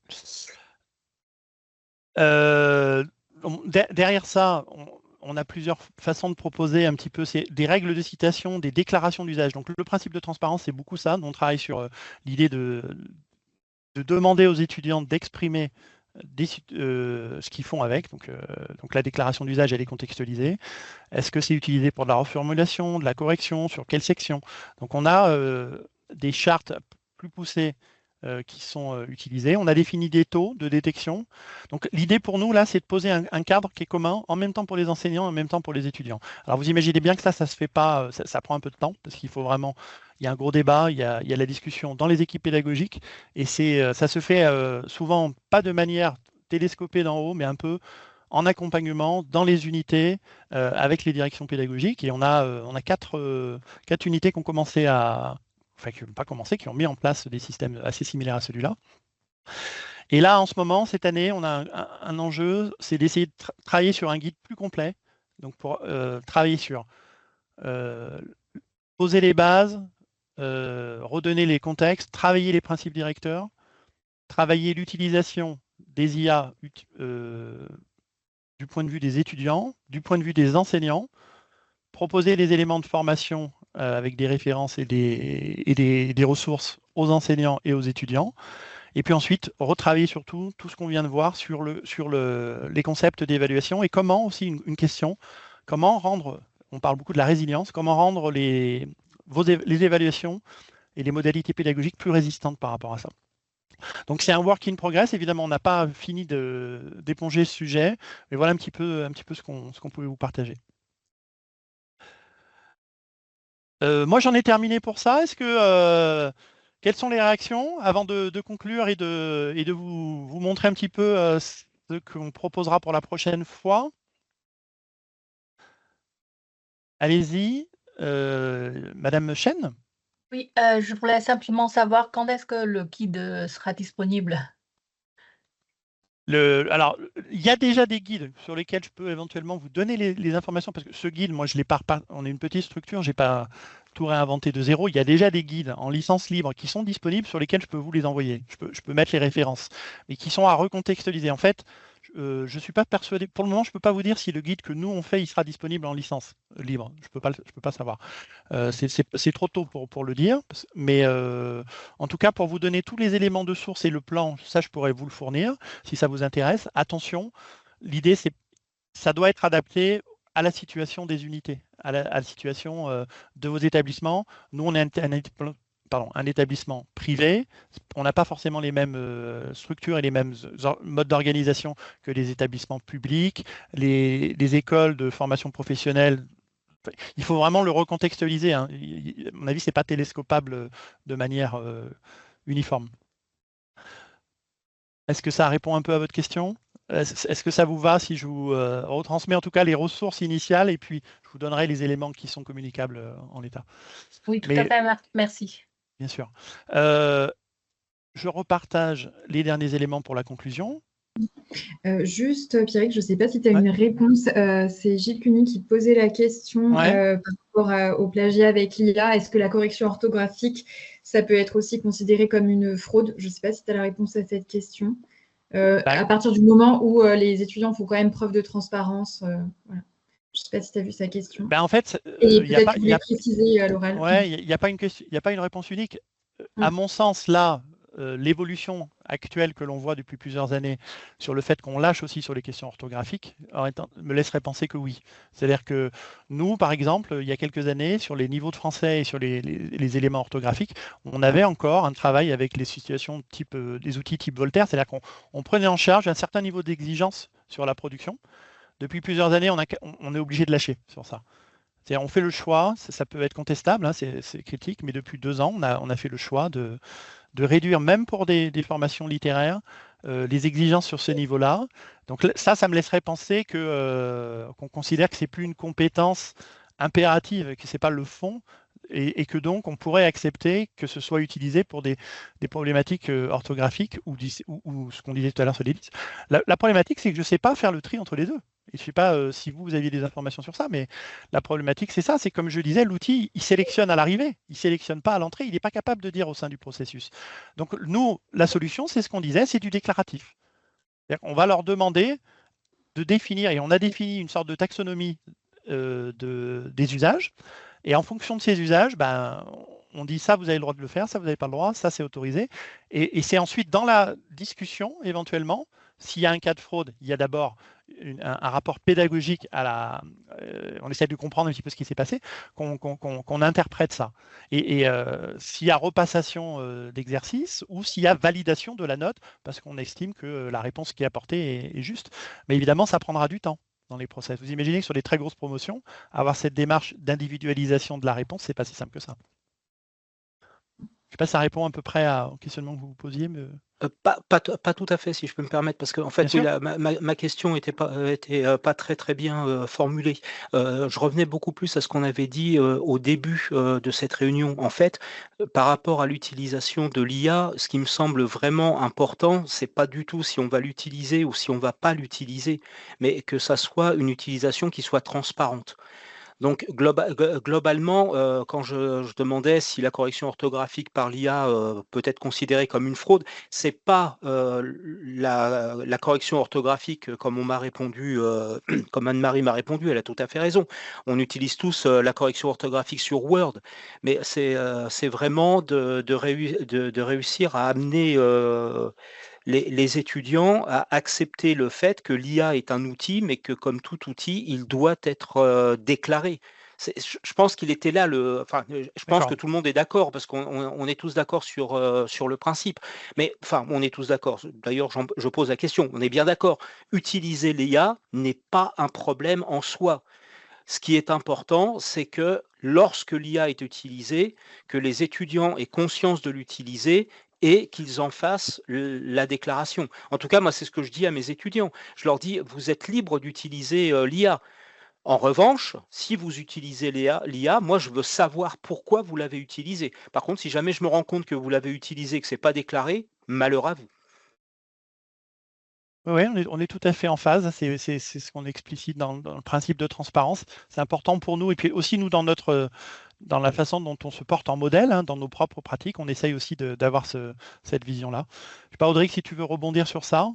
Derrière ça, on a plusieurs façons de proposer un petit peu des règles de citation, des déclarations d'usage. Donc le principe de transparence, c'est beaucoup ça. On travaille sur l'idée de demander aux étudiants d'exprimer ce qu'ils font avec. Donc la déclaration d'usage, elle est contextualisée. Est-ce que c'est utilisé pour de la reformulation, de la correction, sur quelle section? Donc on a des chartes plus poussées qui sont utilisées. On a défini des taux de détection. Donc l'idée pour nous, là, c'est de poser un cadre qui est commun, en même temps pour les enseignants, en même temps pour les étudiants. Alors vous imaginez bien que ça se fait pas, ça prend un peu de temps, parce qu'il faut vraiment, il y a un gros débat, il y a la discussion dans les équipes pédagogiques, et ça se fait souvent pas de manière télescopée d'en haut, mais un peu en accompagnement dans les unités avec les directions pédagogiques. Et on a quatre unités qui ont commencé qui n'ont pas commencé, qui ont mis en place des systèmes assez similaires à celui-là. Et là, en ce moment, cette année, on a un enjeu, c'est d'essayer de travailler sur un guide plus complet. Donc pour travailler sur poser les bases, redonner les contextes, travailler les principes directeurs, travailler l'utilisation des IA du point de vue des étudiants, du point de vue des enseignants, proposer les éléments de formation avec des références et des ressources aux enseignants et aux étudiants, et puis ensuite retravailler surtout tout ce qu'on vient de voir sur les concepts d'évaluation, et comment aussi une question, comment rendre, on parle beaucoup de la résilience, comment rendre les évaluations et les modalités pédagogiques plus résistantes par rapport à ça. Donc c'est un work in progress. Évidemment, on n'a pas fini d'éponger ce sujet, mais voilà un petit peu ce qu'on pouvait vous partager. Moi, j'en ai terminé pour ça. Est-ce que Quelles sont les réactions avant de conclure et de vous montrer un petit peu ce qu'on proposera pour la prochaine fois? Allez-y, Madame Chen. Oui, je voulais simplement savoir quand est-ce que le guide sera disponible? Alors, il y a déjà des guides sur lesquels je peux éventuellement vous donner les informations, parce que ce guide, moi, je l'ai pas, on est une petite structure, j'ai pas tout réinventé de zéro. Il y a déjà des guides en licence libre qui sont disponibles sur lesquels je peux vous les envoyer. Je peux mettre les références, mais qui sont à recontextualiser. En fait, je ne suis pas persuadé. Pour le moment, je ne peux pas vous dire si le guide que nous on fait, il sera disponible en licence libre. Je peux pas savoir. C'est trop tôt pour le dire, mais en tout cas, pour vous donner tous les éléments de source et le plan, ça, je pourrais vous le fournir si ça vous intéresse. Attention, l'idée, c'est ça doit être adapté à la situation des unités, à la situation de vos établissements. Nous, on est un établissement privé. On n'a pas forcément les mêmes structures et les mêmes modes d'organisation que les établissements publics, les écoles de formation professionnelle. Il faut vraiment le recontextualiser. Hein. À mon avis, ce n'est pas télescopable de manière uniforme. Est-ce que ça répond un peu à votre question? Est-ce que ça vous va si je vous retransmets en tout cas les ressources initiales et puis je vous donnerai les éléments qui sont communicables en l'état? Oui, tout à fait, merci. Bien sûr. Je repartage les derniers éléments pour la conclusion. Juste, Pierrick, je ne sais pas si tu as une réponse. C'est Gilles Cuny qui posait la question par rapport au plagiat avec l'IA. Est-ce que la correction orthographique, ça peut être aussi considéré comme une fraude? Je ne sais pas si tu as la réponse à cette question. À partir du moment où les étudiants font quand même preuve de transparence. Voilà. Je ne sais pas si tu as vu sa question. En fait, il y a préciser à l'oral. Ouais, il n'y a pas une réponse unique. À mon sens, là, l'évolution actuelle que l'on voit depuis plusieurs années sur le fait qu'on lâche aussi sur les questions orthographiques me laisserait penser que oui. C'est-à-dire que nous, par exemple, il y a quelques années, sur les niveaux de français et sur les éléments orthographiques, on avait encore un travail avec les situations type des outils type Voltaire, c'est-à-dire qu'on prenait en charge un certain niveau d'exigence sur la production. Depuis plusieurs années, on est obligé de lâcher sur ça. On fait le choix, ça peut être contestable, hein, c'est critique, mais depuis 2 ans, on a fait le choix de réduire, même pour des formations littéraires, les exigences sur ce niveau-là. Donc ça me laisserait penser qu'on considère que ce n'est plus une compétence impérative, que ce n'est pas le fond, et que donc on pourrait accepter que ce soit utilisé pour des problématiques orthographiques ou ce qu'on disait tout à l'heure sur les listes. La problématique, c'est que je ne sais pas faire le tri entre les deux. Je ne sais pas si vous aviez des informations sur ça, mais la problématique, c'est ça. C'est comme je disais, l'outil, il sélectionne à l'arrivée. Il ne sélectionne pas à l'entrée. Il n'est pas capable de dire au sein du processus. Donc, nous, la solution, c'est ce qu'on disait, c'est du déclaratif. On va leur demander de définir, et on a défini une sorte de taxonomie des usages. Et en fonction de ces usages, on dit ça, vous avez le droit de le faire, ça, vous n'avez pas le droit, ça, c'est autorisé. Et c'est ensuite dans la discussion, éventuellement, s'il y a un cas de fraude, il y a d'abord un rapport pédagogique on essaie de comprendre un petit peu ce qui s'est passé, qu'on interprète ça. Et s'il y a repassation d'exercice ou s'il y a validation de la note, parce qu'on estime que la réponse qui est apportée est juste. Mais évidemment, ça prendra du temps dans les process. Vous imaginez que sur les très grosses promotions, avoir cette démarche d'individualisation de la réponse, c'est pas si simple que ça. Je ne sais pas si ça répond à peu près au questionnement que vous vous posiez. Mais... Pas tout à fait, si je peux me permettre, parce qu'en fait, oui, ma question était pas très bien formulée. Je revenais beaucoup plus à ce qu'on avait dit au début de cette réunion. En fait, par rapport à l'utilisation de l'IA, ce qui me semble vraiment important, c'est pas du tout si on va l'utiliser ou si on va pas l'utiliser, mais que ça soit une utilisation qui soit transparente. Donc globalement, quand je demandais si la correction orthographique par l'IA peut être considérée comme une fraude, c'est pas la correction orthographique comme on m'a répondu, comme Anne-Marie m'a répondu, elle a tout à fait raison. On utilise tous la correction orthographique sur Word, mais c'est vraiment de réussir à amener les étudiants à accepter le fait que l'IA est un outil, mais que comme tout outil, il doit être déclaré. Je pense qu'il était là, je pense que tout le monde est d'accord, parce qu'on est tous d'accord sur le principe. Mais enfin, on est tous d'accord. D'ailleurs, je pose la question. On est bien d'accord. Utiliser l'IA n'est pas un problème en soi. Ce qui est important, c'est que lorsque l'IA est utilisée, que les étudiants aient conscience de l'utiliser et qu'ils en fassent la déclaration. En tout cas, moi, c'est ce que je dis à mes étudiants. Je leur dis, vous êtes libres d'utiliser l'IA. En revanche, si vous utilisez l'IA, moi, je veux savoir pourquoi vous l'avez utilisé. Par contre, si jamais je me rends compte que vous l'avez utilisé et que ce n'est pas déclaré, malheur à vous. Oui, on est tout à fait en phase. C'est ce qu'on explicite dans le principe de transparence. C'est important pour nous. Et puis aussi, nous, dans la façon dont on se porte en modèle, dans nos propres pratiques, on essaye aussi d'avoir cette vision-là. Je ne sais pas, Audrey, si tu veux rebondir sur ça.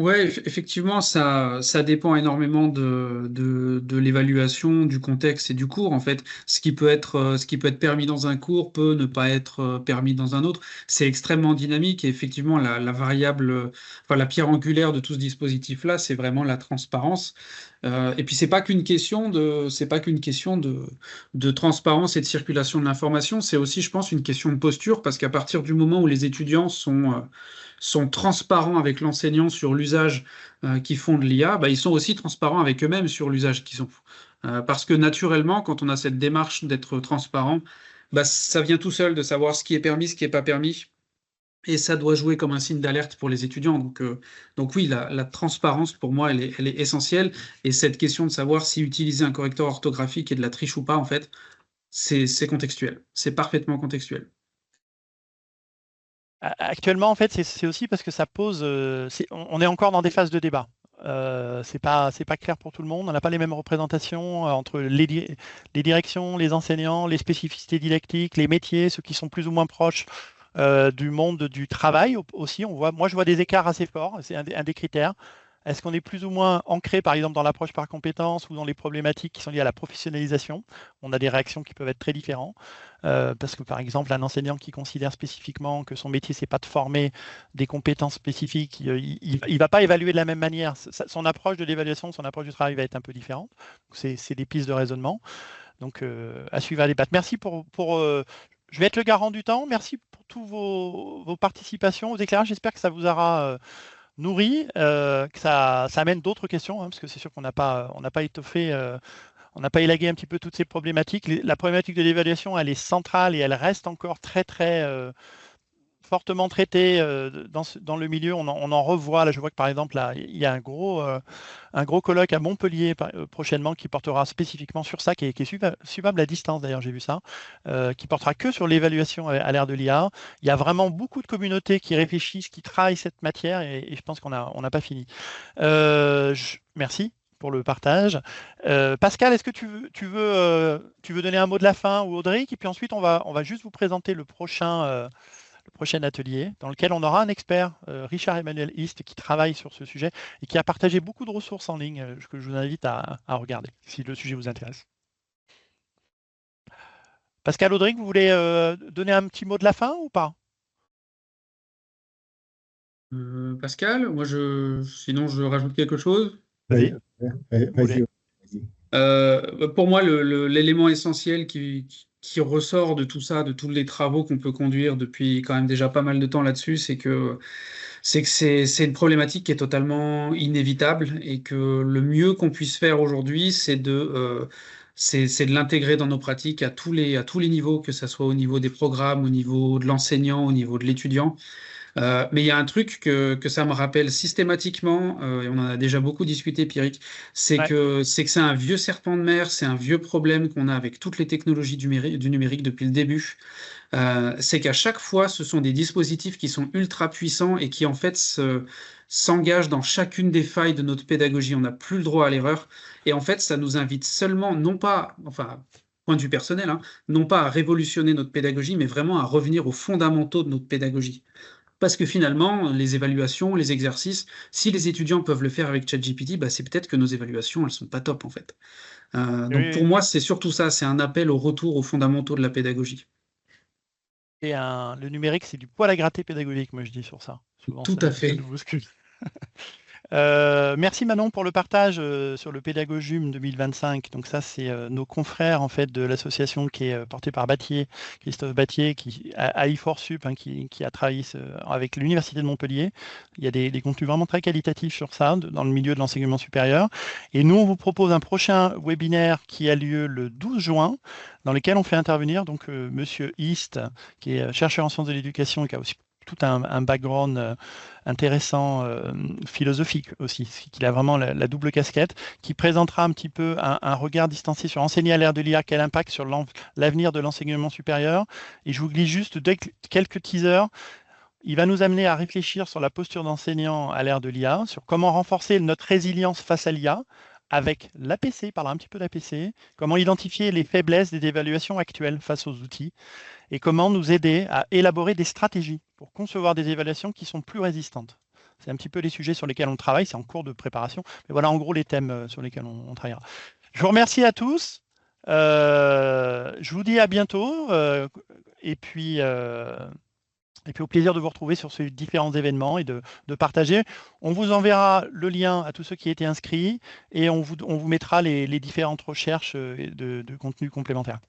Oui, effectivement, ça dépend énormément de l'évaluation, du contexte et du cours. En fait, ce qui peut être permis dans un cours peut ne pas être permis dans un autre. C'est extrêmement dynamique et effectivement, la variable, enfin, la pierre angulaire de tout ce dispositif-là, c'est vraiment la transparence. Et puis, c'est pas qu'une question de transparence et de circulation de l'information. C'est aussi, je pense, une question de posture parce qu'à partir du moment où les étudiants sont transparents avec l'enseignant sur l'usage qu'ils font de l'IA, ils sont aussi transparents avec eux-mêmes sur l'usage qu'ils ont. Parce que naturellement, quand on a cette démarche d'être transparent, ça vient tout seul de savoir ce qui est permis, ce qui n'est pas permis. Et ça doit jouer comme un signe d'alerte pour les étudiants. Donc oui, la transparence, pour moi, elle est essentielle. Et cette question de savoir si utiliser un correcteur orthographique est de la triche ou pas, en fait, c'est contextuel. C'est parfaitement contextuel. Actuellement, en fait, c'est aussi parce que ça pose. On est encore dans des phases de débat. C'est pas clair pour tout le monde. On n'a pas les mêmes représentations entre les directions, les enseignants, les spécificités didactiques, les métiers, ceux qui sont plus ou moins proches du monde du travail aussi. Moi, je vois des écarts assez forts. C'est un des critères. Est-ce qu'on est plus ou moins ancré, par exemple, dans l'approche par compétences ou dans les problématiques qui sont liées à la professionnalisation? On a des réactions qui peuvent être très différentes. Parce que, par exemple, un enseignant qui considère spécifiquement que son métier, c'est pas de former des compétences spécifiques, il ne va pas évaluer de la même manière. Son approche de l'évaluation, son approche du travail va être un peu différente. C'est des pistes de raisonnement. Donc, à suivre, à débattre. Merci je vais être le garant du temps. Merci pour tous vos participations, vos éclairages. J'espère que ça vous aura nourri, que ça amène d'autres questions, parce que c'est sûr qu'on n'a pas étoffé, on n'a pas élagué un petit peu toutes ces problématiques. La problématique de l'évaluation, elle est centrale et elle reste encore très, très fortement traitée dans le milieu. On en revoit. Là, je vois que par exemple, là, il y a un gros colloque à Montpellier prochainement qui portera spécifiquement sur ça, qui est suivable à distance d'ailleurs, j'ai vu ça, qui portera que sur l'évaluation à l'ère de l'IA. Il y a vraiment beaucoup de communautés qui réfléchissent, qui travaillent cette matière et je pense qu'on n'a pas fini. Merci pour le partage. Pascal, est-ce que tu veux donner un mot de la fin ou Audrey? Et puis ensuite, on va juste vous présenter le prochain atelier dans lequel on aura un expert, Richard Emmanuel East, qui travaille sur ce sujet et qui a partagé beaucoup de ressources en ligne que je vous invite à regarder si le sujet vous intéresse. Pascal, Audrey, vous voulez donner un petit mot de la fin ou pas? Pascal, sinon je rajoute quelque chose. Vas-y. Pour moi, l'élément essentiel qui ressort de tout ça, de tous les travaux qu'on peut conduire depuis quand même déjà pas mal de temps là-dessus, c'est que c'est une problématique qui est totalement inévitable et que le mieux qu'on puisse faire aujourd'hui, c'est de l'intégrer dans nos pratiques à tous les niveaux, que ce soit au niveau des programmes, au niveau de l'enseignant, au niveau de l'étudiant. Mais il y a un truc que ça me rappelle systématiquement, et on en a déjà beaucoup discuté, Pierrick, c'est que c'est un vieux serpent de mer, c'est un vieux problème qu'on a avec toutes les technologies du numérique depuis le début. C'est qu'à chaque fois, ce sont des dispositifs qui sont ultra puissants et qui en fait s'engagent dans chacune des failles de notre pédagogie. On n'a plus le droit à l'erreur. Et en fait, ça nous invite seulement, non pas, enfin, point de vue personnel, non pas à révolutionner notre pédagogie, mais vraiment à revenir aux fondamentaux de notre pédagogie. Parce que finalement, les évaluations, les exercices, si les étudiants peuvent le faire avec ChatGPT, c'est peut-être que nos évaluations, elles sont pas top en fait. Donc pour moi, c'est surtout ça, c'est un appel au retour aux fondamentaux de la pédagogie. Et le numérique, c'est du poil à gratter pédagogique, moi je dis sur ça. Souvent, tout à fait. Merci Manon pour le partage sur le Pédagogium 2025. Donc ça, c'est nos confrères en fait de l'association qui est portée par Christophe Battier, qui à I4Sup, hein, qui a travaillé avec l'Université de Montpellier. Il y a des contenus vraiment très qualitatifs sur ça dans le milieu de l'enseignement supérieur. Et nous, on vous propose un prochain webinaire qui a lieu le 12 juin, dans lequel on fait intervenir donc Monsieur East, qui est chercheur en sciences de l'éducation et qui a aussi tout un background intéressant philosophique aussi, qu'il a vraiment la double casquette, qui présentera un petit peu un regard distancié sur enseigner à l'ère de l'IA, quel impact sur l'avenir de l'enseignement supérieur. Et je vous glisse juste quelques teasers. Il va nous amener à réfléchir sur la posture d'enseignant à l'ère de l'IA, sur comment renforcer notre résilience face à l'IA, avec l'APC, il parlera un petit peu d'APC, comment identifier les faiblesses des évaluations actuelles face aux outils, et comment nous aider à élaborer des stratégies pour concevoir des évaluations qui sont plus résistantes. C'est un petit peu les sujets sur lesquels on travaille, c'est en cours de préparation, mais voilà en gros les thèmes sur lesquels on travaillera. Je vous remercie à tous, je vous dis à bientôt, et puis au plaisir de vous retrouver sur ces différents événements et de partager. On vous enverra le lien à tous ceux qui étaient inscrits et on vous mettra les différentes recherches de contenus complémentaires.